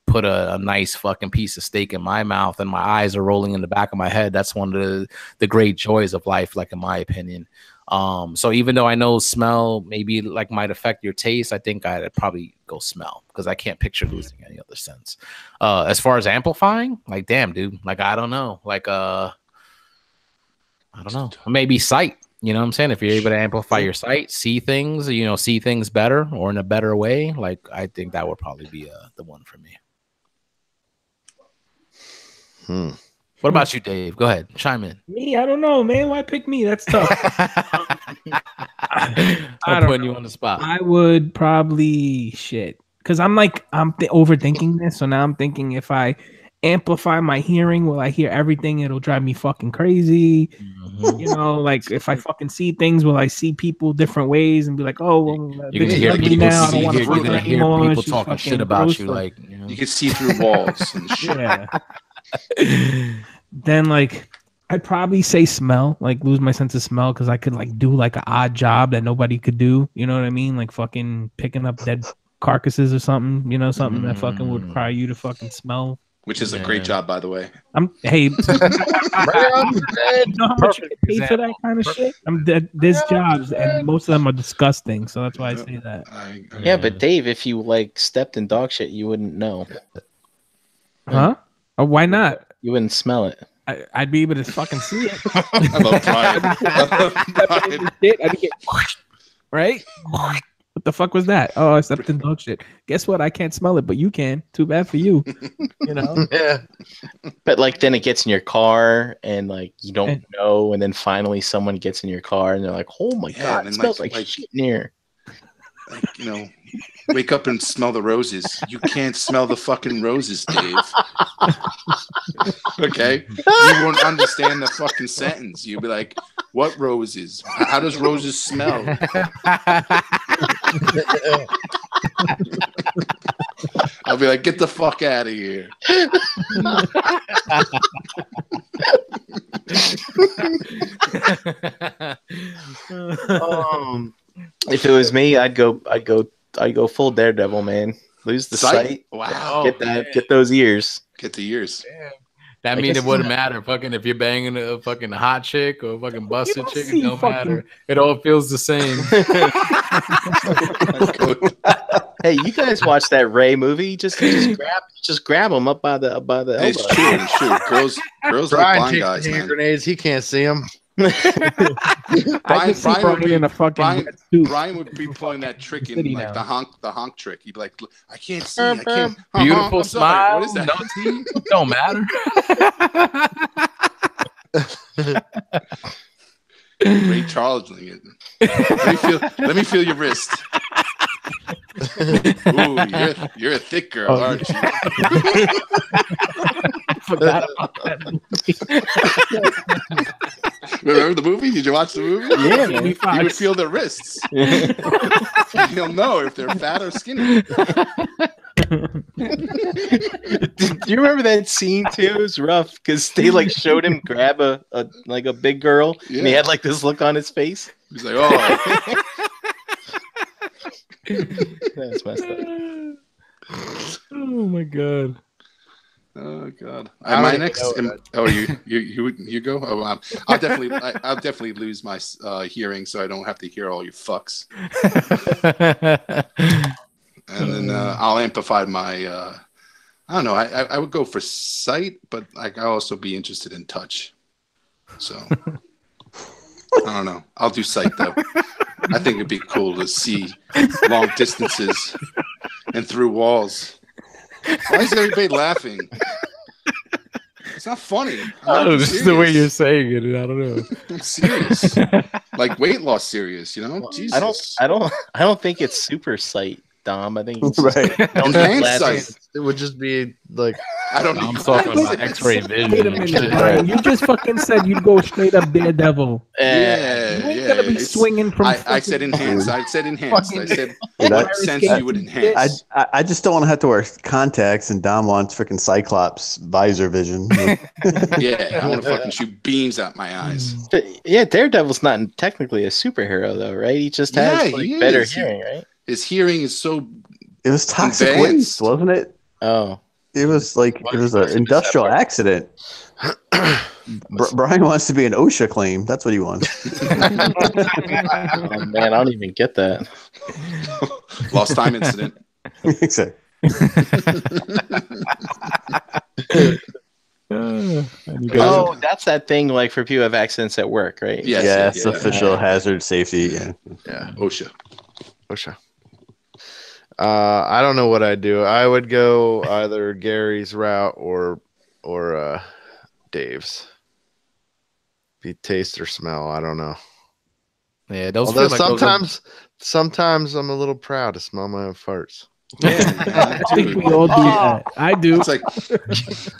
put a nice fucking piece of steak in my mouth and my eyes are rolling in the back of my head, that's one of the great joys of life, like in my opinion. So even though I know smell maybe like might affect your taste, I think I'd probably go smell because I can't picture losing any other sense. As far as amplifying, like, damn, dude, like, I don't know. Like, I don't know. Maybe sight. You know what I'm saying? If you're able to amplify your sight, see things, see things better or in a better way, like, I think that would probably be the one for me. What about you, Dave? Go ahead. Chime in. Me? I don't know, man. Why pick me? That's tough. I'm putting you on the spot. I would probably because I'm overthinking this. So now I'm thinking if I amplify my hearing, will I hear everything? It'll drive me fucking crazy. Like if I fucking see things, will I see people different ways and be like, oh, well, you can hear people now. I don't want to you're gonna hear people talking shit about you, like you can see through walls and shit. Yeah. Then I'd probably say smell, like lose my sense of smell because I could like do like an odd job that nobody could do. You know what I mean? Like fucking picking up dead carcasses or something. Something that fucking would require you to fucking smell. Which is a great job, by the way. You know how much you get paid for that kind of shit? There's jobs, and most of them are disgusting. So that's why I say that. Yeah, but Dave, if you like stepped in dog shit, you wouldn't know. Huh? Or why not? You wouldn't smell it. I'd be able to fucking see it. I love pride. I'd get right. What the fuck was that? Oh, I stepped in dog shit. Guess what? I can't smell it, but you can. Too bad for you. Yeah. But then it gets in your car and you don't know, and then finally someone gets in your car and they're like, "Oh my god, it smells like shit in here." Wake up and smell the roses. You can't smell the fucking roses, Dave. Okay? You won't understand the fucking sentence. You'll be like, what roses? How does roses smell? I'll be like, get the fuck out of here. If it was me, I'd go full Daredevil, man. Lose the sight. Wow. Get those ears. Get the ears. That means it wouldn't matter. Fucking if you're banging a fucking hot chick or a fucking busted chick, it don't matter. It all feels the same. Hey, you guys watch that Ray movie? Just grab them up by the elbow. It's true. Girls like blind guys, man. Grenades. He can't see them. Brian would be pulling that trick in like the honk trick. He'd be like, I can't see. I can't. Beautiful smile. What is that? No teeth. Don't matter. Ray Charles-ing it. Let me feel your wrist. Ooh, you're a thick girl, aren't you? Forgot about that movie. Remember the movie? Did you watch the movie? Yeah, you would feel their wrists. You'll know if they're fat or skinny. Do you remember that scene too? It was rough because they showed him grab a big girl, and he had this look on his face. He's like, oh. That's messed up. Oh my god. Oh god. My next. Oh, you go. Oh, I'll definitely lose my hearing, so I don't have to hear all you fucks. And then I'll amplify my. I don't know. I would go for sight, but I'll also be interested in touch. So I don't know. I'll do sight though. I think it'd be cool to see long distances and through walls. Why is everybody laughing? It's not funny. I don't know, this is the way you're saying it. I don't know. I'm serious. Like weight loss serious, you know? Jesus. I don't think it's super sight, Dom. I think it's just Right. Enhanced sight. It would just be like I don't know. I'm talking about X-ray vision. Wait a and minute, shit. Brian. You just fucking said you'd go straight up Daredevil. Yeah, You ain't gonna be it's- swinging from. I said enhanced. I said enhanced. I said Dude, what sense you would enhance. I just don't want to have to wear contacts, and Dom wants freaking Cyclops visor vision. Yeah, I want to fucking shoot beams out my eyes. But, yeah, Daredevil's not technically a superhero though, right? He just has Yeah, like, he better is. hearing, right? His hearing is so It was toxic Advanced. waste, wasn't it? Oh, It was like it was an industrial accident. Brian wants to be an OSHA claim. That's what he wants. oh man, I don't even get that. lost time incident. Exactly. Oh, that's that thing like for people who have accidents at work, right? Yes, Yes, yeah. official hazard safety. Yeah. OSHA. OSHA. I don't know what I'd do. I would go either Gary's route or Dave's. Be taste or smell. I don't know. Yeah, those Although feel like sometimes I'm a little proud to smell my own farts. I think we all do that. I do. It's like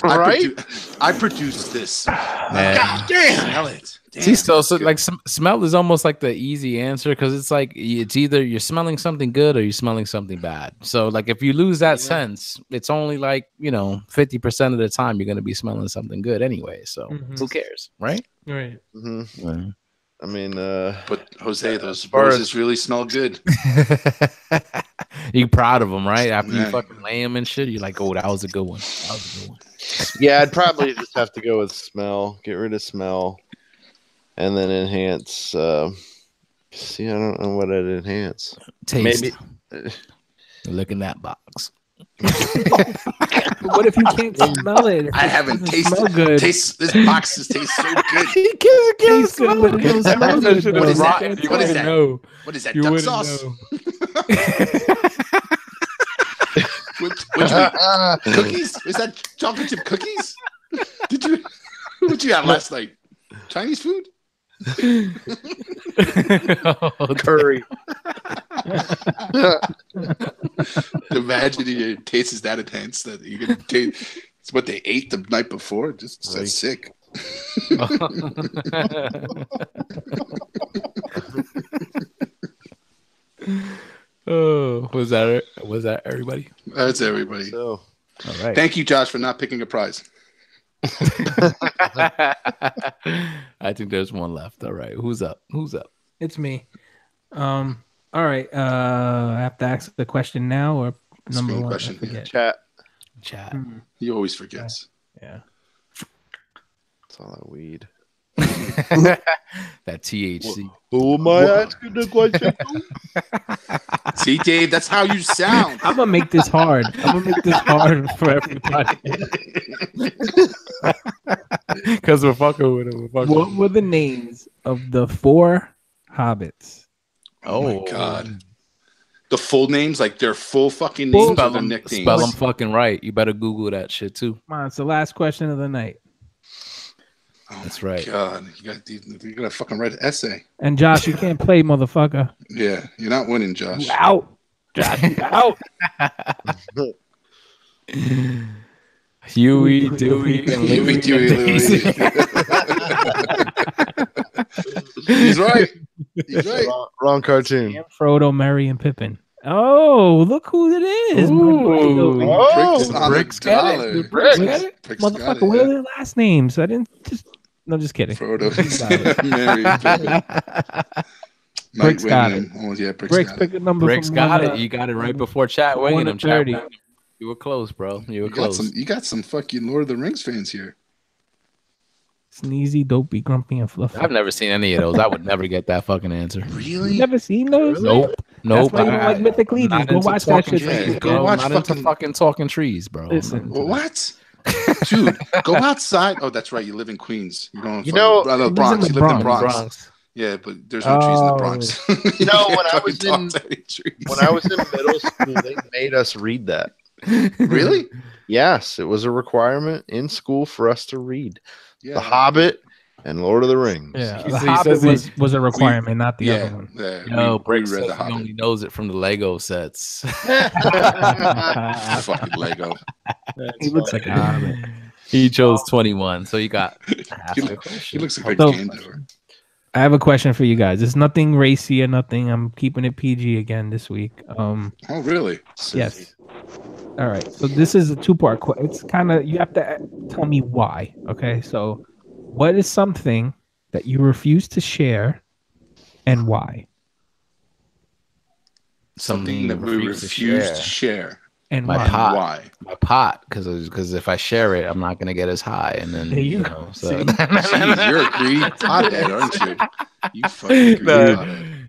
Right? I produced this. Man. God damn, smell it. Damn. See, so like smell is almost like the easy answer because it's like it's either you're smelling something good or you're smelling something bad. So like if you lose that sense, it's only like 50% of the time you're gonna be smelling something good anyway. So who cares, right? Right. Mm-hmm. I mean, But Jose, those far as- roses really smell good. You proud of them, right? After you Man. fucking lay them and shit, you're like, oh, that was a good one. That was a good one. yeah, I'd probably just have to go with smell. Get rid of smell, and then enhance. See, I don't know what I'd enhance. Taste. Maybe. Look in that box. What if you can't smell it? If I it haven't doesn't smell tasted good. This box tastes so good. Tastes good, but it don't smell good. What is though. that? You What is wouldn't that? know. What is that? You Duck wouldn't sauce? know. What you eat? Cookies? Is that chocolate chip cookies? What you had last night? Chinese food? Curry. Imagine your taste is that intense that you can taste. It's what they ate the night before. Just that's sick. Oh, was that everybody? That's everybody. So, All right. Thank you, Josh, for not picking a prize. I think there's one left. All right. Who's up? It's me. All right. I have to ask the question now or number Screen one. question, I forget. Chat. He always forgets. Yeah. it's all that weed. That THC. Who am I asking the question? See, Dave, that's how you sound. I'm gonna make this hard. For everybody. Because we're fucking with him. What were the names of the 4 hobbits? Oh my god. The full names, like their full fucking names or their nicknames? Spell them fucking right. You better Google that shit too. Come on, it's the last question of the night. Oh That's my right. God, you gotta fucking write an essay. And Josh, you can't play, motherfucker. Yeah, you're not winning, Josh. You out. Josh, you out. Huey, Dewey, and Huey, Louie. Dewey, Louie. He's right. He's right. Wrong cartoon. Sam, Frodo, Merry, and Pippin. Oh, look who it is. Ooh. Bricks on the Bricks got it. dollar. Bricks got it. Bricks got Motherfucker, it, what yeah. are their last names? I didn't just. No, just kidding. Frodo, Mary, Pippin. Bricks got it. Oh, yeah, Bricks Bricks, got pick it. a number. Bricks from got 1 it. You got it right before chat One winging to him. Chat 30. winging him. You were close, bro. You were You close. got some fucking Lord of the Rings fans here. Sneezy, Dopey, Grumpy, and Fluffy. I've never seen any of those. I would never get that fucking answer. Really? You never seen those? Nope. That's why you don't like Mythic Legions. Not Go into watch that talking shit. trees. trees, Go bro. watch Not into fucking- fucking talking trees, bro. Listen. What? Dude, go outside. Oh, that's right. You live in Queens. You don't. You know, the he lives Bronx. in You the live in the Bronx. Bronx. Yeah, but there's no trees in the Oh. Bronx. You know, when I Can't was fucking in- talk to any trees. When I was in middle school, they made us read that. Really? Yes, it was a requirement in school for us to read Yeah. The Hobbit and Lord of the Rings. Yeah, So the he Hobbit says was a requirement, not the other Yeah, one. No, we Brick read says The he Hobbit. only knows it from the Lego sets. Fucking Lego. He looks like a Hobbit. He chose 21, so you got half He, the he question. looks like a So- game door. I have a question for you guys. It's nothing racy or nothing. I'm keeping it PG again this week. Oh, really? Yes. All right. So this is a two-part question. It's kind of you have to tell me why. Okay. So, what is something that you refuse to share, and why? Something that we refuse to share. And My why? pot. Why? My pot, because if I share it, I'm not gonna get as high, and then There you you go. know. So See? Jeez, you're a greedy pothead, aren't you? You fucking greedy No,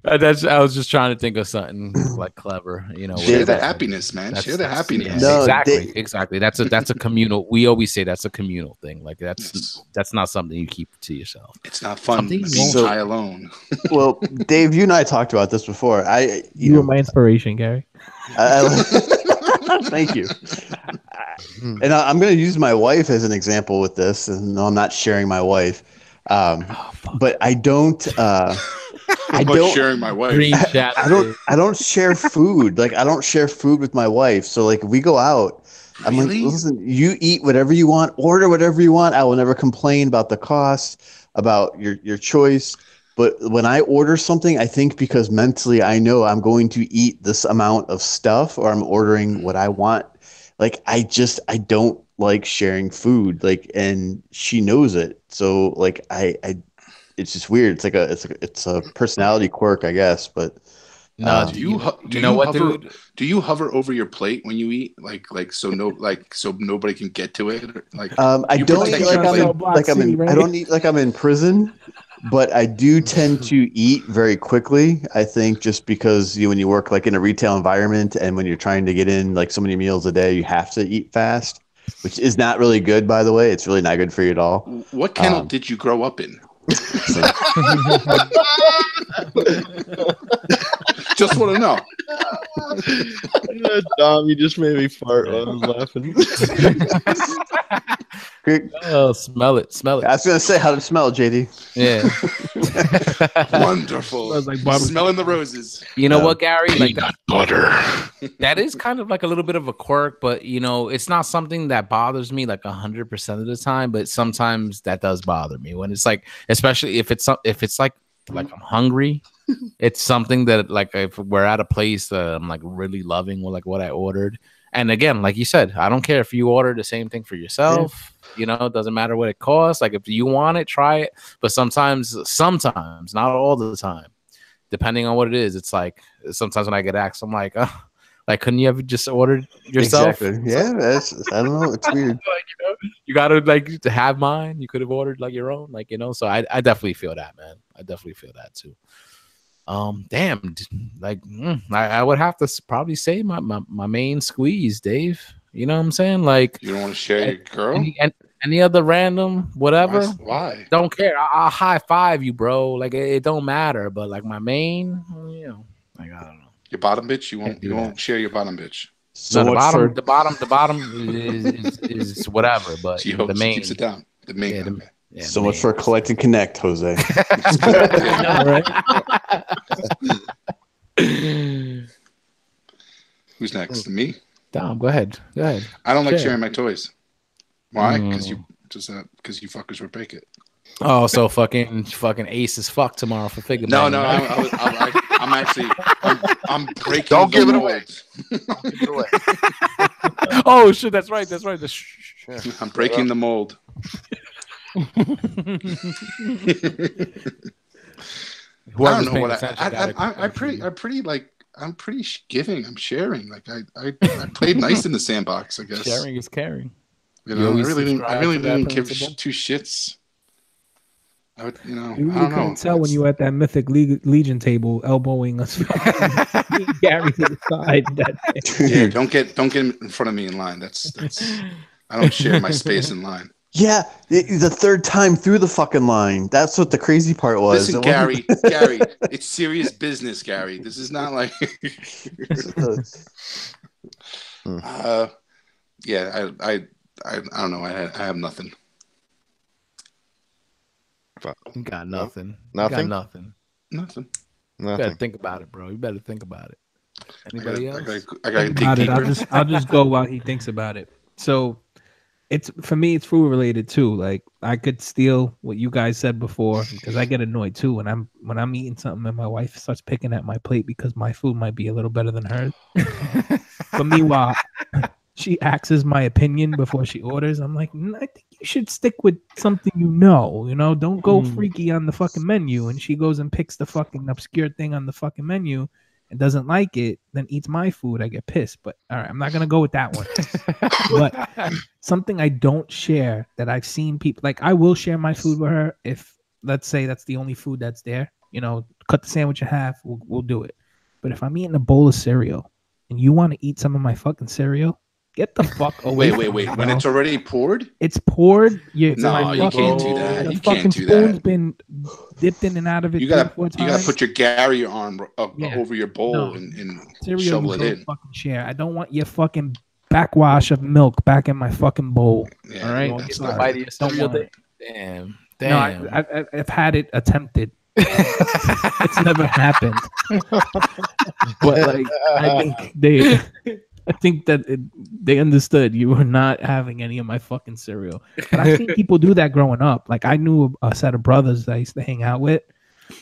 pothead. I was just trying to think of something like clever, you know. Share the whatever. happiness, man. Share the That's- happiness. yeah, No, exactly. That's a communal. We always say that's a communal thing. Like that's not something you keep to yourself. It's not fun Something being So- high alone. Well, Dave, you and I talked about this before. You were my inspiration, Gary. Thank you. And I'm going to use my wife as an example with this. And no, I'm not sharing my wife, but I don't. I About don't. sharing my wife. Green chat. I don't share food. Like I don't share food with my wife. So like if we go out, I'm like, Really? listen, you eat whatever you want, order whatever you want. I will never complain about the cost, about your choice. But when I order something, I think because mentally I know I'm going to eat this amount of stuff or I'm ordering what I want. Like I don't like sharing food. Like and she knows it. So like I it's just weird. It's like it's a personality quirk, I guess. But No, Do you hover? Do you hover over your plate when you eat? Like so nobody can get to it. Like I you don't protect eat your plate. I don't eat like I'm in prison, but I do tend to eat very quickly. I think just because when you work like in a retail environment and when you're trying to get in like so many meals a day, you have to eat fast, which is not really good, by the way. It's really not good for you at all. What kennel did you grow up in? Just want to know. Dom, you just made me fart while I was laughing. Oh, smell it. I was gonna say, how did it smell, JD? Yeah. Wonderful. Smells like barbecue. Smelling the roses. You know what, Gary? Like Peanut butter. that is kind of like a little bit of a quirk, but you know, it's not something that bothers me like 100% of the time. But sometimes that does bother me when it's like, especially if it's like I'm hungry. It's something that like if we're at a place that I'm like really loving what I ordered. And again, like you said, I don't care if you order the same thing for yourself. You know, it doesn't matter what it costs. Like if you want it, try it. But sometimes, not all the time, depending on what it is. It's like sometimes when I get asked, I'm like, like couldn't you have just ordered yourself? Exactly. Yeah, I don't know. It's weird. Like, you gotta like to have mine. You could have ordered like your own, like So I definitely feel that, man. I definitely feel that too. Damn, like I would have to probably say my main squeeze, Dave. You know what I'm saying? Like You don't want to share your girl? Any other random whatever. Why? Don't care. I'll high five you, bro. Like it don't matter. But like my main, you know, like I don't know. Your bottom bitch? You won't share your bottom bitch. So No, much the bottom is whatever. But She the main keeps it down. The main. Yeah, okay. yeah, so the much main. for collect and connect, Jose. Who's next? Me? Dom, go ahead. I don't like Share. sharing my toys. Why? Because you fuckers will break it. Oh, so fucking ace as fuck tomorrow for figure. No, banging, right? I'm actually I'm breaking. Don't give it the away. mold. Don't give it away. Oh shit, that's right. I'm breaking the mold. Whoever's I don't know paying what attention got it. I'm pretty giving. I'm sharing. Like I played nice in the sandbox. I guess Sharing is caring. You You know, I always really subscribe to that didn't give principle? two shits. I would, You I really don't know. couldn't tell when you were at that Mythic Legion table elbowing us. Gary to the side. Yeah, don't get in front of me in line. That's I don't share my space in line. Yeah, the third time through the fucking line. That's what the crazy part was. Listen, Gary, it's serious business, Gary. This is not like Yeah, I don't know. I have nothing. You got nothing. Nothing? You got nothing. Nothing. You better Nothing. think about it, bro. You better think about it. Anybody else? I gotta Think dig about it. deeper. I'll just go while he thinks about it. So it's for me, it's food related too. Like I could steal what you guys said before because I get annoyed too when I'm eating something and my wife starts picking at my plate because my food might be a little better than hers. But meanwhile, she asks my opinion before she orders. I'm like, I think you should stick with something you know. Don't go freaky on the fucking menu. And she goes and picks the fucking obscure thing on the fucking menu and doesn't like it, then eats my food. I get pissed. But all right, I'm not gonna go with that one. But something I don't share that I've seen people like, I will share my food with her if, let's say, that's the only food that's there. Cut the sandwich in half. We'll do it. But if I'm eating a bowl of cereal and you want to eat some of my fucking cereal, get the fuck away. Wait. When it's already poured? It's poured. No, you can't do that. The You fucking can't do spoon's that. been dipped in and out of it. You gotta 3 or 4 times. put your Gary arm Yeah. over your bowl No. and Cereal shovel you it don't in. fucking share. I don't want your fucking backwash of milk back in my fucking bowl. Yeah, all right, You want to that's get a not bite good. of your cereal? want it. Damn. No, I've had it attempted. It's never happened. But like, I think that they understood you were not having any of my fucking cereal. But I've seen people do that growing up. Like I knew a set of brothers that I used to hang out with.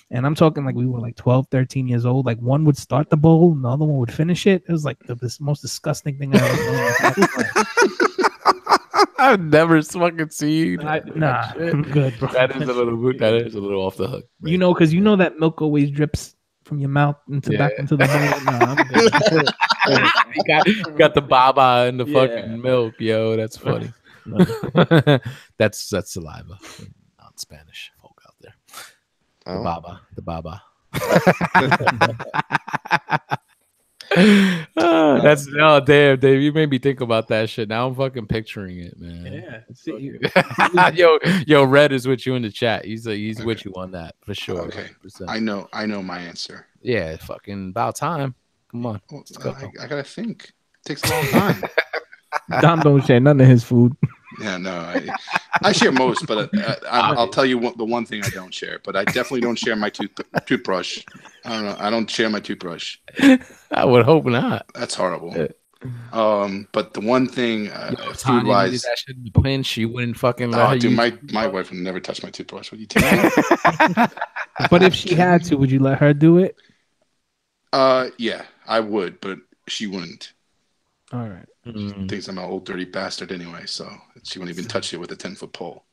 And I'm talking like we were like 12, 13 years old. Like one would start the bowl and the other one would finish it. It was like the most disgusting thing I've ever done. I've never fucking seen. Nah, I'm good, bro. That is a little off the hook. Because that milk always drips from your mouth back into the bowl. No, I'm good. you got the baba in the fucking milk, yo. That's funny. that's saliva. Not Spanish folk out there. Oh. The baba. That's Dave. You made me think about that shit. Now I'm fucking picturing it, man. Yeah. Yo, Red is with you in the chat. He's with you on that for sure. Okay. 100%. I know my answer. Yeah, fucking about time. Come on. Well, Let's go. I gotta think. It takes a long time. Dom don't share none of his food. Yeah, no, I share most, but I'll tell you the one thing I don't share. But I definitely don't share my toothbrush. I don't know. I don't share my toothbrush. I would hope not. That's horrible. But the one thing, food Tanya wise, needed that shit in the pinch. She wouldn't fucking let her dude, use my wife would never touch my toothbrush. What are you telling me? But if she had to, would you let her do it? Yeah, I would, but she wouldn't. All right. Thinks I'm an old dirty bastard anyway, so she wouldn't even touch it with a 10-foot pole.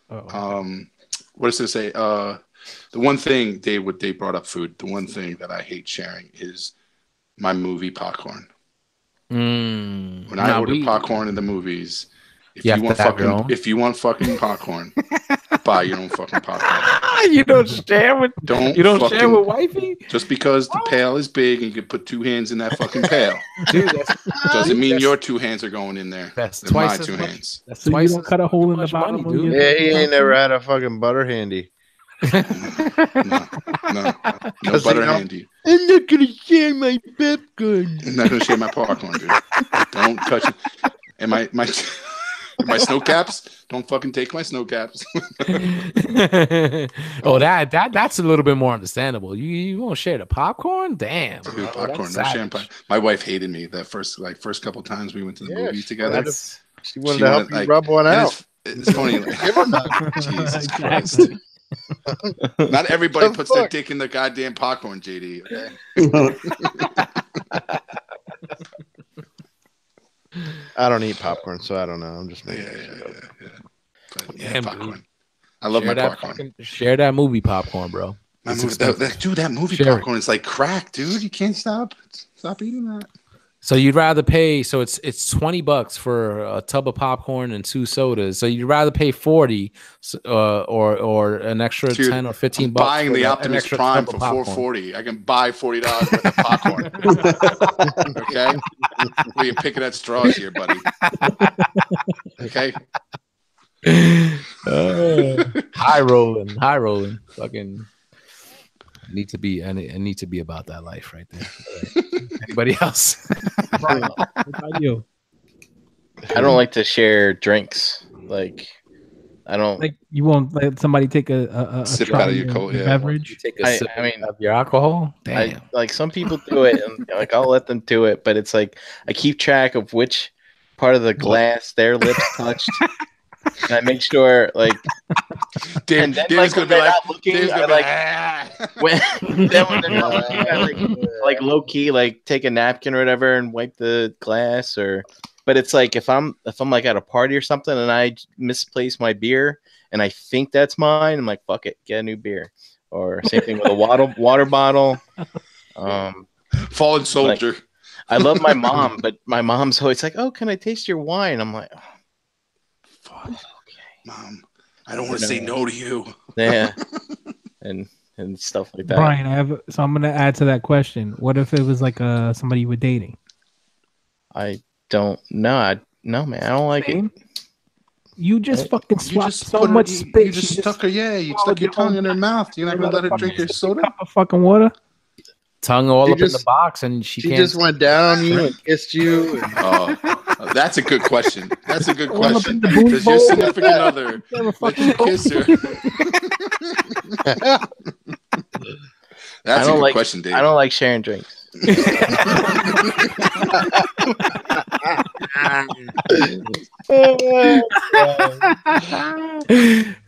What does it say? The one thing they brought up food. The one thing that I hate sharing is my movie popcorn. When I order popcorn in the movies, if you want fucking popcorn, buy your own fucking popcorn. You don't share with wifey? Just because the pail is big and you can put 2 hands in that fucking pail, dude, doesn't mean your 2 hands are going in there. That's They're twice my as 2 much. hands. That's So twice you don't cut a hole in the bottom, money, dude. Yeah, he ain't never had a fucking butter handy. No butter handy. I'm not gonna share my popcorn. I'm not gonna share my popcorn, dude. Don't touch it. And my snow caps. Don't fucking take my snow caps. Oh, that's a little bit more understandable. You won't share the popcorn? Damn. Dude, popcorn, no champagne. My wife hated me that first couple times we went to the movies together. She wanted to help you rub one out. It's funny. Jesus Christ. Not everybody puts their dick in the goddamn popcorn, JD. Okay? I don't eat popcorn, so I don't know. I'm just making Yeah, popcorn. I love my popcorn. Share that movie popcorn, bro. That movie popcorn is like crack, dude. You can't stop eating that. So you'd rather pay? So it's $20 for a tub of popcorn and 2 sodas. So you'd rather pay $40 or an extra 10 or $15. Buying the Optimist Prime for $4.40. I can buy $40 worth of popcorn. Okay, well, you're picking at straws here, buddy. Okay. High rolling. Fucking need to be. I need to be about that life right there. Right. Anybody else? What about you? I don't like to share drinks. Like, I don't Like you won't let somebody take a Sip shot out of your cold, yeah. beverage. You take a sip of your alcohol. Damn. I like some people do it, and like I'll let them do it, but it's like I keep track of which part of the glass their lips touched, and I make sure like. And then, Dave's gonna be like, looking, I like when they're not looking, I like low key like take a napkin or whatever and wipe the glass or. But it's like if I'm like at a party or something and I misplace my beer and I think that's mine, I'm like fuck it, get a new beer. Or same thing with a water bottle. Fallen soldier. Like, I love my mom, but my mom's always like, "Oh, can I taste your wine?" I'm like, oh, "Fuck, okay, Mom, I don't want to say no to you." Yeah, and stuff like that. Brian, I'm gonna add to that question. What if it was like somebody you were dating? I don't know. No, man, I don't like it. You just fucking swapped so much spit. You just stuck her. Yeah, you stuck your tongue in her mouth. You're not gonna let her drink your soda. Cup of fucking water. Tongue all up in the box, and she can't. Just went down on you and kissed you. And... Oh, that's a good question. That's a good question. Does your significant other let you kiss her? That's a good question, Dave. I don't like sharing drinks.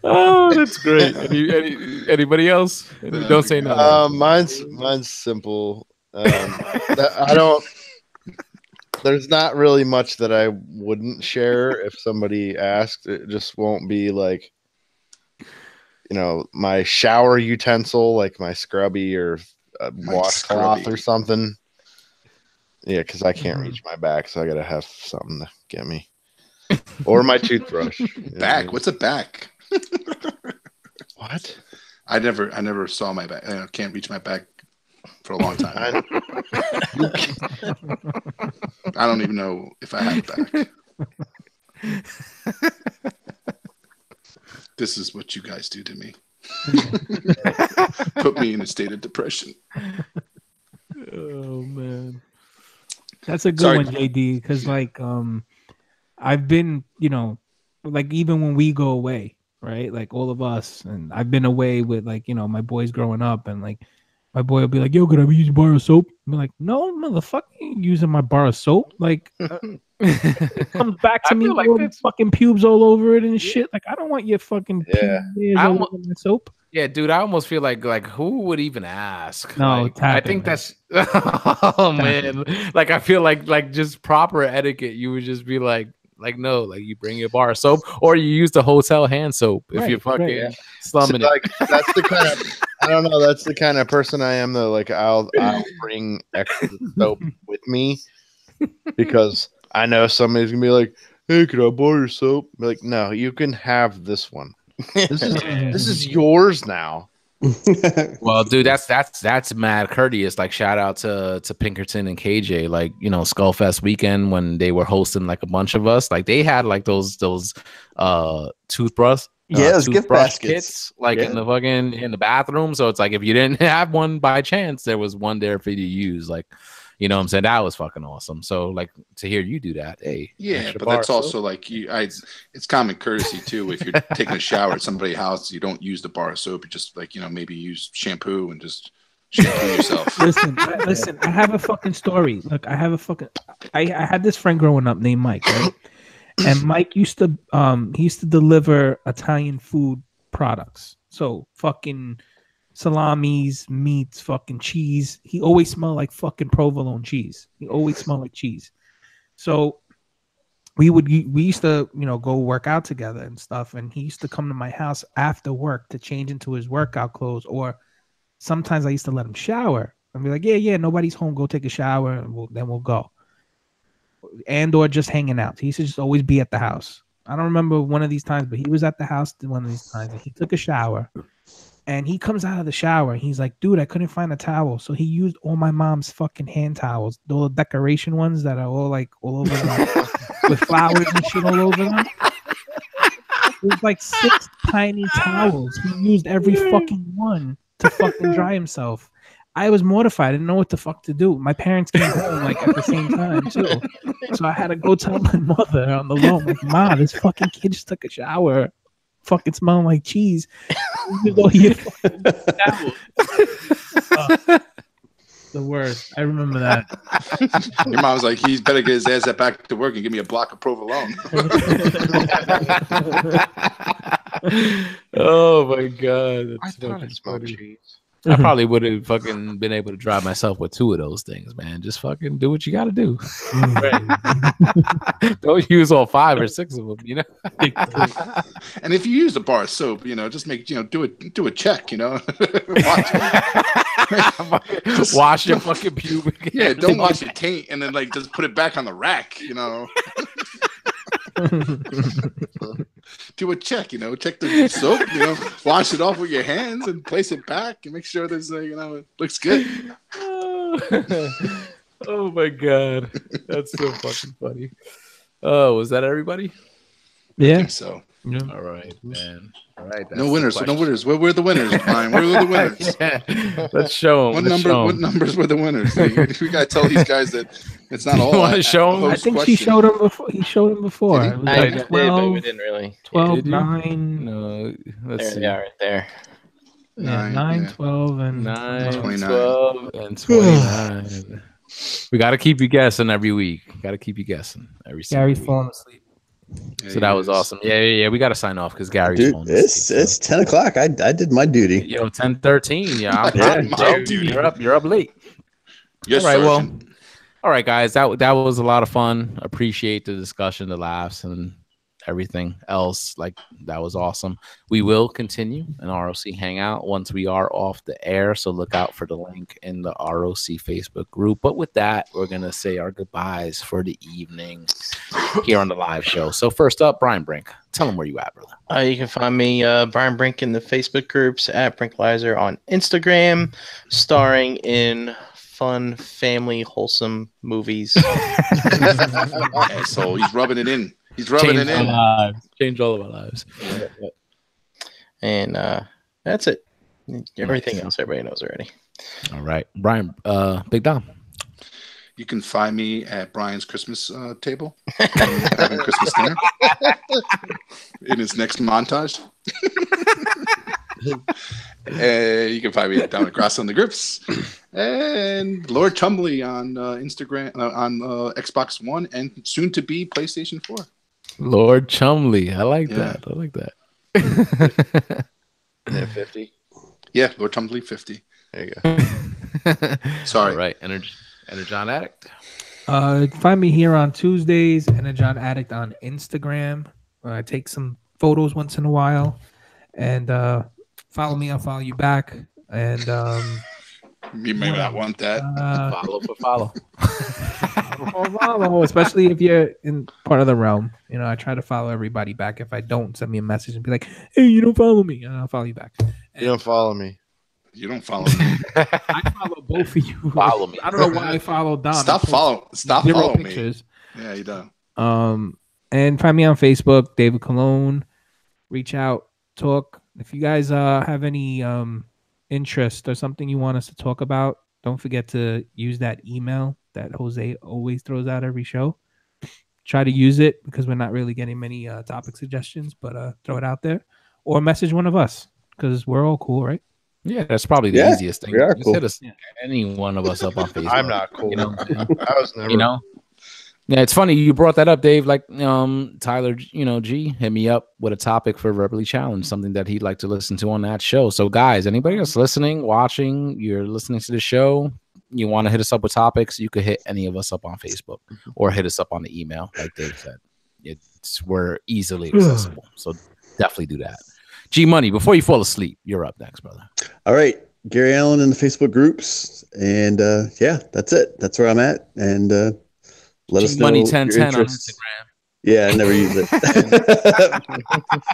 Oh, that's great. Anybody else? Don't say no. Mine's simple. I don't. There's not really much that I wouldn't share if somebody asked. It just won't be like, my shower utensil, like my scrubby or washcloth or something. Yeah, because I can't reach my back, so I gotta have something to get me. Or my toothbrush. Back? What's a back? What? I never saw my back. I can't reach my back for a long time. I don't even know if I have back. This is what you guys do to me. Put me in a state of depression. Oh man, that's a good one, JD. Because I've been, like even when we go away, right? Like all of us, and I've been away with my boys growing up, and like my boy will be like, "Yo, could I use a bar of soap?" I'm like, "No, motherfucker, you ain't using my bar of soap." Like, it comes back to me like fucking pubes all over it and shit. Like, I don't want your fucking pubes all over my soap. Yeah, dude, I almost feel like who would even ask? No, I think that's oh man. Like I feel like just proper etiquette, you would just be like no, like you bring your bar of soap or you use the hotel hand soap if you're fucking slumming it. Like that's the kind of I don't know, that's the kind of person I am though. Like I'll bring extra soap with me because I know somebody's gonna be like, "Hey, could I borrow your soap?" Be like, "No, you can have this one. This is yours now." Well, dude, that's mad courteous. Like, shout out to Pinkerton and KJ. Like, Skullfest weekend when they were hosting like a bunch of us. Like, they had like those toothbrush. Those gift baskets kits, in the bathroom. So it's like if you didn't have one by chance, there was one there for you to use. Like, you know what I'm saying? That was fucking awesome. So like to hear you do that, hey. Yeah, but that's also like it's common courtesy too. If you're taking a shower at somebody's house, you don't use the bar of soap. You just maybe use shampoo and just shampoo yourself. Listen, I have a fucking story. Look, I had this friend growing up named Mike, right? And Mike used to deliver Italian food products. So fucking salamis, meats, fucking cheese. He always smelled like fucking provolone cheese. He always smelled like cheese. So we used to, go work out together and stuff. And he used to come to my house after work to change into his workout clothes. Or sometimes I used to let him shower and be like, yeah, nobody's home. Go take a shower and then we'll go. And or just hanging out. He used to just always be at the house. I don't remember one of these times, but he was at the house one of these times and he took a shower. And he comes out of the shower. And he's like, dude, I couldn't find a towel. So he used all my mom's fucking hand towels, the little decoration ones that are all over with flowers and shit all over them. It was like 6 tiny towels. He used every fucking one to fucking dry himself. I was mortified. I didn't know what the fuck to do. My parents came home like at the same time too, so I had to go tell my mother on the loan, like, "Ma, this fucking kid just took a shower, fucking smelling like cheese." Even though he had fucking showered. The worst. I remember that. Your mom was like, "He's better get his ass back to work and give me a block of provolone." Oh my god, I that's thought fucking it smelled funny. cheese. I probably would have fucking been able to drive myself with 2 of those things, man. Just fucking do what you got to do. Don't use all 5 or 6 of them, you know. And if you use a bar of soap, just make do a check, Wash your fucking pubic. Yeah, don't wash your taint and then like just put it back on the rack, Do a check, check the soap, wash it off with your hands and place it back and make sure there's it looks good. Oh my god, that's so fucking funny. Oh, was that everybody? I think so. Yeah. All right, man. All right. No winners. Where were the winners, Brian? Where were the winners? Yeah. Let's show them. What numbers were the winners? We gotta tell these guys that it's not all. Want to show them? I think she showed him before. He showed him before. Did he? It was I like did, 12, but we didn't really. 12, Did you? 9. No, let's There see. they are, right there. Yeah, 9, 9, yeah. 12, and 9, 29. 12, and 29. We got to keep you guessing every week. Got to keep you guessing every single Gary's week. falling asleep. Yeah, So that was yes. awesome. Yeah. We got to sign off because Gary's Dude, falling asleep. it's 10 o'clock. I did my duty. 10:13. Yeah, I'm Yeah, tired, my bro. duty. You're up late. Yes, All right, well, Sergeant. all right, guys. That was a lot of fun. Appreciate the discussion, the laughs, and everything else. Like, that was awesome. We will continue an ROC hangout once we are off the air. So look out for the link in the ROC Facebook group. But with that, we're gonna say our goodbyes for the evening here on the live show. So first up, Brian Brink. Tell them where you at, brother. You can find me, Brian Brink, in the Facebook groups, at Brinklizer on Instagram, starring in fun, family, wholesome movies. So he's rubbing it in. He's rubbing it in. Change all of our lives. And that's it. Everything else everybody knows already. All right, Brian. Big Dom. You can find me at Brian's Christmas table, having Christmas dinner in his next montage. And you can find me down at Grass on the Grips and Lord Chumley on Instagram, on Xbox One, and soon to be PlayStation 4. Lord Chumley. I like Yeah. that. I like that. Yeah, 50. Yeah, Lord Chumley 50. There you go. Sorry. All right, Energon Addict. Find me here on Tuesdays, Energon Addict on Instagram. I take some photos once in a while, and follow me. I'll follow you back. And You may not want that. Follow for follow. follow, especially if you're in part of the realm. I try to follow everybody back. If I don't, send me a message and be like, "Hey, you don't follow me," and I'll follow you back. You don't follow me. You don't follow me. I follow both of you. Follow me. I don't know why I follow Don. Stop following me. Pictures. Yeah, you don't. And find me on Facebook, David Cologne. Reach out, talk. If you guys have any interest or something you want us to talk about, don't forget to use that email that Jose always throws out every show. Try to use it because we're not really getting many topic suggestions, but throw it out there or message one of us because we're all cool, right? Yeah, that's probably the Yeah, easiest thing. we are Just cool. hit us, any one of us up on Facebook. I'm not cool. You know, I was never. Yeah, it's funny you brought that up, Dave. Like, Tyler, G hit me up with a topic for Verbally Challenged, something that he'd like to listen to on that show. So, guys, anybody that's listening, watching, you're listening to the show, you want to hit us up with topics, you could hit any of us up on Facebook or hit us up on the email, like Dave said. We're easily accessible, so definitely do that. G Money, before you fall asleep, you're up next, brother. All right. Gary Allen in the Facebook groups. And yeah, that's it. That's where I'm at. And let us know. Money your 1010 on interests. Instagram. Yeah, I never use it.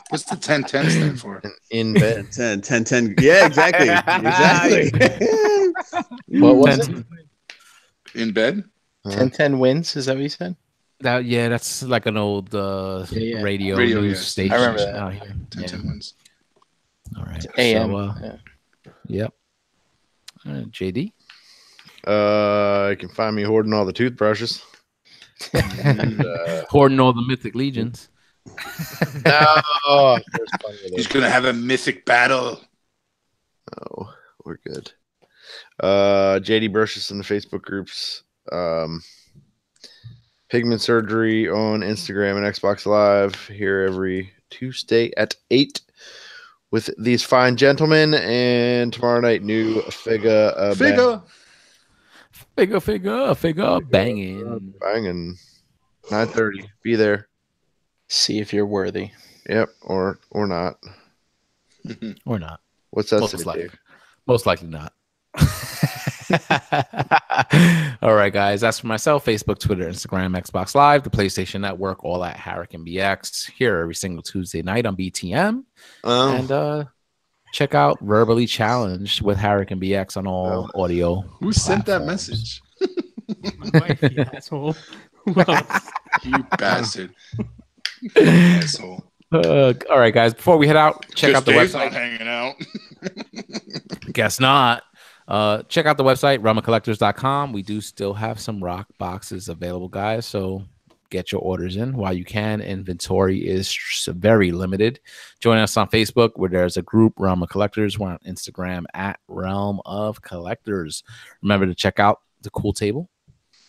What's the 1010 stand for? In bed. 10. Yeah, exactly. Exactly. What was it? In bed? 10-10 wins? Is that what you said? That's like an old yeah. radio Radio, news yes. station. I remember that. out here. 1010 wins. All right. AM. So, Yeah. yep. JD. You can find me hoarding all the toothbrushes. And, Hoarding all the mythic legions. no, there's plenty of He's those. gonna have a mythic battle. Oh, we're good. JD Brushes in the Facebook groups. Pigment Surgery on Instagram and Xbox Live here every Tuesday at 8 with these fine gentlemen. And tomorrow night, new figure banging. banging 9:30. Be there. See if you're worthy. Yep, or not. Or not. What's that Most say, likely. Dave? Most likely not. All right, guys. That's for myself. Facebook, Twitter, Instagram, Xbox Live, the PlayStation Network, all at Harrick and BX. Here every single Tuesday night on BTM. And check out Verbally Challenged with Harrick and BX on all audio. Who sent that platforms. message? My wife, you asshole. You bastard. You asshole. All right, guys. Before we head out, check out the Dave's website. not hanging out. Guess not. Check out the website, realmofcollectors.com. We do still have some rock boxes available, guys. So get your orders in while you can. Inventory is very limited. Join us on Facebook where there's a group, Realm of Collectors. We're on Instagram at Realm of Collectors. Remember to check out the cool table.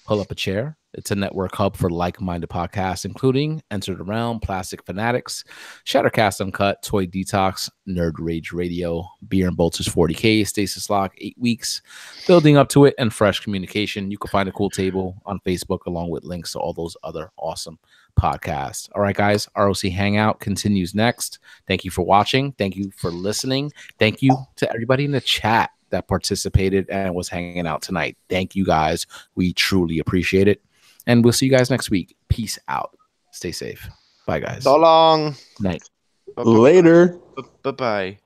Pull up a chair. It's a network hub for like-minded podcasts, including Enter the Realm, Plastic Fanatics, Shattercast Uncut, Toy Detox, Nerd Rage Radio, Beer and Bolters 40K, Stasis Lock, 8 weeks, building up to it, and Fresh Communication. You can find a cool table on Facebook along with links to all those other awesome podcasts. All right, guys, ROC Hangout continues next. Thank you for watching. Thank you for listening. Thank you to everybody in the chat that participated and was hanging out tonight. Thank you, guys. We truly appreciate it. And we'll see you guys next week. Peace out. Stay safe. Bye, guys. So long. Night. Later. Bye-bye.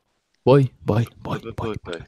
Bye. Bye. Bye-bye.